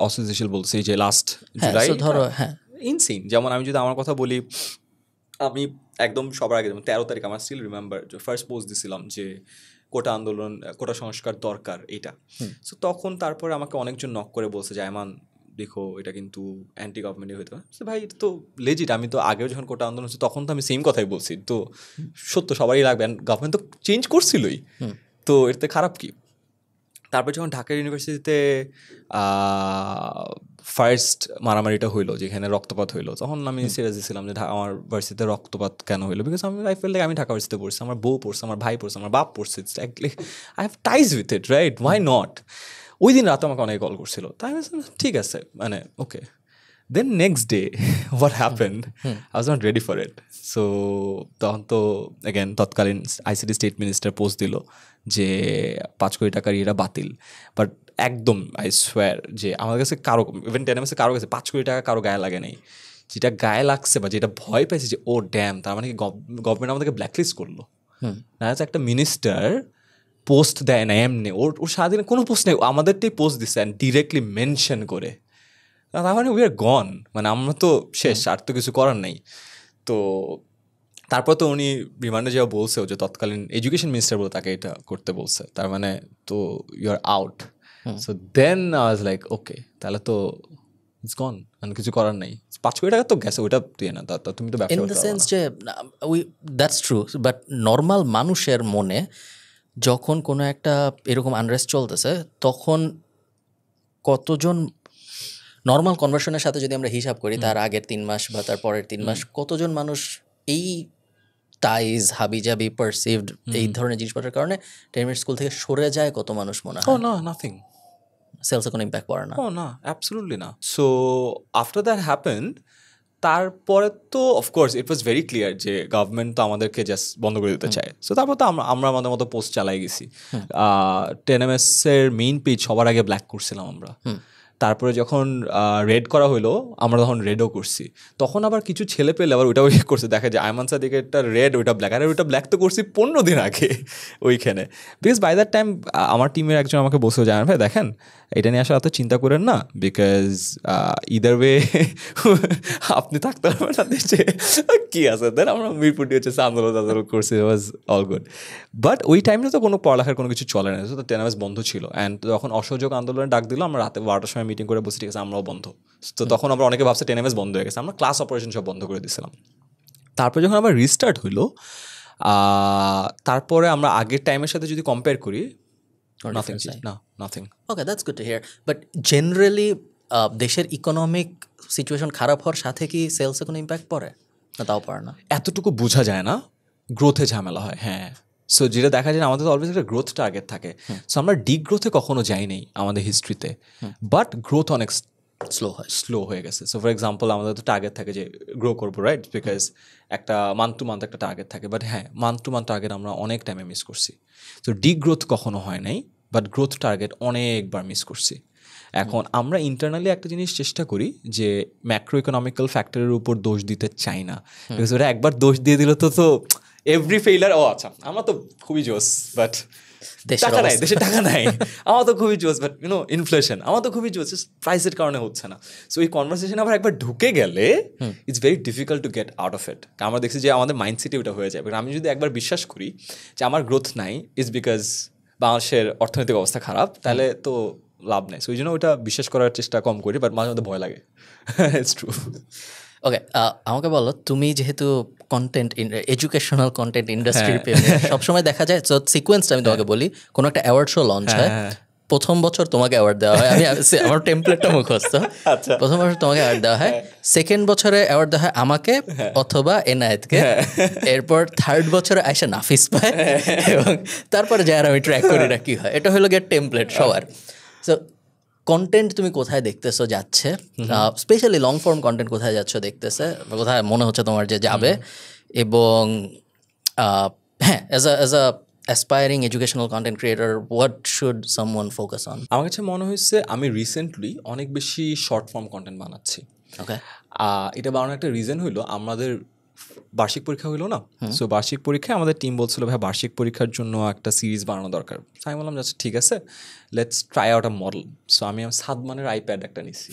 অস্থিতিশীল বলছি, যে লাস্ট জুলাই ধরো, হ্যাঁ, ইনসিন। যেমন আমি যদি আমার কথা বলি, আমি একদম সবার আগে 13 তারিখ আমার স্টিল রিমেম্বার ফার্স্ট পোস্ট দিছিলাম যে কোটা আন্দোলন, কোটা সংস্কার দরকার এটা। সো তখন তারপরে আমাকে অনেকজন নক করে বলছে যে আয়মান দেখো এটা কিন্তু অ্যান্টি গভর্নমেন্টই হইতে পারে। ভাই এটা তো লেজিট, আমি তো আগেও যখন কোটা আন্দোলন হচ্ছে তখন তো আমি সেম কথাই বলছি, তো সত্য সবারই লাগবে, গভর্নমেন্ট তো চেঞ্জ করছিলই, তো এতে খারাপ কি? তারপর যখন ঢাকা ইউনিভার্সিটিতে ফার্স্ট মারামারিটা হইলো, যেখানে রক্তপাত হইলো, তখন আমি সিরিয়াস ছিলাম যে আমার ভার্সিটিতে রক্তপাত কেন হইলো, বিকজ আমি আই ফিল লাইক আমি ঢাকা ভার্সিটিতে পড়ছি, আমার বউ পড়ছে, আমার ভাই পড়ছে, আমার বাপ পড়ছে, I have ties with it, right, why not. ওই দিন রাতে আমাকে অনেকে কল করছিল, তাই আমি ঠিক আছে, মানে okay. Then next day what happened, I was not ready for it. So তখন তো অ্যাগেন তৎকালীন আইসিটি স্টেট মিনিস্টার পোস্ট দিল যে 5 কোটি টাকার ইয়েটা বাতিল। বাট একদম আই সোয়ার যে আমার কাছে কারো, ইভেন টেনেমেসে কারো কাছে 5 কোটি টাকা কারো গায়ে লাগে নাই। যেটা গায়ে লাগছে বা যেটা ভয় পাইছে যে ও ড্যাম, তার মানে কি গভর্নমেন্ট আমাদেরকে ব্ল্যাকলিস্ট করলো না, একটা মিনিস্টার পোস্ট দেয় না এমনি, ওর সারাদিনে কোনো পোস্ট নেই, আমাদেরটাই পোস্ট দিচ্ছে অ্যান্ড ডিরেক্টলি মেনশন করে, তার মানে উই আর গন, মানে আমরা তো শেষ, আর তো কিছু করার নেই। তো তারপর তো উনি রিমান্ডে যাওয়া বলছেও যে তৎকালীন এডুকেশন মিনিস্টার বলে তাকে এটা করতে বলছে, তার মানে তো you are out. So then I was like okay, তাহলে তো ইটস গন, মানে কিছু করার নেই। 5 কোটি টাকা তো গেছে, ওইটা তুই না, তুমি তো ব্যবসা ইন দ্য সেন্স যে দ্যাটস ট্রু, বাট নর্মাল মানুষের মনে যখন কোনো একটা এরকম আনরেস্ট চলতেছে, তখন কতজন নর্মাল কনভার্সনের সাথে যদি আমরা হিসাব করি, তার আগের 3 মাস বা তার পরের 3 মাস, কতজন মানুষ এই টাইজ হাবিজাবি পারসিভড এই ধরনের জিনিসপত্রের কারণে টেনমেন্ট স্কুল থেকে সরে যায়, কত মানুষ মনে হয়? না, নাথিং, সেলসে কোনো ইম্প্যাক্ট পড়ে না? না, অ্যাবসলিউটলি না। সো আফটার দ্যাট হ্যাপেন্ড, তারপরে তো of course it was very clear যে গভর্নমেন্ট তো আমাদেরকে জাস্ট বন্ধ করে দিতে চায়। সো তারপর তো আমরা আমাদের মতো পোস্ট চালাই গেছি। টেনএমএসের মেইন পেজ সবার আগে ব্ল্যাক করছিলাম আমরা। তারপরে যখন রেড করা হলো, আমরা তখন রেডও করছি। তখন আবার কিছু ছেলে পেলে আবার ওইটাও করছে, দেখা যায় আয়মান সাদিকেরটা রেড, ওইটা ব্ল্যাক। আর ওইটা ব্ল্যাক তো করছি 15 দিন আগে ওইখানে। বিকজ বাই দ্যাট টাইম আমার টিমের একজন আমাকে বসেও জানান, ভাই দেখেন এটা নিয়ে আসলে এত চিন্তা করেন না, বিকজ ইদার ওয়ে আপনি থাকতে পারবেন না দেশে, কী আছে দেন আমরা মিরপুটি হচ্ছে আন্দোলন করছি, ওয়াজ অল গুড। বাট ওই টাইমে তো কোনো পড়ালেখার কোনো কিছু চলে না, তো টেনএমএস বন্ধ ছিল। অ্যান্ড যখন অসহযোগ আন্দোলনে ডাক দিল, আমরা রাতে 12টার সময় মিটিং করে বসে, ঠিক আছে আমরাও বন্ধ। তো তখন আমরা অনেকে ভাবছে টেনএমএস বন্ধ হয়ে গেছে, আমরা ক্লাস অপারেশন সব বন্ধ করে দিয়েছিলাম। তারপরে যখন আবার রিস্টার্ট হইলো, তারপরে আমরা আগের টাইমের সাথে যদি কম্পেয়ার করি, nothing. Okay, that's good to hear. But generally দেশের ইকোনমিক সিচুয়েশন খারাপ হওয়ার সাথে কি সেলসে কোনো ইম্প্যাক্ট পড়ে না? তাও পড়ে না, এতটুকু বোঝা যায় না, গ্রোথে ঝামেলা হয়। হ্যাঁ, সো যেটা দেখা যায় আমাদের তো অলওয়েজ একটা গ্রোথ টার্গেট থাকে। সো আমরা ডিগ্রোথে কখনো যাই নাই আমাদের হিস্ট্রিতে, বাট গ্রোথ অনেক স্লো হয়ে গেছে। সো ফর এক্সাম্পল আমাদের তো টার্গেট থাকে যে গ্রো করবো, রাইট, বিকজ একটা মান্থ টু মান্থ একটা টার্গেট থাকে। বাট হ্যাঁ, মান্থ টু মান্থ টার্গেট আমরা অনেক টাইমে মিস করছি। তো ডিগ্রোথ কখনো হয় নাই, বাট গ্রোথ টার্গেট অনেকবার মিস করছি। এখন আমরা ইন্টারনালি একটা জিনিস চেষ্টা করি যে ম্যাক্রো ইকোনমিক্যাল ফ্যাক্টরের উপর দোষ দিতে চাই না, বিকজ ওটা একবার দোষ দিয়ে দিল তো এভরি ফেইলার, ও আচ্ছা আমরা তো খুবই জোস, বাট টাকা নাই, দেশে টাকা নাই, আমার তো খুবই জোস, বাট ইনফ্লেশন, আমার তো খুবই জোস, প্রাইসের কারণে হচ্ছে না। সো এই কনভারসেশন আবার একবার ঢুকে গেলে it's very difficult to get out of it. আমরা দেখছি যে আমাদের মাইন্ডসেটে ওটা হয়ে যায়। আমি যদি একবার বিশ্বাস করি যে আমার গ্রোথ নাই ইটস বিকজ বাংলাদেশের অর্থনৈতিক অবস্থা খারাপ, তাহলে তো লাভ নেই। সো ওই জন্য ওইটা বিশ্বাস করার চেষ্টা কম করি, বাট মাঝে মধ্যে ভয় লাগে। It's true. ওকে, আমাকে বলো, তুমি যেহেতু এডুকেশনাল কন্টেন্ট ইন্ডাস্ট্রির সবসময় দেখা যায়, তো সিকোয়েন্সটা আমি তোমাকে বলি, কোনো একটা অ্যাওয়ার্ড শো লঞ্চ হয়, প্রথম বছর তোমাকে অ্যাওয়ার্ড দেওয়া হয়, আমার টেমপ্লেটটা মুখস্থ, প্রথম বছর তোমাকে অ্যাওয়ার্ড দেওয়া হয়, সেকেন্ড বছরে অ্যাওয়ার্ড দেওয়া হয় আমাকে অথবা এনায়েতকে, এরপর থার্ড বছরে আয়সা নাফিস পায়, এবং তারপরে যার আমি ট্র্যাক করি না কি হয়। এটা হলো গিয়ে টেমপ্লেট সবার। সো কন্টেন্ট তুমি কোথায় দেখতেছো যাচ্ছে, স্পেশালি লং ফর্ম কন্টেন্ট কোথায় যাচ্ছ দেখতেছে, কোথায় মনে হচ্ছে তোমার যে যাবে, এবং হ্যাঁ, as a aspiring educational content creator, what should someone focus on? আমার কাছে মনে হয়েছে আমি রিসেন্টলি অনেক বেশি শর্ট ফর্ম কন্টেন্ট বানাচ্ছি। ওকে, এটা বানানোর একটা রিজন হইলো, আমাদের বার্ষিক পরীক্ষা হইলো না, সো বার্ষিক পরীক্ষায় আমাদের টিম বলছিল ভাই বার্ষিক পরীক্ষার জন্য একটা সিরিজ বানানো দরকার। আমি বললাম যাচ্ছে ঠিক আছে, let's try out a model. So আমি সাদমানের আইপ্যাড একটা নিছি,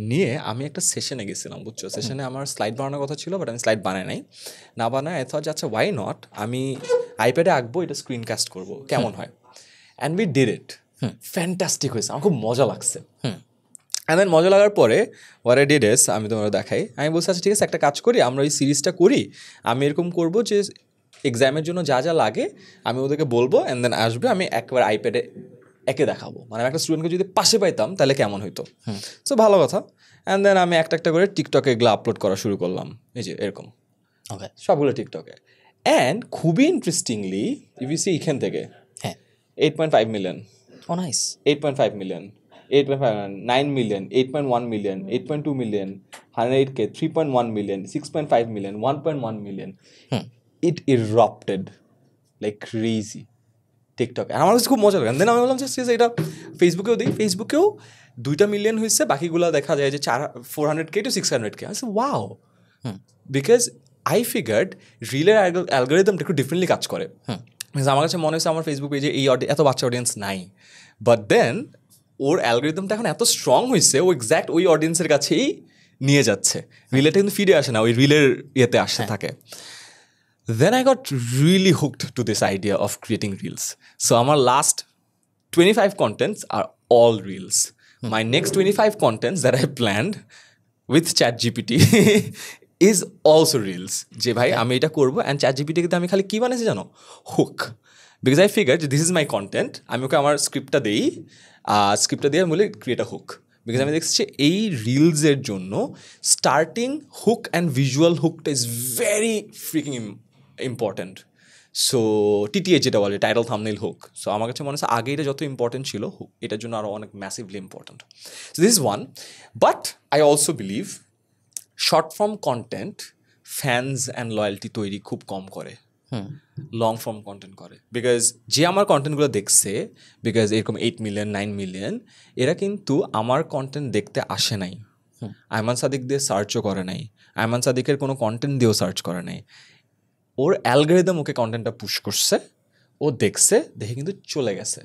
নিয়ে আমি একটা সেশনে গেছিলাম, বুঝছো, সেশনে আমার স্লাইড বানানোর কথা ছিল, বাট আমি স্লাইড বানাই নাই, না বানায় এত যাচ্ছে ওয়াই নট, আমি আইপ্যাডে আঁকবো, এটা স্ক্রিন কাস্ট করবো, কেমন হয়। And we did it, fantastic হয়েছে, আমার খুব মজা লাগছে। অ্যান্ড দেন মজা লাগার পরে ওয়ার আই ডিড ইজ, আমি তোমাকে দেখাই, আমি বলছি আচ্ছা ঠিক আছে একটা কাজ করি, আমরা এই সিরিজটা করি, আমি এরকম করবো যে এক্সামের জন্য যা যা লাগে আমি ওদেরকে বলবো, অ্যান্ড দেন আসবে, আমি একবার আইপ্যাডে একে দেখাবো, মানে আমি একটা স্টুডেন্টকে যদি পাশে পাইতাম তাহলে কেমন হইতো। সো ভালো কথা। অ্যান্ড দেন আমি একটা করে টিকটকে এগুলো আপলোড করা শুরু করলাম, এই যে এরকম ওকে, সবগুলো টিকটকে। অ্যান্ড খুবই ইন্টারেস্টিংলি ইভিসি এখান থেকে হ্যাঁ 8.5 মিলিয়ন, ও nice 8.5 million, 8.5, 9 million, 8.1 million, 8.2 million, 108K, 3.1 million, 6.5 million, 1.1 million. It erupted like crazy TikTok. আর আমার কাছে খুব মজা লাগে। দেন আমি বললাম যে এটা ফেসবুকেও দিই, ফেসবুকেও 2 মিলিয়ন হয়েছে, বাকিগুলো দেখা যায় যে 400K to 600K। আমি ওয়াও, বিকজ আই ফিগার্ড রিলের অ্যালগোরিদমটা একটু ডিফারেন্টলি কাজ করে। আমার কাছে মনে হচ্ছে আমার ফেসবুক পেজে এই এত বাচ্চা অডিয়েন্স নাই, বাট দেন ওর অ্যালগোরিদমটা এখন এত স্ট্রং হয়েছে, ও এক্স্যাক্ট ওই অডিয়েন্সের কাছেই নিয়ে যাচ্ছে। রিলেটা কিন্তু ফিরে আসে না, ওই রিলের ইয়েতে আসতে থাকে। Then I got really hooked to this idea of creating reels. So our last 25 contents are all reels. My next 25 contents that I planned with ChatGPT is also reels. যে ভাই আমি এটা করবো, অ্যান্ড ChatGPT কে আমি খালি কি বানাইছি জানো, হুক। বিকজ আই ফিগার যে দিস ইজ মাই কন্টেন্ট, আমি ওকে আমার স্ক্রিপ্টটা দিই, স্ক্রিপ্টটা দিয়ে আমি বলি ক্রিয়েট আ হুক। বিকজ আমি দেখছি এই রিলসের জন্য স্টার্টিং হুক অ্যান্ড ভিজুয়াল হুকটা is very freaking important. So TTH যেটা বলে, টাইটেল থাম্বনেইল হুক। সো আমার কাছে মনে হচ্ছে আগে এটা যত ইম্পর্টেন্ট ছিল, হুক এটার জন্য আরও অনেক massively important. So this is one. But I also believe short form content fans and loyalty তৈরি খুব কম করে, লং ফর্ম কন্টেন্ট করে। বিকজ যে আমার কন্টেন্টগুলো দেখছে, বিকজ এরকম 8 মিলিয়ন 9 মিলিয়ন, এরা কিন্তু আমার কন্টেন্ট দেখতে আসে নাই, আয়মান সাদিক দিয়ে সার্চও করে নাই, আয়মান সাদিকের কোনো কন্টেন্ট দিয়েও সার্চ করে নাই। ওর অ্যালগোরিদম ওকে কন্টেন্টটা পুশ করছে, ও দেখছে, দেখে কিন্তু চলে গেছে।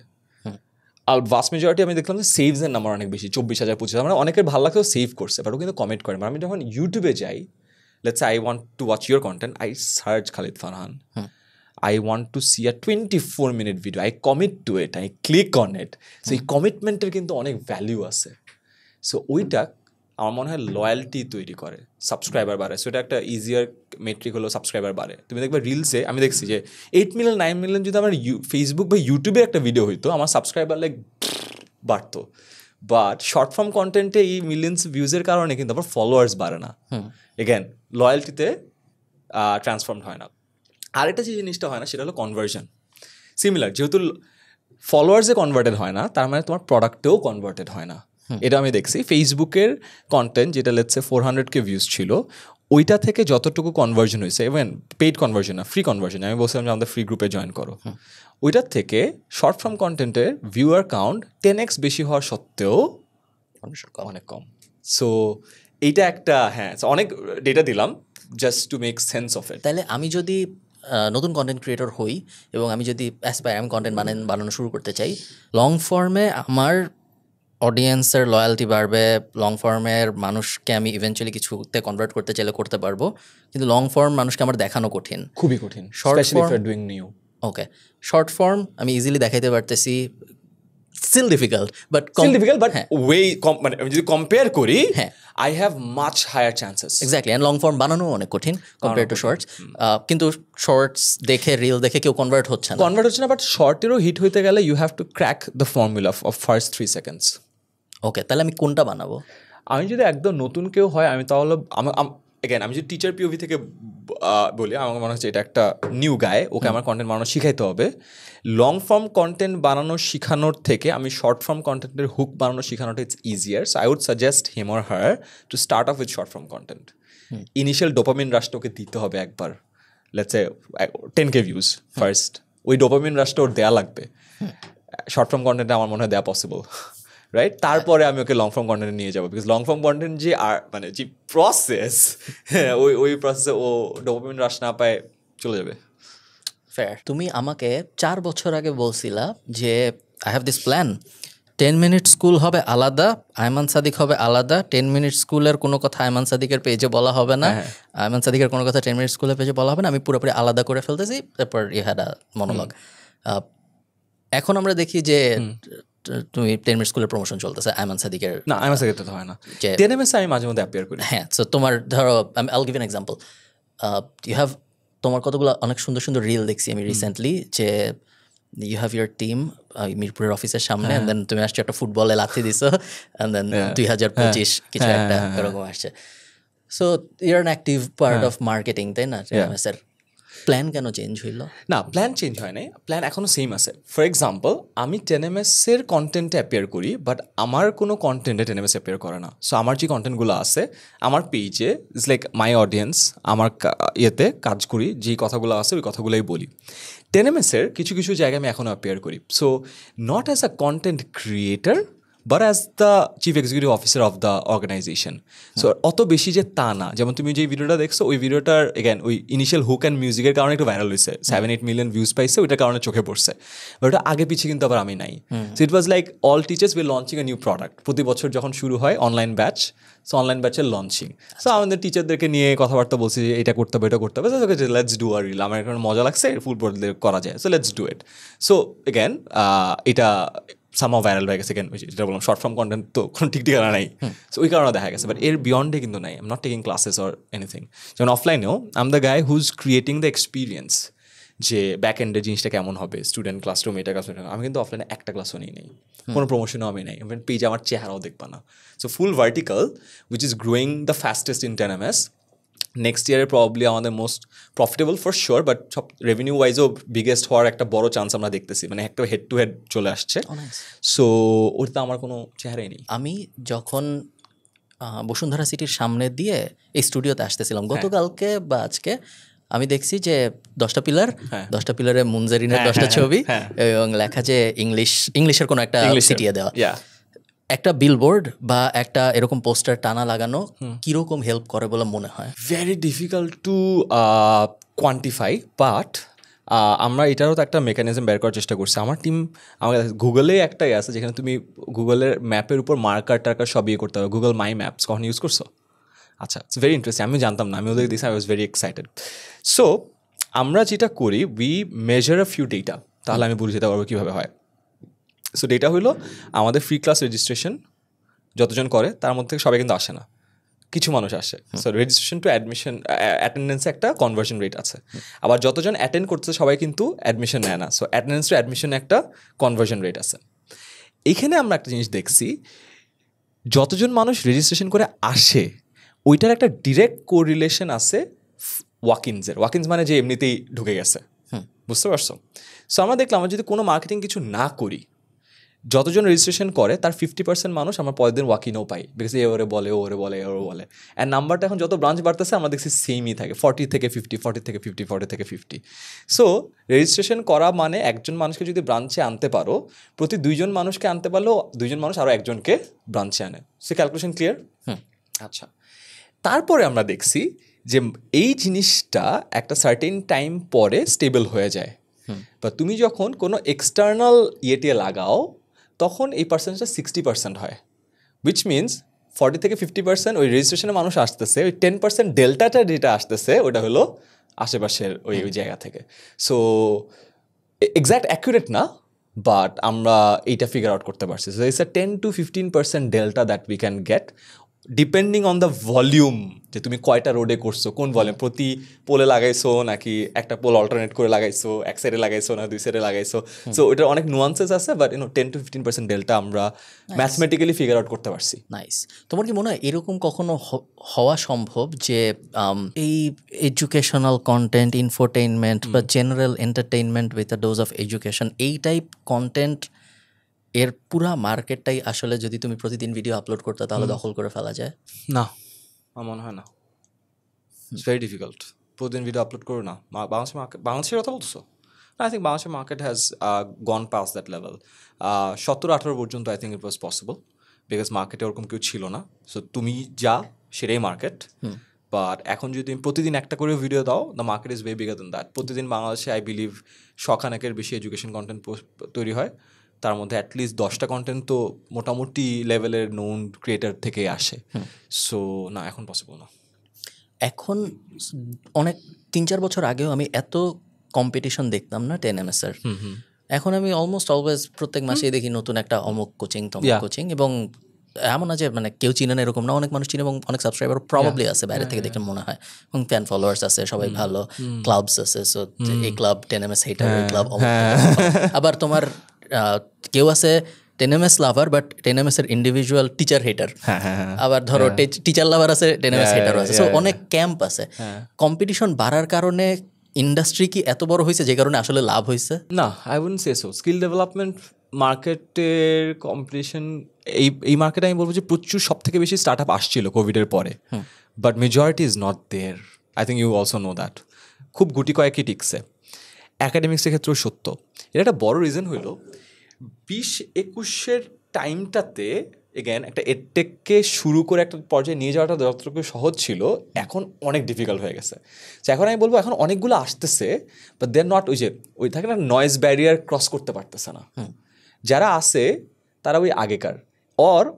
আর ভাস্ট মেজরিটি আমি দেখলাম যে সেভসের নাম্বার অনেক বেশি, 24,000 25,000। মানে অনেকের ভালো লাগছে, সেভ করছে, বাট ও কিন্তু কমেন্ট করে। আমি যখন ইউটিউবে যাই, let's say I want to watch your content, I search Khalid Farhan, I want to see a 24-minute video. I commit to it. I click on it. So এই কমিটমেন্টের কিন্তু অনেক ভ্যালু আছে। সো ওইটা আমার মনে হয় লয়্যালটি তৈরি করে, সাবস্ক্রাইবার বাড়ে। সো এটা একটা ইজিয়ার মেট্রিক হলো সাবস্ক্রাইবার বাড়ে। তুমি দেখবে রিলসে আমি দেখছি যে 8 মিলিয়ন 9 মিলিয়ন যদি আমার ফেসবুক বা ইউটিউবে একটা ভিডিও হইতো, আমার সাবস্ক্রাইবার লাইক বাড়তো। বাট শর্ট ফর্ম কন্টেন্টে এই মিলিয়ন্স ভিউজের কারণে কিন্তু আবার ফলোয়ার্স বাড়ে না। এগেন লয়্যালটিতে ট্রান্সফর্ম হয় না। আরেকটা যে জিনিসটা হয় না সেটা হলো কনভার্সন। সিমিলার, যেহেতু ফলোয়ার্সে কনভার্টেড হয় না, তার মানে তোমার প্রোডাক্টেও কনভার্টেড হয় না। এটা আমি দেখছি ফেসবুকের কন্টেন্ট যেটা লেটসে 400K ভিউজ ছিল, ওইটা থেকে যতটুকু কনভার্জন হয়েছে, ইভেন পেইড কনভার্জন না, ফ্রি কনভার্জন, আমি বলছিলাম যে আমাদের ফ্রি গ্রুপে জয়েন করো, ওইটার থেকে শর্ট ফর্ম কন্টেন্টের ভিউয়ার কাউন্ট 10x বেশি হওয়ার সত্ত্বেও অনেক কম। সো এইটা একটা, হ্যাঁ অনেক ডেটা দিলাম just to make sense of it. তাহলে আমি যদি নতুন কন্টেন্ট ক্রিয়েটর হই এবং আমি যদি আমি কন্টেন্ট বানানো শুরু করতে চাই, লং ফর্মে আমার অডিয়েন্সের লয়্যালটি বাড়বে, লং ফর্মের মানুষকে আমি ইভেনচুয়ালি কিছুতে কনভার্ট করতে চাইলে করতে পারবো, কিন্তু লং ফর্ম মানুষকে আমার দেখানো কঠিন, খুবই কঠিন। শর্ট ফর্ম ডুইং নিউ, ওকে, শর্ট ফর্ম আমি ইজিলি দেখাইতে পারতেছি, still difficult but ওয়ে মানে আমি যদি কম্পেয়ার করি, I have much higher chances. Exactly, and long form বানানো অনেক কঠিন compared to shorts. কিন্তু শর্টস দেখে, রিল দেখে কেউ কনভার্ট হচ্ছে না, বাট শর্টেরও হিট হইতে গেলে you have to crack the formula of first 3 seconds. ওকে, তাহলে আমি কোনটা বানাবো? আমি যদি একদম নতুন কেউ হয়, আমি তাহলে আমি যদি টিচার পিওভি থেকে বলি, আমার মনে হচ্ছে এটা একটা নিউ গায়, ওকে আমার কন্টেন্ট বানানো শিখাইতে হবে। লং ফর্ম কন্টেন্ট বানানো শিখানোর থেকে আমি শর্ট ফর্ম কন্টেন্টের হুক বানানো শিখানোটা it's easier. So I would suggest him or her to start off with short form content. Initial dopamine রাশটা ওকে দিতে হবে একবার, let's say 10K views first, ওই ডোপামিন রাশটা ওর দেওয়া লাগবে। শর্ট ফর্ম কন্টেন্টে আমার মনে হয় দেওয়া পসিবল, রাইট? তারপরে আমি ওকে লং ফর্ম কন্টেন্টে নিয়ে যাবো, বিকজ লং ফর্ম কন্টেন্ট যে মানে যে প্রসেস, ওই প্রসেসে ও ডোপামিন রাশ না পায় চলে যাবে। ফেয়ার। তুমি আমাকে 4 বছর আগে বলছিলা যে I have this plan, 10 Minute school হবে আলাদা, আয়মান সাদিক হবে আলাদা, 10 মিনিট স্কুলের কোনো কথা আয়মান সাদিকের পেজে বলা হবে না, আয়মান সাদিকের কোনো কথা 10 মিনিট স্কুলের পেজে বলা হবে না, আমি পুরোপুরি আলাদা করে ফেলতেছি। তারপর ইউ হ্যাড আ মনোলগ। এখন আমরা দেখি যে তুমি 10 মিনিট স্কুলের প্রমোশন চলতেছে আয়মান সাদিকের। না, আয়মান সাদিকের তো হয় না, 10ms আমি মাঝে মধ্যে অ্যাপিয়ার করি। হ্যাঁ, সো তোমার ধরো I'll give an example, you have তোমার কতগুলো অনেক সুন্দর সুন্দর রিল দেখছি আমি রিসেন্টলি, যে ইউ হ্যাভ ইউর টিম মিরপুরের অফিসের সামনে, and then তুমি আসছো একটা ফুটবলে লাথি দিছো, and then 2025 কিছু একটা এরকম আসছে। So your an active part of marketing, তাই না? স্যার প্ল্যান কেন চেঞ্জ হইল? না, প্ল্যান চেঞ্জ হয় নাই, প্ল্যান এখনও সেম আছে। ফর এক্সাম্পল, আমি 10ms এর কন্টেন্টে অ্যাপিয়ার করি, বাট আমার কোনো কন্টেন্টে 10ms অ্যাপিয়ার করে না। সো আমার যে কন্টেন্টগুলো আছে আমার পেজে, ইটস লাইক মাই অডিয়েন্স, আমার ইয়েতে কাজ করি, যেই কথাগুলো আছে ওই কথাগুলোই বলি। 10ms এর কিছু কিছু জায়গায় আমি এখনও অ্যাপিয়ার করি। So not as a content creator, but as the chief executive officer of the organisation. So অত বেশি যে তা না, যেমন তুমি যে ভিডিওটা দেখছো ওই ভিডিওটার এগেন ওই ইনিশিয়াল হুক অ্যান্ড মিউজিকের কারণে একটু ভাইরাল হয়েছে, 7-8 মিলিয়ন ভিউজ পাইছে, ওইটার কারণে চোখে পড়ছে। বাট ওটা আগে পিছিয়ে কিন্তু আবার আমি নাই। So it was like all teachers will launching a new product. প্রতি বছর যখন শুরু হয় অনলাইন ব্যাচ, সো অনলাইন ব্যাচের লঞ্চিং, সো আমাদের টিচারদেরকে নিয়ে কথাবার্তা বলছি যে এটা করতে হবে, এটা করতে হবে, লেটস ডু আর রিল, আমার এখন মজা লাগছে, ফুল বদলে করা যায়, so let's do it. So again এটা সামহাও ভাইরাল হয়ে গেছে। কেন যেটা বললাম, শর্ট ফর্ম কন্টেন্ট তো কোনো ঠিক ঠিকানা নাই, সো ওই কারণে দেখা গেছে। বাট এর বিয়ন্ডে কিন্তু নাই। I am not taking classes or anything. যেমন অফলাইনেও I am the guy who's creating the experience, যে ব্যাক এন্ডের জিনিসটা কেমন হবে, স্টুডেন্ট ক্লাসরুম, এটা ক্লাসরুম। আমি কিন্তু অফলাইনে একটা ক্লাসও নিই নেই, কোনো প্রমোশনও আমি নেই, ইভেন পেজে আমার চেহারাও দেখবা না। So full vertical, which is growing the fastest in 10ms। Next ইয়ারে প্রবাবলি আমাদের most profitable for sure, but সব রেভিনিউ ওয়াইজও বিগেস্ট হওয়ার একটা বড় চান্স আমরা দেখতেছি, মানে একটা হেড টু হেড চলে আসছে। সো ওটা আমার কোনো চেহারাই নেই। আমি যখন বসুন্ধরা সিটির সামনে দিয়ে এই স্টুডিওতে আসতেছিলাম গতকালকে বা আজকে, আমি দেখছি যে 10টা পিলার, 10টা পিলারে মুনজারিনের 10টা ছবি এবং লেখা যে ইংলিশের কোনো একটা সিটিয়ে দেওয়া। একটা বিলবোর্ড বা একটা এরকম পোস্টার টানা লাগানো কিরকম হেল্প করে বলে মনে হয়? Very difficult to quantify, but আমরা এটারও তো একটা মেকানিজম বের করার চেষ্টা করছি। আমার টিম, আমাদের গুগলে একটাই আছে যেখানে তুমি গুগলের ম্যাপের উপর মার্কার টার্কার সব ইয়ে করতে হবে। গুগল মাই ম্যাপস কখন ইউজ করছো? আচ্ছা, ইটস ভেরি ইন্টারেস্টিং, আমি জানতাম না, আমি ওদের দিয়েছি, I was very excited. So আমরা যেটা করি, we measure a few data, তাহলে আমি বুঝে যেতে পারবো কীভাবে হয়। সো ডেটা হইলো আমাদের ফ্রি ক্লাস রেজিস্ট্রেশন যতজন করে তার মধ্যে সবাই কিন্তু আসে না, কিছু মানুষ আসে। সো রেজিস্ট্রেশন টু অ্যাডমিশন, অ্যাটেন্ডেন্সে একটা কনভার্সন রেট আছে। আবার যতজন অ্যাটেন্ড করছে সবাই কিন্তু অ্যাডমিশন নেয় না, সো অ্যাটেন্ডেন্স টু অ্যাডমিশনে একটা কনভার্সন রেট আছে। এইখানে আমরা একটা জিনিস দেখছি, যতজন মানুষ রেজিস্ট্রেশন করে আসে ওইটার একটা ডিরেক্ট কোরিলেশন আছে ওয়াকিনসের। ওয়াকিনস মানে যে এমনিতেই ঢুকে গেছে, বুঝতে পারছো? সো আমরা দেখলাম আমরা যদি কোনো মার্কেটিং কিছু না করি, যতজন রেজিস্ট্রেশন করে তার 50% মানুষ আমরা পরের দিন ওয়াকিনও পাই, বিকজ এ ওরে বলে, ওরে বলে, ওরে বলে। অ্যান্ড নাম্বারটা এখন যত ব্রাঞ্চ বাড়তেছে আমরা দেখছি সেমই থাকে, 40 থেকে 50, 40 থেকে 50, 40 থেকে 50। সো রেজিস্ট্রেশন করা মানে একজন মানুষকে যদি ব্রাঞ্চে আনতে পারো, প্রতি 2 জন মানুষকে আনতে পারলেও 2 জন মানুষ আরও একজনকে ব্রাঞ্চে আনে। সে ক্যালকুলেশন ক্লিয়ার? আচ্ছা, তারপরে আমরা দেখছি যে এই জিনিসটা একটা সার্টেন টাইম পরে স্টেবল হয়ে যায়। বা তুমি যখন কোনো এক্সটার্নাল ইয়েতে লাগাও তখন এই পার্সেন্টেজটা 60% হয়, উইচ মিনস 40 থেকে 50% ওই রেজিস্ট্রেশনে মানুষ আসতেছে, ওই 10% ডেল্টাটা যেটা আসতেছে ওটা হলো আশেপাশের ওই জায়গা থেকে। সো এক্স্যাক্ট অ্যাকুরেট না, বাট আমরা এইটা ফিগার আউট করতে পারছি। So it's a 10 to 15% delta that we can get depending on the volume, যে তুমি কয়টা রোডে করছো, কোন ভলিউম, প্রতি পোলে লাগাইছো নাকি একটা পোল অল্টারনেট করে লাগাইছো, এক সাইডে লাগাইছো না 2 সাইডে লাগাইছো। সো এটার অনেক নুয়ান্সেস আছে, বাট 10 to 15% ডেল্টা আমরা ম্যাথমেটিক্যালি ফিগার আউট করতে পারছি। নাইস। তোমার কি মনে হয় এরকম কখনো হওয়া সম্ভব যে এই এডুকেশনাল কন্টেন্ট, ইনফোটেইনমেন্ট বা general entertainment with a dose of education, এই টাইপ কন্টেন্ট এর পুরা মার্কেটটাই আসলে যদি তুমি প্রতিদিন ভিডিও আপলোড করতে তাহলে দখল করে ফেলা যায়? না, আমার মনে হয় না। It's very difficult. প্রতিদিন ভিডিও আপলোড করো না। বাংলাদেশের কথা বলছো? আই থিঙ্ক বাংলাদেশের market has gone pass that level. 17-18 পর্যন্ত I think it was possible, because মার্কেটে ওরকম কেউ ছিল না। সো তুমি যা সেটাই মার্কেট। বাট এখন যদি তুমি প্রতিদিন একটা করে ভিডিও দাও, the market is way bigger than that. প্রতিদিন বাংলাদেশে আই বিলিভ শখানেকের বেশি এডুকেশন কন্টেন্ট তৈরি হয়, তার মধ্যে অ্যাটলিস্ট 10টা কন্টেন্ট তো মোটামুটি লেভেলের নোন ক্রিয়েটার থেকে আসে। সো না, এখন পসিবল না। এখন অনেক 3-4 বছর আগেও আমি এত কম্পিটিশন দেখতাম না 10ms এর। এখন আমি অলমোস্ট অলওয়েজ প্রত্যেক মাসেই দেখি নতুন একটা অমুক কোচিং, তমুক কোচিং, এবং এমন না যে মানে কেউ চিনে না এরকম না, অনেক মানুষ চিনে এবং অনেক সাবস্ক্রাইবার প্রবাবলি আছে বাইরে থেকে দেখলে মনে হয়, এবং ফ্যান ফলোয়ার্স আছে, সবাই ভালো, ক্লাবস আছে। সো এই ক্লাব 10ms হেটার, এই ক্লাব। আবার তোমার কেউ আছে 10ms লাভার বাট 10ms এর ইন্ডিভিজুয়াল টিচার হেটার, আবার ধরো টিচার লাভার আছে 10ms হেটারও আছে, সো অনেক ক্যাম্প আছে। কম্পিটিশন বাড়ার কারণে ইন্ডাস্ট্রি কি এত বড় হয়েছে যে কারণে আসলে লাভ হয়েছে? না, I wouldn't say so. Skill development মার্কেটের কম্পিটিশন, এই মার্কেটে আমি বলবো যে প্রচুর সব থেকে বেশি স্টার্ট আপ আসছিল কোভিডের পরে, but majority is not there. I think you also know that. খুব গুটি কয়েকই টিকছে। অ্যাকাডেমিক্সের ক্ষেত্রেও সত্য। এর একটা বড় রিজন হইল 20-21 টাইমটাতে এগেন একটা এডটেককে শুরু করে একটা পর্যায়ে নিয়ে যাওয়াটা যতটুকু সহজ ছিল, এখন অনেক ডিফিকাল্ট হয়ে গেছে। তো এখন আমি বলবো এখন অনেকগুলো আসতেছে, বাট দে আর নট ওই থাকে না, নয়েজ ব্যারিয়ার ক্রস করতে পারতেছে না। যারা আছে তারা ওই আগেকার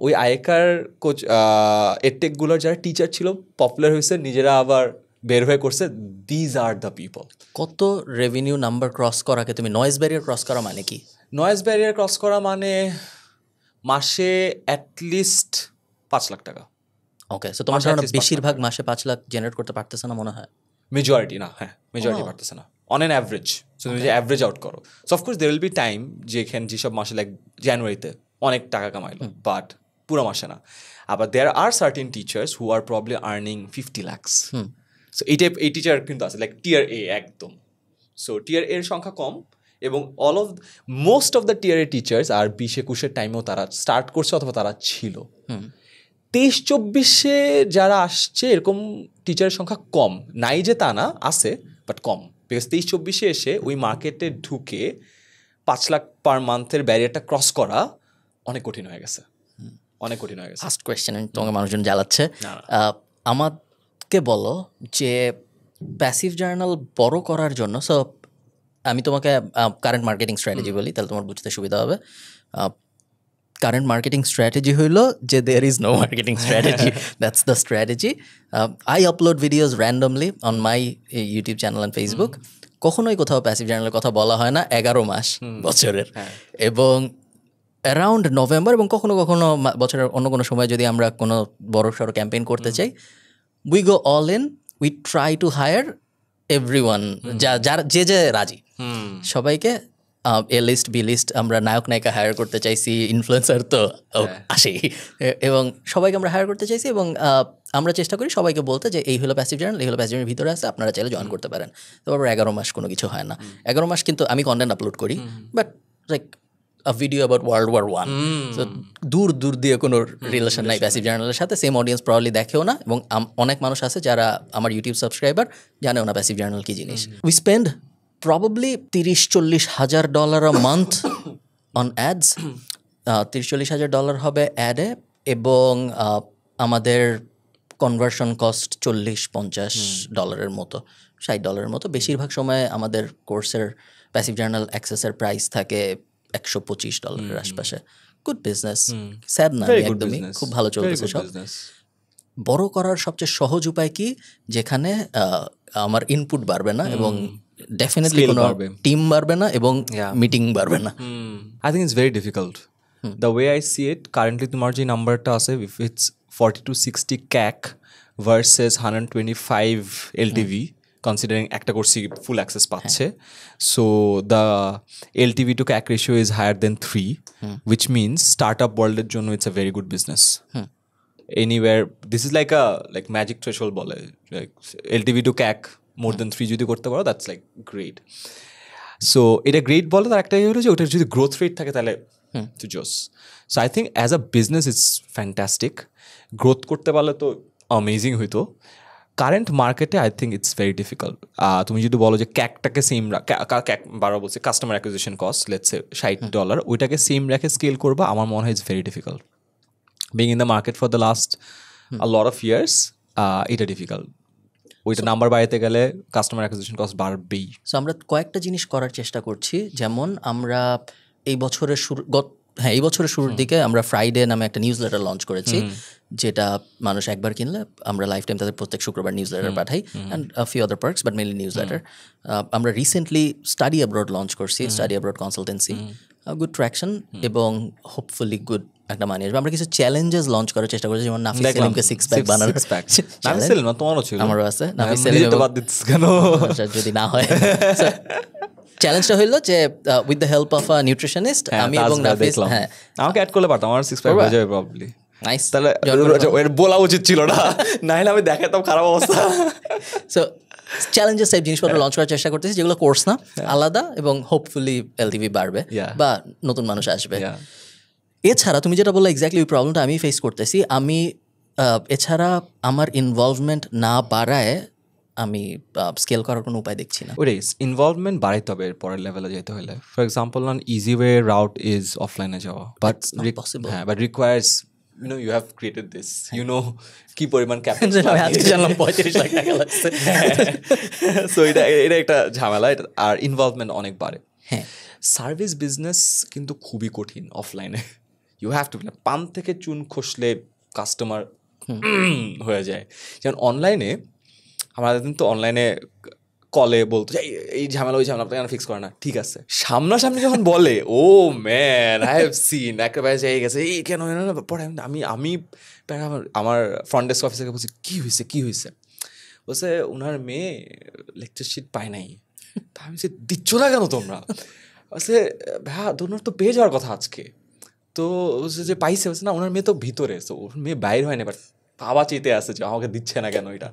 ওই আগেকার কোচ এডটেকগুলোর যারা টিচার ছিল, পপুলার হয়েছে, নিজেরা আবার বের হয়ে করছে, দিজ আর দ্য পিপল। কত রেভিনিউ নাম্বার ক্রস করাকে তুমি নয়েজ ব্যারিয়ার ক্রস করা মানে কি? নয়েজ ব্যারিয়ার ক্রস করা মানে মাসে অ্যাটলিস্ট 5 লাখ টাকা। ওকে, সো তোমার ধারণা বেশিরভাগ মাসে 5 লাখ জেনারেট করতে পারতেছে না মনে হয়? মেজরিটি না, হ্যাঁ মেজরিটি পারতেছে না অন অ্যান অ্যাভারেজ। সো তুমি যে অ্যাভারেজ আউট করো, so of course there will be time যেসব মাসে লাইক জানুয়ারিতে অনেক টাকা কামাইলো, বাট পুরো মাসে না। আবার there are certain teachers who are probably earning 50 lakhs। So এই টিচার কিন্তু আছে লাইক টিয়ার এ একদম। সো টিয়ার এর সংখ্যা কম, এবং most of the tier A teachers are 20-21 টাইমেও তারা স্টার্ট করছে অথবা তারা ছিল। 23-24 যারা আসছে এরকম টিচারের সংখ্যা কম, নাই যে তা না, আছে বাট কম। বিকজ 23-24 এসে ওই মার্কেটে ঢুকে 5 লাখ পার মান্থের ব্যারিয়ারটা ক্রস করা অনেক কঠিন হয়ে গেছে, অনেক কঠিন হয়ে গেছে। ফার্স্ট কোয়েশ্চেন, তোমাকে মানুষজন জ্বালাচ্ছে, আমাকে বলো যে প্যাসিভ জার্নাল বড় করার জন্য, সো আমি তোমাকে কারেন্ট মার্কেটিং স্ট্র্যাটেজি বলি, তাহলে তোমার বুঝতে সুবিধা হবে। কারেন্ট মার্কেটিং স্ট্র্যাটেজি হইল যে there is no marketing strategy, that's the strategy. I upload videos randomly on my YouTube channel and Facebook. কখনোই কোথাও প্যাসিভ জার্নালের কথা বলা হয় না 11 মাস বছরের, এবং অ্যারাউন্ড নভেম্বর এবং কখনো কখনো বছরের অন্য কোনো সময় যদি আমরা কোনো বড় সড়ো ক্যাম্পেইন করতে চাই, we go all in, we try to hire everyone, যে রাজি সবাইকে। এ লিস্ট বি লিস্ট, আমরা নায়ক নায়িকা হায়ার করতে চাইছি, ইনফ্লুয়েন্সার তো আসেই, এবং সবাইকে আমরা হায়ার করতে চাইছি, এবং আমরা চেষ্টা করি সবাইকে বলতে যে এই হলো প্যাসিভ জার্নাল, এই হলো প্যাসিভ জার্নালের ভিতরে আছে, আপনারা চাইলে জয়েন করতে পারেন। তারপর 11 মাস কোনো কিছু হয় না। 11 মাস কিন্তু আমি কন্টেন্ট আপলোড করি, but like a video about World War I, so দূর দিয়ে কোনো রিলেশন নাই প্যাসিভ জার্নালের সাথে। সেম অডিয়েন্স প্রবাবলি দেখেও না, এবং অনেক মানুষ আছে যারা আমার ইউটিউব সাবস্ক্রাইবার জানেও না প্যাসিভ জার্নাল কি জিনিস। We spend probably $30-40,000 a month on ads. $30-40,000 হবে অ্যাডে, এবং আমাদের কনভার্সন কস্ট $40-50 মতো, $60 মতো। বেশিরভাগ সময় আমাদের কোর্সের প্যাসিভ জার্নাল অ্যাক্সেসের প্রাইস থাকে $125 আশপাশে। গুড বিজনেস, স্যাড না, একদমই খুব ভালো চলতেছে সব। বড় করার সবচেয়ে সহজ উপায় কি, যেখানে আমার ইনপুট বাড়বে না এবং ডেফিনেটলি কোনো টিম বাড়বে না এবং মিটিং বাড়বে না। I think it's very difficult. The way I see it currently, তোমার যে নাম্বারটা আছে, if it's 40-60 CAC versus 125 LTV, considering একটা কোর্সই ফুল অ্যাক্সেস পাচ্ছে, so the LTV to CAC ratio is higher than 3, which means startup ওয়ার্ল্ডের জন্য it's a very good business. Anyway this is like magic threshold বলে, like LTV to CAC more than 3 যদি করতে পারো, that's like great. So এটা great বলে তার একটাই হলো যে ওটার যদি গ্রোথ রেট থাকে তাহলে টু জোস। So I think as a business it's fantastic. Growth করতে পারলে তো অ্যামেজিং হইতো। কারেন্ট মার্কেটে I think it's very difficult. তুমি যদি বলো যে ক্যাকটাকে সেম ক্যাক বারো বলছে, customer acquisition cost let's say $60, ওইটাকে সেম রেখে স্কেল করবা, আমার মনে হয় it's very difficult. Being in the market for the last a lot of years, এটা ডিফিকাল্ট। ওইটা নাম্বার বাড়াতে গেলে কাস্টমার অ্যাকুইজিশন কস্ট বাড়বেই। সো আমরা কয়েকটা জিনিস করার চেষ্টা করছি, যেমন আমরা এই বছরের শুরুর দিকে আমরা ফ্রাইডে নামে একটা নিউজ লেটার লঞ্চ করেছি, যেটা মানুষ একবার কিনলে আমরা লাইফ টাইম তাদের প্রত্যেক শুক্রবার নিউজ লেটার পাঠাই, and few other parks, but mainly news letter. আমরা রিসেন্টলি স্টাডি অ্যাব্রড লঞ্চ করছি, study abroad consultancy, good traction এবং হোপফুলি গুড একটা মানি আসবে। আমরা কিছু চ্যালেঞ্জেস লঞ্চ করার চেষ্টা করছি, যেমন নাফিস সেলিমকে 6 প্যাক বানানোর, আমারও আছে, নাফিস সেলিম যদি না হয়। চ্যালেঞ্জটা হইলো যে with the help of a nutritionist আমি এবং নাফিস হ্যাঁ আমাকে অ্যাড করলে পারতাম, আমার 6 প্যাক হয়ে যাবে প্রবলি। নাইস তাহলে এর বলা উচিত ছিল না, নাহলে আমি দেখাতাম খারাপ অবস্থা। সো চ্যালেঞ্জেস টাইপ জিনিসপত্র লঞ্চ করার চেষ্টা করতেছি যেগুলো কোর্স না, আলাদা, এবং হোপফুলি এলটিভি বাড়বে বা নতুন মানুষ আসবে। এছাড়া তুমি যেটা বললে এক্স্যাক্টলি ওই প্রবলেমটা আমি ফেস করতেছি। আমি এছাড়া আমার ইনভলভমেন্ট না বাড়ায় আমি স্কেল করার কোনো উপায় দেখছি না। ওটাই, ইনভলভমেন্ট বাড়াইতে হবে এর পরের লেভেলে যেতে হলে। For example on easy way route is অফলাইনে যাওয়া, বাট পসিবল। হ্যাঁ, but requires you have created this, কি পরিমাণ ক্যাপিটাল আমি আজকে জানলাম 35 লাখ টাকা লাগছে। সো এটা একটা ঝামেলা, আর ইনভলভমেন্ট অনেক বাড়ে। হ্যাঁ, সার্ভিস বিজনেস কিন্তু খুবই কঠিন অফলাইনে। ইউ হ্যাভ টু, পান থেকে চুন খসলে কাস্টমার হয়ে যায়। যেমন অনলাইনে আমাদের কিন্তু অনলাইনে কলে বলতো যে এই ঝামেলা ওই ঝামেলা আপনাকে ফিক্স করে না, ঠিক আছে। সামনাসামনি যখন বলে ও ম্যান আই হ্যাভ সিন, একেবারে যাই গেছে এই কেন পরে আমি আমার ফ্রন্ট ডেস্ক অফিসারকে বলছি কী হয়েছে, বলছে ওনার মেয়ে লেকচার শিট পায় নাই। তা আমি সে দিচ্ছ না কেন তোমরা? বলছে ভাইয়া ওনার তো পেয়ে যাওয়ার কথা আজকে, তো বলছে যে পাইছে, বলছে না ওনার মেয়ে তো ভিতরে, তো ওর মেয়ে বাইর হয় না, বাট বাবা চেতে আসে যে আমাকে দিচ্ছে না কেন এটা।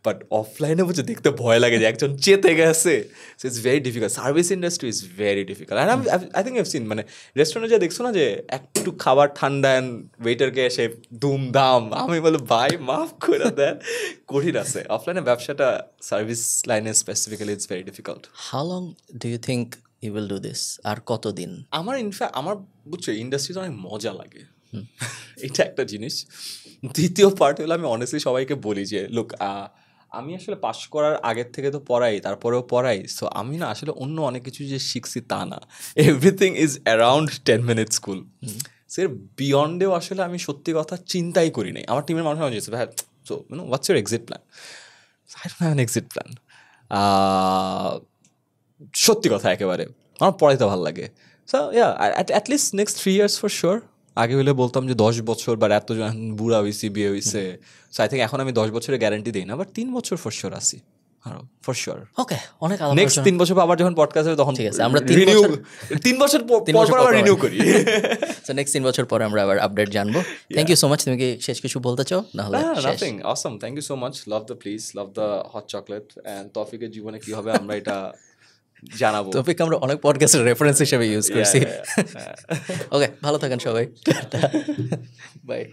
বাট অফলাইনে বলছে দেখতে ভয় লাগে যে একজন চেতে গেছে। So it's very difficult, service industry is very difficult. And I think you seen, মানে রেস্টুরেন্টে যা দেখছো না যে একটু খাবার ঠান্ডা অ্যান্ড ওয়েটারকে এসে দুমদাম, আমি বলো ভাই মাফ করে দেন, কঠিন আছে অফলাইনে ব্যবসাটা। সার্ভিস লাইনে specifically it's very difficult. How long do you think you will do this? আর কতদিন? আমার বুঝছো ইন্ডাস্ট্রিতে অনেক মজা লাগে, এটা একটা জিনিস। দ্বিতীয় পার্ট হলো আমি অনেস্টলি সবাইকে বলি যে লুক, আমি আসলে পাস করার আগের থেকে তো পড়াই, তারপরেও পড়াই। সো আমি না আসলে অন্য অনেক কিছু যে শিখছি তা না, everything is around 10 Minute School. সে বিয়ন্ডেও আসলে আমি সত্যি কথা চিন্তাই করি নাই। আমার টিমের মানুষ আমার জিজ্ঞেস ভাই so what's your exit plan? I don't have an exit plan. সত্যি কথা একেবারে আমার পড়াইতে ভালো লাগে। So yeah at least next 3 years for sure. আগে হলে বলতাম যে 10 বছর, বা এত বুড়া হয়েছি, বিয়ে হয়েছে। সো আই থিঙ্ক এখন আমি 10 বছরের গ্যারান্টি দিই না, বাট 3 বছর ফর শিওর আসি ফর শিওর। ওকে, অনেক আলাদা। নেক্সট 3 বছর আবার যখন পডকাস্ট হবে তখন ঠিক আছে, আমরা 3 বছর পর আবার রিনিউ করি। সো নেক্সট 3 বছর পরে আমরা আবার আপডেট জানবো। Thank you so much. তুমি কি শেষ কিছু বলতে চাও? না হলে nothing, awesome, thank you so much. Love the place, love the hot chocolate. And তৌফিকের জীবনে কি হবে আমরা এটা জানাবো। তৌফিক আমরা অনেক পডকাস্টের রেফারেন্স হিসেবে ইউজ করছি। ওকে, ভালো থাকেন সবাই, বাই।